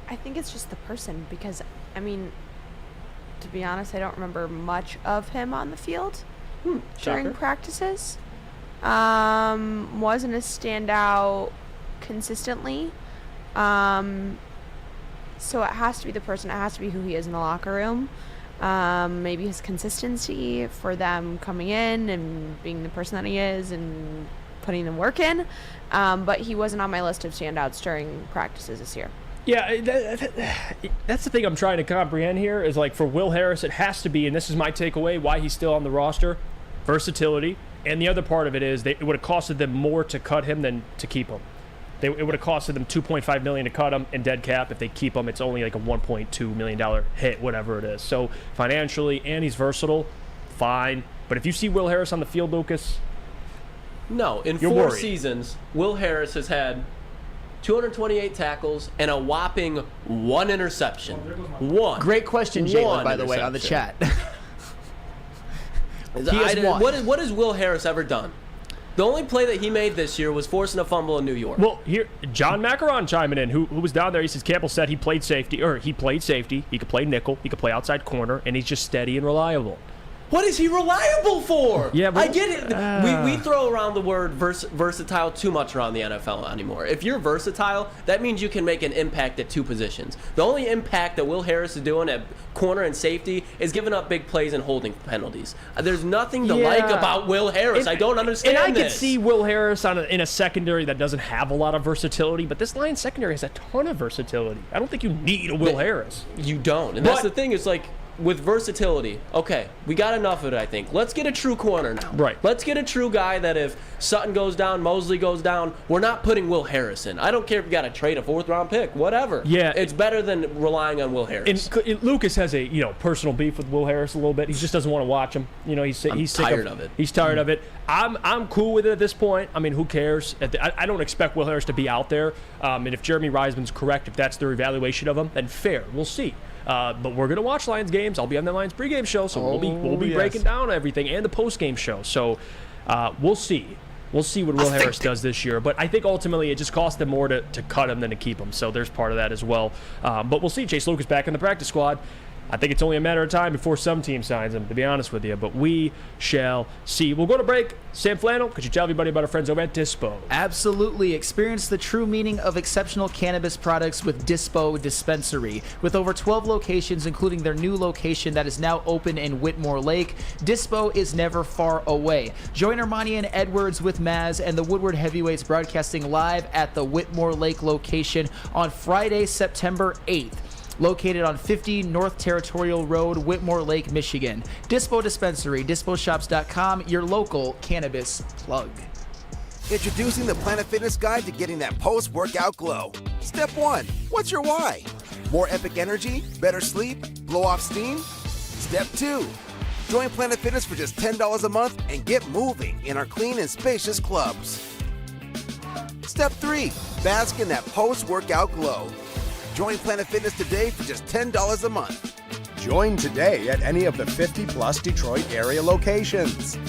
I think it's just the person because, I mean, to be honest, I don't remember much of him on the field during practices. Wasn't a standout consistently. So it has to be the person. It has to be who he is in the locker room. Maybe his consistency for them coming in and being the person that he is and putting the work in. But he wasn't on my list of standouts during practices this year. Yeah, that's the thing I'm trying to comprehend here is, like, for Will Harris, it has to be, and this is my takeaway, why he's still on the roster, versatility. And the other part of it is it would have costed them more to cut him than to keep him. It would have costed them $2.5 million to cut him in dead cap. If they keep him, it's only like a $1.2 million hit, whatever it is. So financially, and he's versatile, fine. But if you see Will Harris on the field, Lucas, no. In you're 4 worried. seasons, Will Harris has had 228 tackles and a whopping 1 interception. One. Great question, Jalen, by the way, on the chat. What has Will Harris ever done? The only play that he made this year was forcing a fumble in New York. Well, here, John Macaron chiming in, who was down there. He says Campbell said he played safety. He could play nickel, he could play outside corner, and he's just steady and reliable. What is he reliable for? Yeah, but I get it. We throw around the word versatile too much around the NFL anymore. If you're versatile, that means you can make an impact at 2 positions. The only impact that Will Harris is doing at corner and safety is giving up big plays and holding penalties. There's nothing to like about Will Harris. I don't understand And I could see Will Harris in a secondary that doesn't have a lot of versatility, but this Lions secondary has a ton of versatility. I don't think you need a Will Harris. You don't. And that's the thing. It's like, with versatility, okay, we got enough of it, I think. Let's get a true corner now. Right. Let's get a true guy that if Sutton goes down, Mosley goes down, we're not putting Will Harris in. I don't care if you got to trade a 4th-round pick, whatever. Yeah. It's better than relying on Will Harris. And Lucas has a personal beef with Will Harris a little bit. He just doesn't want to watch him. He's sick tired of it. He's tired of it. I'm cool with it at this point. I mean, who cares? I don't expect Will Harris to be out there. And if Jeremy Reisman's correct, if that's their evaluation of him, then fair. We'll see. But we're gonna watch Lions games. I'll be on the Lions pregame show, so we'll be breaking down everything and the postgame show. So we'll see. We'll see what Will Harris does this year. But I think ultimately it just cost them more to cut him than to keep him. So there's part of that as well. But we'll see. Chase Lucas back in the practice squad. I think it's only a matter of time before some team signs him, to be honest with you. But we shall see. We'll go to break. Sam Flannel, could you tell everybody about our friends over at Dispo? Absolutely. Experience the true meaning of exceptional cannabis products with Dispo Dispensary. With over 12 locations, including their new location that is now open in Whitmore Lake, Dispo is never far away. Join Ermanni and Edwards with Maz and the Woodward Heavyweights broadcasting live at the Whitmore Lake location on Friday, September 8th. Located on 50 North Territorial Road, Whitmore Lake, Michigan. Dispo Dispensary, disposhops.com, your local cannabis plug. Introducing the Planet Fitness Guide to getting that post-workout glow. Step 1, what's your why? More epic energy, better sleep, blow off steam? Step 2, join Planet Fitness for just $10 a month and get moving in our clean and spacious clubs. Step 3, bask in that post-workout glow. Join Planet Fitness today for just $10 a month. Join today at any of the 50-plus Detroit area locations.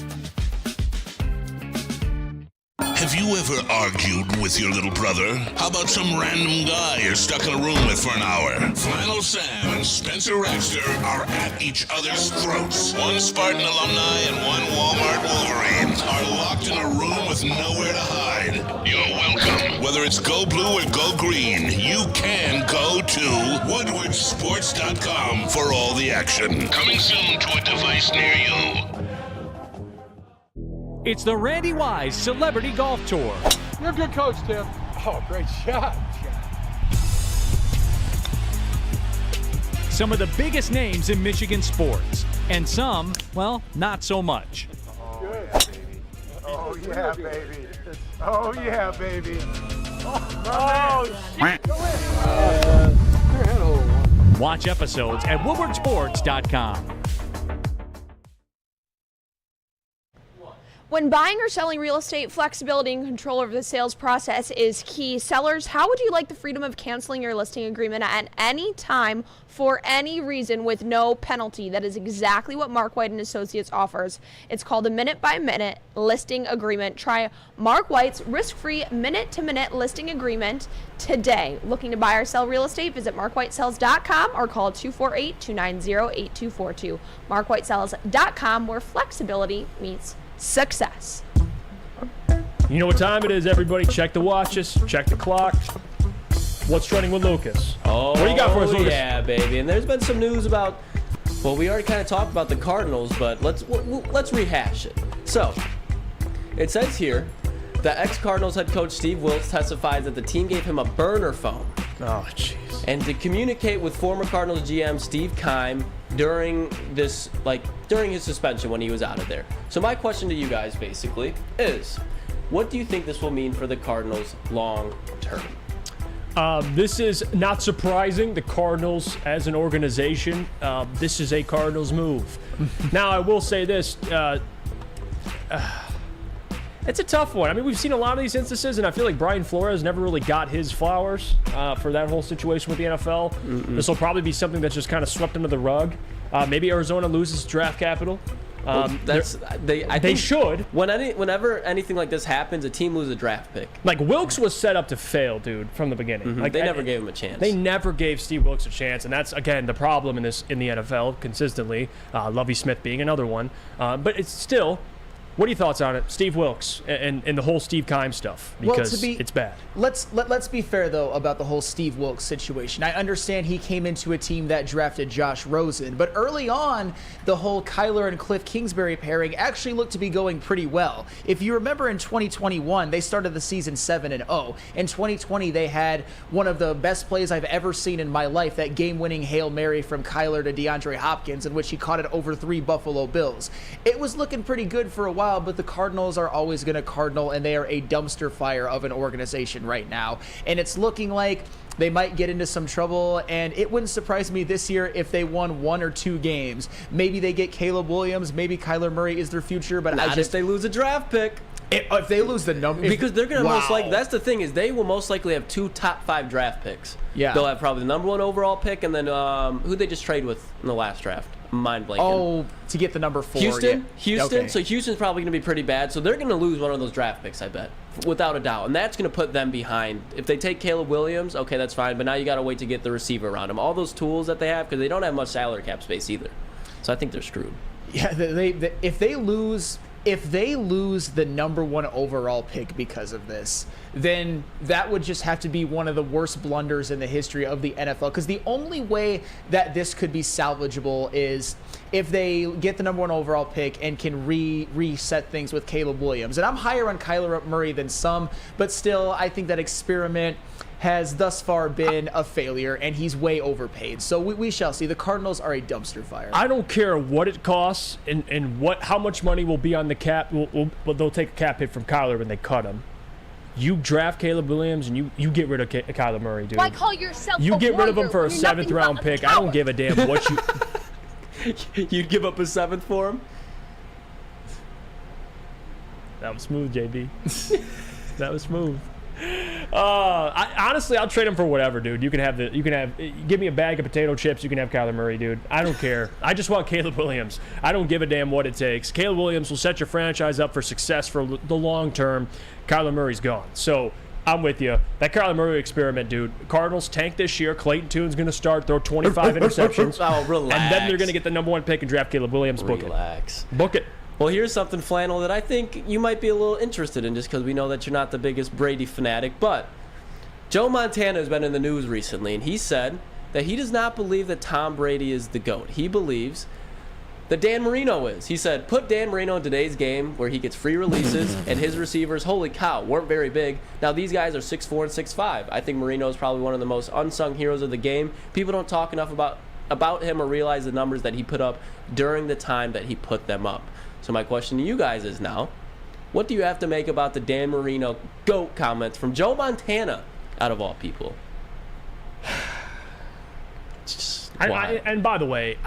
Have you ever argued with your little brother? How about some random guy you're stuck in a room with for an hour? Flannel Sam and Spencer Raxter are at each other's throats. One Spartan alumni and one Walmart Wolverine are locked in a room with nowhere to hide. You're welcome. Whether it's go blue or go green, you can go to woodwardsports.com for all the action. Coming soon to a device near you. It's the Randy Wise Celebrity Golf Tour. You're a good coach, Tim. Oh, great shot. Some of the biggest names in Michigan sports, and some, well, not so much. Oh, yeah, baby. Oh, yeah, baby. Oh, watch episodes at woodwardsports.com. When buying or selling real estate, flexibility and control over the sales process is key. Sellers, how would you like the freedom of canceling your listing agreement at any time for any reason with no penalty? That is exactly what Mark White and Associates offers. It's called a minute-by-minute listing agreement. Try Mark White's risk-free minute-to-minute listing agreement today. Looking to buy or sell real estate? Visit markwhitesells.com or call 248-290-8242. markwhitesells.com, where flexibility meets success. You know what time it is, everybody. Check the watches, check the clock. What's trending with Lucas? Oh, what do you got for us, Lucas? Yeah, baby. And there's been some news about, well, we already kind of talked about the Cardinals, but let's rehash it. So, it says here, the ex-Cardinals head coach Steve Wilks testifies that the team gave him a burner phone. Oh, jeez. And to communicate with former Cardinals GM Steve Keim during his suspension when he was out of there. So my question to you guys basically is, what do you think this will mean for the Cardinals long term? This is not surprising. The Cardinals, as an organization, this is a Cardinals move. Now, I will say this. It's a tough one. I mean, we've seen a lot of these instances, and I feel like Brian Flores never really got his flowers for that whole situation with the NFL. This will probably be something that's just kind of swept under the rug. Maybe Arizona loses draft capital. They should. Whenever anything like this happens, a team loses a draft pick. Like, Wilkes was set up to fail, dude, from the beginning. Like, they never gave him a chance. They never gave Steve Wilkes a chance, and that's, again, the problem in the NFL consistently. Lovie Smith being another one. But it's still... What are your thoughts on it, Steve Wilkes, and the whole Steve Keim stuff? Because it's bad. Let's be fair, though, about the whole Steve Wilkes situation. I understand he came into a team that drafted Josh Rosen, but early on, the whole Kyler and Cliff Kingsbury pairing actually looked to be going pretty well. If you remember in 2021, they started the season 7-0. In 2020, they had one of the best plays I've ever seen in my life, that game-winning Hail Mary from Kyler to DeAndre Hopkins, in which he caught it over 3 Buffalo Bills. It was looking pretty good for a while, but the Cardinals are always going to cardinal, and they are a dumpster fire of an organization right now. And it's looking like they might get into some trouble, and it wouldn't surprise me this year if they won 1 or 2 games. Maybe they get Caleb Williams, maybe Kyler Murray is their future, but if they lose a draft pick. If they lose the number, because they're gonna most likely. That's the thing is they will most likely have 2 top 5 draft picks. Yeah, they'll have probably the number 1 overall pick, and then who they just trade with in the last draft. Mind blanking. Oh, to get the number 4. Houston. Yeah. Houston. Okay. So Houston's probably gonna be pretty bad. So they're gonna lose one of those draft picks, I bet, without a doubt, and that's gonna put them behind. If they take Caleb Williams, okay, that's fine. But now you gotta wait to get the receiver around him. All those tools that they have because they don't have much salary cap space either. So I think they're screwed. Yeah, if they lose the number 1 overall pick because of this, then that would just have to be one of the worst blunders in the history of the NFL. Because the only way that this could be salvageable is if they get the number 1 overall pick and can reset things with Caleb Williams. And I'm higher on Kyler Murray than some, but still, I think that experiment has thus far been a failure, and he's way overpaid. So we shall see. The Cardinals are a dumpster fire. I don't care what it costs and how much money will be on the cap. They'll take a cap hit from Kyler when they cut him. You draft Caleb Williams and you get rid of Kyler Murray, dude. Why call yourself You a get rid of him warrior for a when you're nothing 7th-round but a pick. I coward? don't give a damn what you... You'd give up a 7th for him? That was smooth, JB. That was smooth. Honestly, I'll trade him for whatever, dude. You can have give me a bag of potato chips. You can have Kyler Murray, dude. I don't care. I just want Caleb Williams. I don't give a damn what it takes. Caleb Williams will set your franchise up for success for the long term. Kyler Murray's gone. So I'm with you. That Kyler Murray experiment, dude. Cardinals tank this year. Clayton Tune's going to start, throw 25 interceptions. Oh, relax. And then they're going to get the number 1 pick and draft Caleb Williams. Relax. Book it. Well, here's something, Flannel, that I think you might be a little interested in just because we know that you're not the biggest Brady fanatic. But Joe Montana has been in the news recently, and he said that he does not believe that Tom Brady is the GOAT. He believes that Dan Marino is. He said, put Dan Marino in today's game where he gets free releases, and his receivers, holy cow, weren't very big. Now, these guys are 6'4" and 6'5". I think Marino is probably one of the most unsung heroes of the game. People don't talk enough about him or realize the numbers that he put up during the time that he put them up. So my question to you guys is now, what do you have to make about the Dan Marino GOAT comments from Joe Montana, out of all people? And by the way,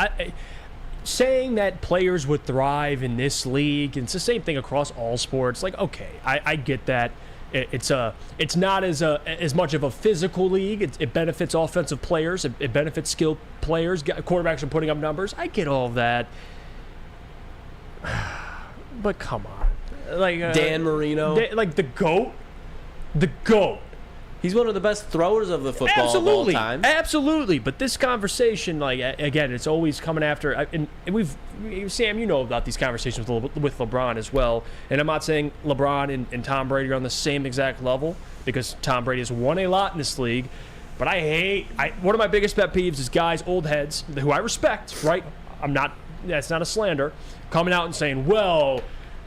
saying that players would thrive in this league, and it's the same thing across all sports. Like, okay, I get that. It's not as much of a physical league. It benefits offensive players. It benefits skilled players. Quarterbacks are putting up numbers. I get all of that. But come on, like Dan Marino, like the GOAT. He's one of the best throwers of the football of all time. Absolutely. But this conversation, like again, it's always coming after. And Sam, you know about these conversations with LeBron as well. And I'm not saying LeBron and Tom Brady are on the same exact level because Tom Brady has won a lot in this league. But one of my biggest pet peeves is guys, old heads, who I respect. Right? That's not a slander. Coming out and saying, well,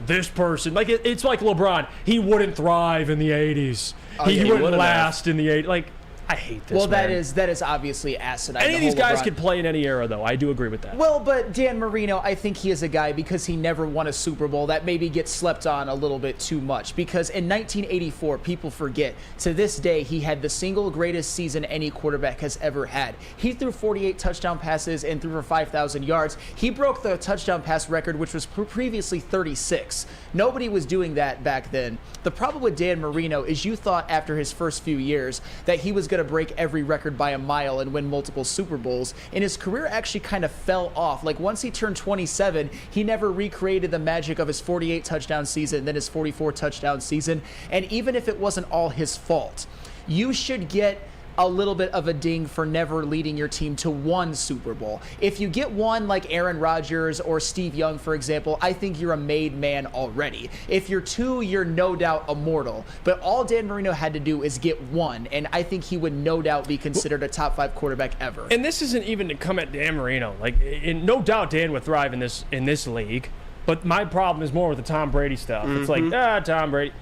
this person, like it's like LeBron, he wouldn't thrive in the 80s. He wouldn't last in the 80s. Like, I hate this. Well, man. that is obviously asinine. Any of these guys could play in any era, though. I do agree with that. Well, but Dan Marino, I think he is a guy because he never won a Super Bowl that maybe gets slept on a little bit too much. Because in 1984, people forget, to this day, he had the single greatest season any quarterback has ever had. He threw 48 touchdown passes and threw for 5,000 yards. He broke the touchdown pass record, which was previously 36. Nobody was doing that back then. The problem with Dan Marino is you thought after his first few years that he was going to break every record by a mile and win multiple Super Bowls, and his career actually kind of fell off. Like once he turned 27, he never recreated the magic of his 48 touchdown season, then his 44 touchdown season. And even if it wasn't all his fault, you should get a little bit of a ding for never leading your team to one Super Bowl. If you get one like Aaron Rodgers or Steve Young, for example, I think you're a made man already. If you're two, you're no doubt immortal. But all Dan Marino had to do is get one, and I think he would no doubt be considered a top 5 quarterback ever. And this isn't even to come at Dan Marino. Like, no doubt Dan would thrive in this league. But my problem is more with the Tom Brady stuff. It's like, Tom Brady.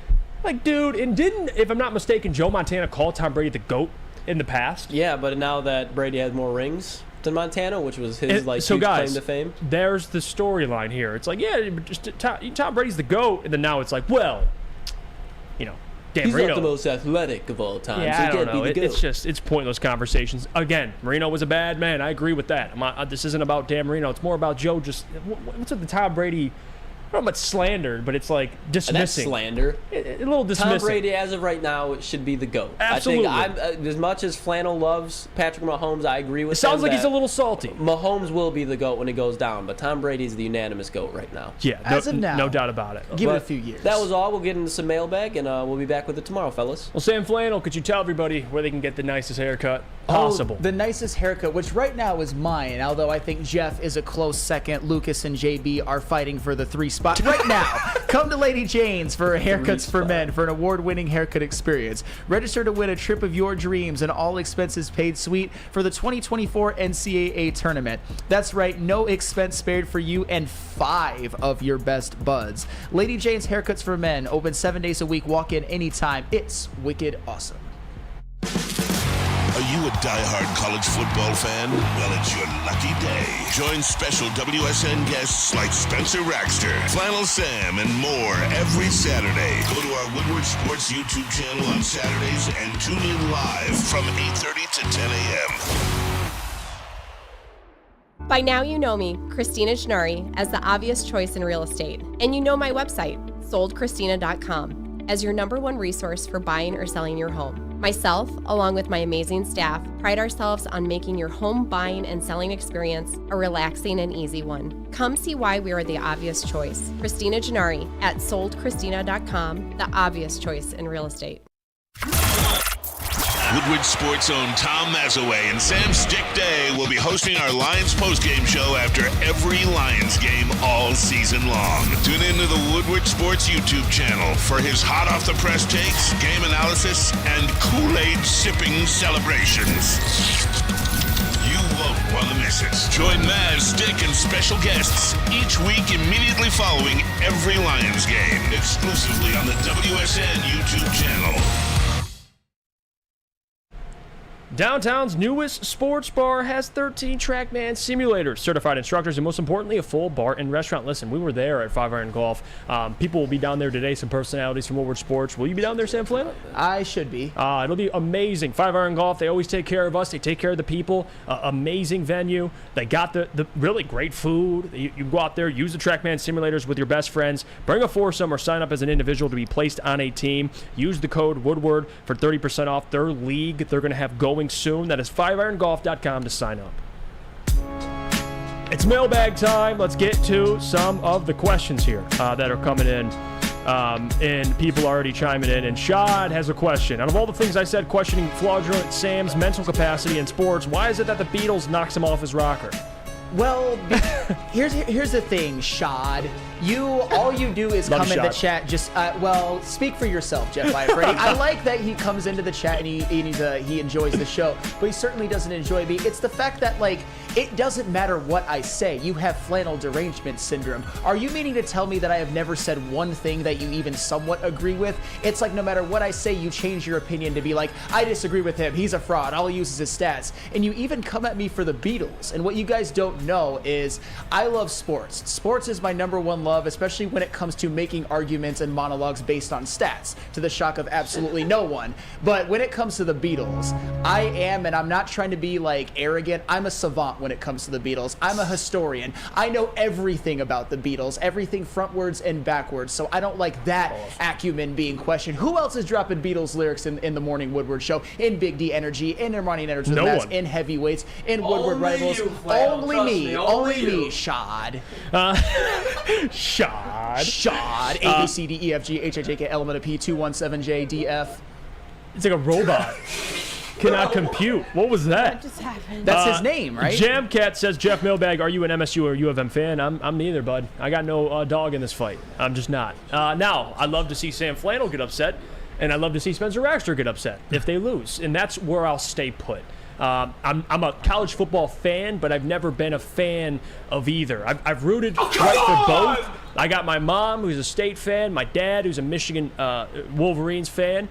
Like, dude, and if I'm not mistaken, Joe Montana called Tom Brady the GOAT in the past. Yeah, but now that Brady has more rings than Montana, which was his huge claim to fame. There's the storyline here. It's like, yeah, just Tom Brady's the GOAT, and then now it's like, well, Dan He's Marino. not the most athletic of all time. Yeah, so I don't know. It's pointless conversations. Again, Marino was a bad man. I agree with that. This isn't about Dan Marino. It's more about Joe. What's with the Tom Brady I don't know about slandered, but it's like dismissing. That's slander. A little dismissing. Tom Brady, as of right now, should be the GOAT. Absolutely. I think as much as Flannel loves Patrick Mahomes, I agree with It sounds him like he's that a little salty. Mahomes will be the GOAT when it goes down, but Tom Brady's the unanimous GOAT right now. Yeah, As of now. no doubt about it. Give it a But few years. That was all. We'll get into some mailbag, and we'll be back with it tomorrow, fellas. Well, Sam Flannel, could you tell everybody where they can get the nicest haircut possible? Oh, the nicest haircut, which right now is mine, although I think Jeff is a close second. Lucas and JB are fighting for the 3 spot. Right now, come to Lady Jane's for Haircuts for Men for an award-winning haircut experience. Register to win a trip of your dreams and all expenses paid suite for the 2024 NCAA tournament. That's right, no expense spared for you and 5 of your best buds. Lady Jane's Haircuts for Men, open 7 days a week, walk in anytime. It's wicked awesome. Are you a diehard college football fan? Well, it's your lucky day. Join special WSN guests like Spencer Raxter, Flannel Sam, and more every Saturday. Go to our Woodward Sports YouTube channel on Saturdays and tune in live from 8:30 to 10 a.m. By now you know me, Christina Gennari, as the obvious choice in real estate. And you know my website, soldchristina.com, as your #1 resource for buying or selling your home. Myself, along with my amazing staff, pride ourselves on making your home buying and selling experience a relaxing and easy one. Come see why we are the obvious choice. Christina Gennari at soldchristina.com, the obvious choice in real estate. Woodward Sports' own Tom Mazaway and Sam Stick Day will be hosting our Lions postgame show after every Lions game all season long. Tune into the Woodward Sports YouTube channel for his hot-off-the-press takes, game analysis, and Kool-Aid sipping celebrations. You won't want to miss it. Join Maz, Stick, and special guests each week immediately following every Lions game, exclusively on the WSN YouTube channel. Downtown's newest sports bar has 13 TrackMan simulators, certified instructors, and most importantly, a full bar and restaurant. Listen, we were there at 5 Iron Golf. People will be down there today, some personalities from Woodward Sports. Will you be down there, Sam Flannel? I should be. It'll be amazing. 5 Iron Golf, they always take care of us. They take care of the people. Amazing venue. They got the really great food. You go out there, use the TrackMan simulators with your best friends. Bring a foursome or sign up as an individual to be placed on a team. Use the code Woodward for 30% off their league they're going to have going soon. That is 5irongolf.com to sign up. It's mailbag time. Let's get to some of the questions here that are coming in. And people are already chiming in. And Shad has a question. Out of all the things I said, questioning fraudulent Sam's mental capacity in sports, why is it that the Beatles knocks him off his rocker? Well, here's the thing, Shad. All you do is come in the chat. Just speak for yourself, Jeff Iafrate. I like that he comes into the chat and he enjoys the show, but he certainly doesn't enjoy me. It's the fact that it doesn't matter what I say. You have flannel derangement syndrome. Are you meaning to tell me that I have never said one thing that you even somewhat agree with? It's like no matter what I say, you change your opinion to be like, I disagree with him. He's a fraud. All he uses is stats. And you even come at me for the Beatles. And what you guys don't know is I love sports. Sports is my #1 love, especially when it comes to making arguments and monologues based on stats, to the shock of absolutely no one. But when it comes to the Beatles, I am, and I'm not trying to be arrogant, I'm a savant when it comes to the Beatles. I'm a historian. I know everything about the Beatles, everything frontwards and backwards, so I don't like that acumen being questioned. Who else is dropping Beatles lyrics in the Morning Woodward Show, in Big D Energy, in Ermanni and Energy, in Heavyweights, in Woodward Rivals? Only me, Shad. Shad. A, B, C, D, E, F, G, H, I, J, K, L, M, N, P, 217, J, D, F. It's like a robot. Cannot compute. What was that? What just happened? That's his name, right? Jamcat says, Jeff Mailbag, are you an MSU or U of M fan? I'm neither, bud. I got no dog in this fight. I'm just not. Now, I'd love to see Sam Flannel get upset, and I'd love to see Spencer Raxter get upset if they lose, and that's where I'll stay put. I'm a college football fan, but I've never been a fan of either. I've rooted for both. I got my mom, who's a State fan, my dad, who's a Michigan Wolverines fan.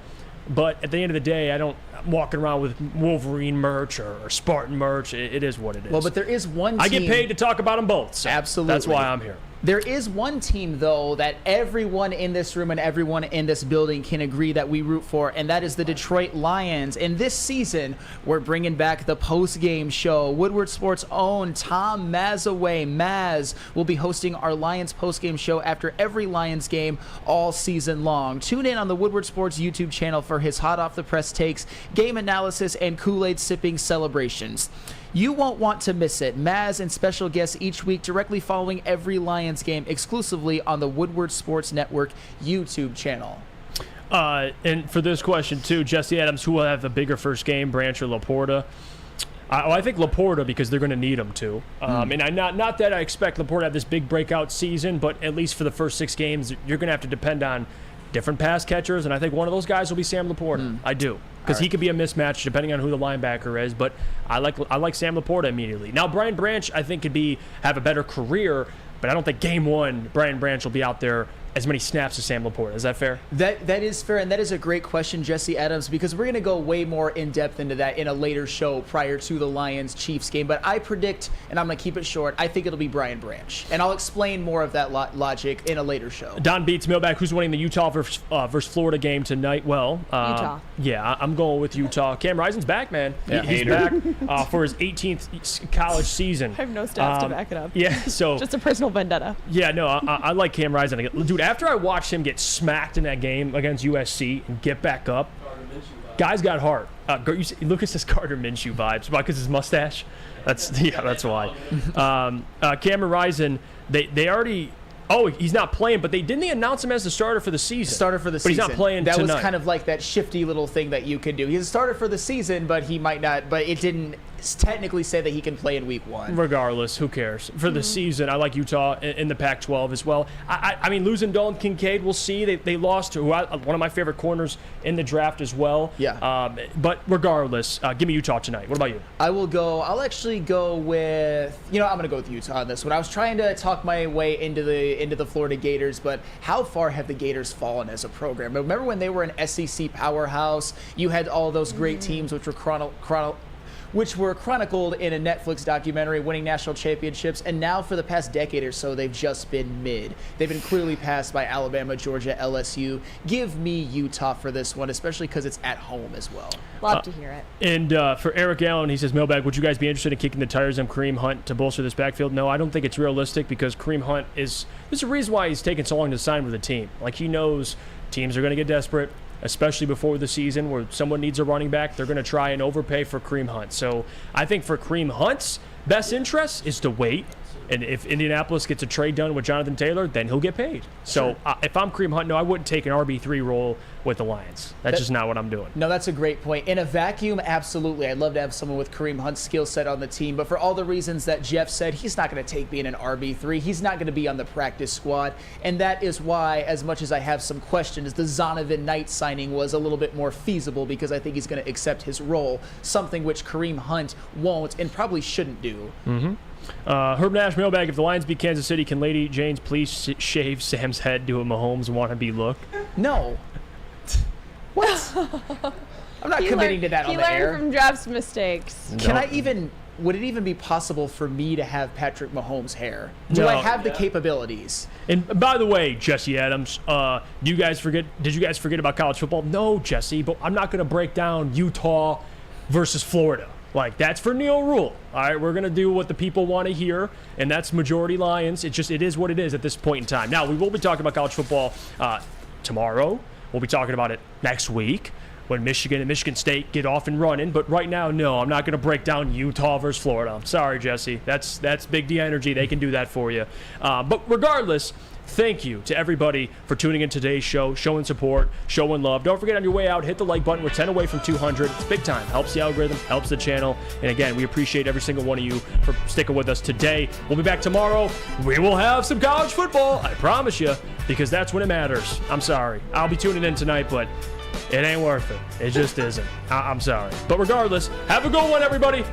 But at the end of the day, I don't walk around with Wolverine merch or Spartan merch. It is what it is. Well, but there is one team. I get paid to talk about them both. So absolutely. That's why I'm here. There is one team, though, that everyone in this room and everyone in this building can agree that we root for, and that is the Detroit Lions. And this season, we're bringing back the post-game show. Woodward Sports' own Tom Mazaway, Maz, will be hosting our Lions post-game show after every Lions game all season long. Tune in on the Woodward Sports YouTube channel for his hot-off-the-press takes, game analysis, and Kool-Aid sipping celebrations. You won't want to miss it. Maz and special guests each week directly following every Lions game exclusively on the Woodward Sports Network YouTube channel. And for this question, too, Jesse Adams, who will have the bigger first game, Branch or Laporta? I think Laporta, because they're going to need him to. And not that I expect Laporta to have this big breakout season, but at least for the first 6 games, you're going to have to depend on different pass catchers, and I think one of those guys will be Sam Laporta. I do. Because he could be a mismatch depending on who the linebacker is, but I like Sam Laporta immediately. Now, Brian Branch, I think, could have a better career, but I don't think game 1, Brian Branch will be out there as many snaps as Sam Laporta. Is that fair? That is fair, and that is a great question, Jesse Adams, because we're going to go way more in-depth into that in a later show prior to the Lions-Chiefs game. But I predict, and I'm going to keep it short, I think it'll be Brian Branch. And I'll explain more of that logic in a later show. Don Beats, mailbag, who's winning the Utah versus Florida game tonight? Well, Utah. Yeah, I'm going with Utah. Cam Rising's back, man. Yeah. He's back for his 18th college season. I have no stats to back it up. Yeah, so... Just a personal vendetta. Yeah, no, I like Cam Rising. Dude, after I watched him get smacked in that game against USC and get back up, guy's got heart. Lucas says Carter Minshew vibes. Why? Because his mustache? That's why. Cameron Rising, they already... Oh, he's not playing, but didn't they announce him as the starter for the season? But he's not playing that tonight. That was kind of like that shifty little thing that you could do. He's a starter for the season, but he might not. But it didn't technically say that he can play in week 1. Regardless, who cares? For the season, I like Utah in the Pac-12 as well. I mean, losing Dalton Kincaid, we'll see. They lost to one of my favorite corners in the draft as well. Yeah. But regardless, give me Utah tonight. What about you? I'll actually go with, I'm going to go with Utah on this one. I was trying to talk my way into the Florida Gators, but how far have the Gators fallen as a program? Remember when they were an SEC powerhouse? You had all those great teams which were chronicled in a Netflix documentary, winning national championships, and now for the past decade or so, they've just been mid. They've been clearly passed by Alabama, Georgia, LSU. Give me Utah for this one, especially because it's at home as well. Love to hear it. And for Eric Allen, he says, mailbag, would you guys be interested in kicking the tires on Kareem Hunt to bolster this backfield? No, I don't think it's realistic because Kareem Hunt there's a reason why he's taken so long to sign with the team. Like, he knows teams are going to get desperate, especially before the season where someone needs a running back. They're going to try and overpay for Kareem Hunt. So I think for Kareem Hunt's best interest is to wait. And if Indianapolis gets a trade done with Jonathan Taylor, then he'll get paid. So if I'm Kareem Hunt, no, I wouldn't take an RB3 role with the Lions. That's just not what I'm doing. No, that's a great point. In a vacuum, absolutely. I'd love to have someone with Kareem Hunt's skill set on the team. But for all the reasons that Jeff said, he's not going to take being an RB3. He's not going to be on the practice squad. And that is why, as much as I have some questions, the Zonovan Knight signing was a little bit more feasible because I think he's going to accept his role, something which Kareem Hunt won't and probably shouldn't do. Mm-hmm. Herb Nash, mailbag, if the Lions beat Kansas City, can Lady Janes please shave Sam's head, do a Mahomes wannabe look? No. What? I'm not committing to that on the air. He learned from Jeff's mistakes. Would it even be possible for me to have Patrick Mahomes' hair? Do I have the capabilities? And by the way, Jesse Adams, did you guys forget about college football? No, Jesse, but I'm not going to break down Utah versus Florida. Like, that's for Neil Rule. All right, we're going to do what the people want to hear, and that's majority Lions. It is what it is at this point in time. Now, we will be talking about college football tomorrow. We'll be talking about it next week when Michigan and Michigan State get off and running. But right now, no, I'm not going to break down Utah versus Florida. I'm sorry, Jesse. That's Big D Energy. They can do that for you. But regardless, thank you to everybody for tuning in today's show, showing support, showing love. Don't forget on your way out, hit the like button. We're 10 away from 200. It's big time. Helps the algorithm, helps the channel. And again, we appreciate every single one of you for sticking with us today. We'll be back tomorrow. We will have some college football, I promise you, because that's when it matters. I'm sorry. I'll be tuning in tonight, but it ain't worth it. It just isn't. I'm sorry. But regardless, have a good one, everybody.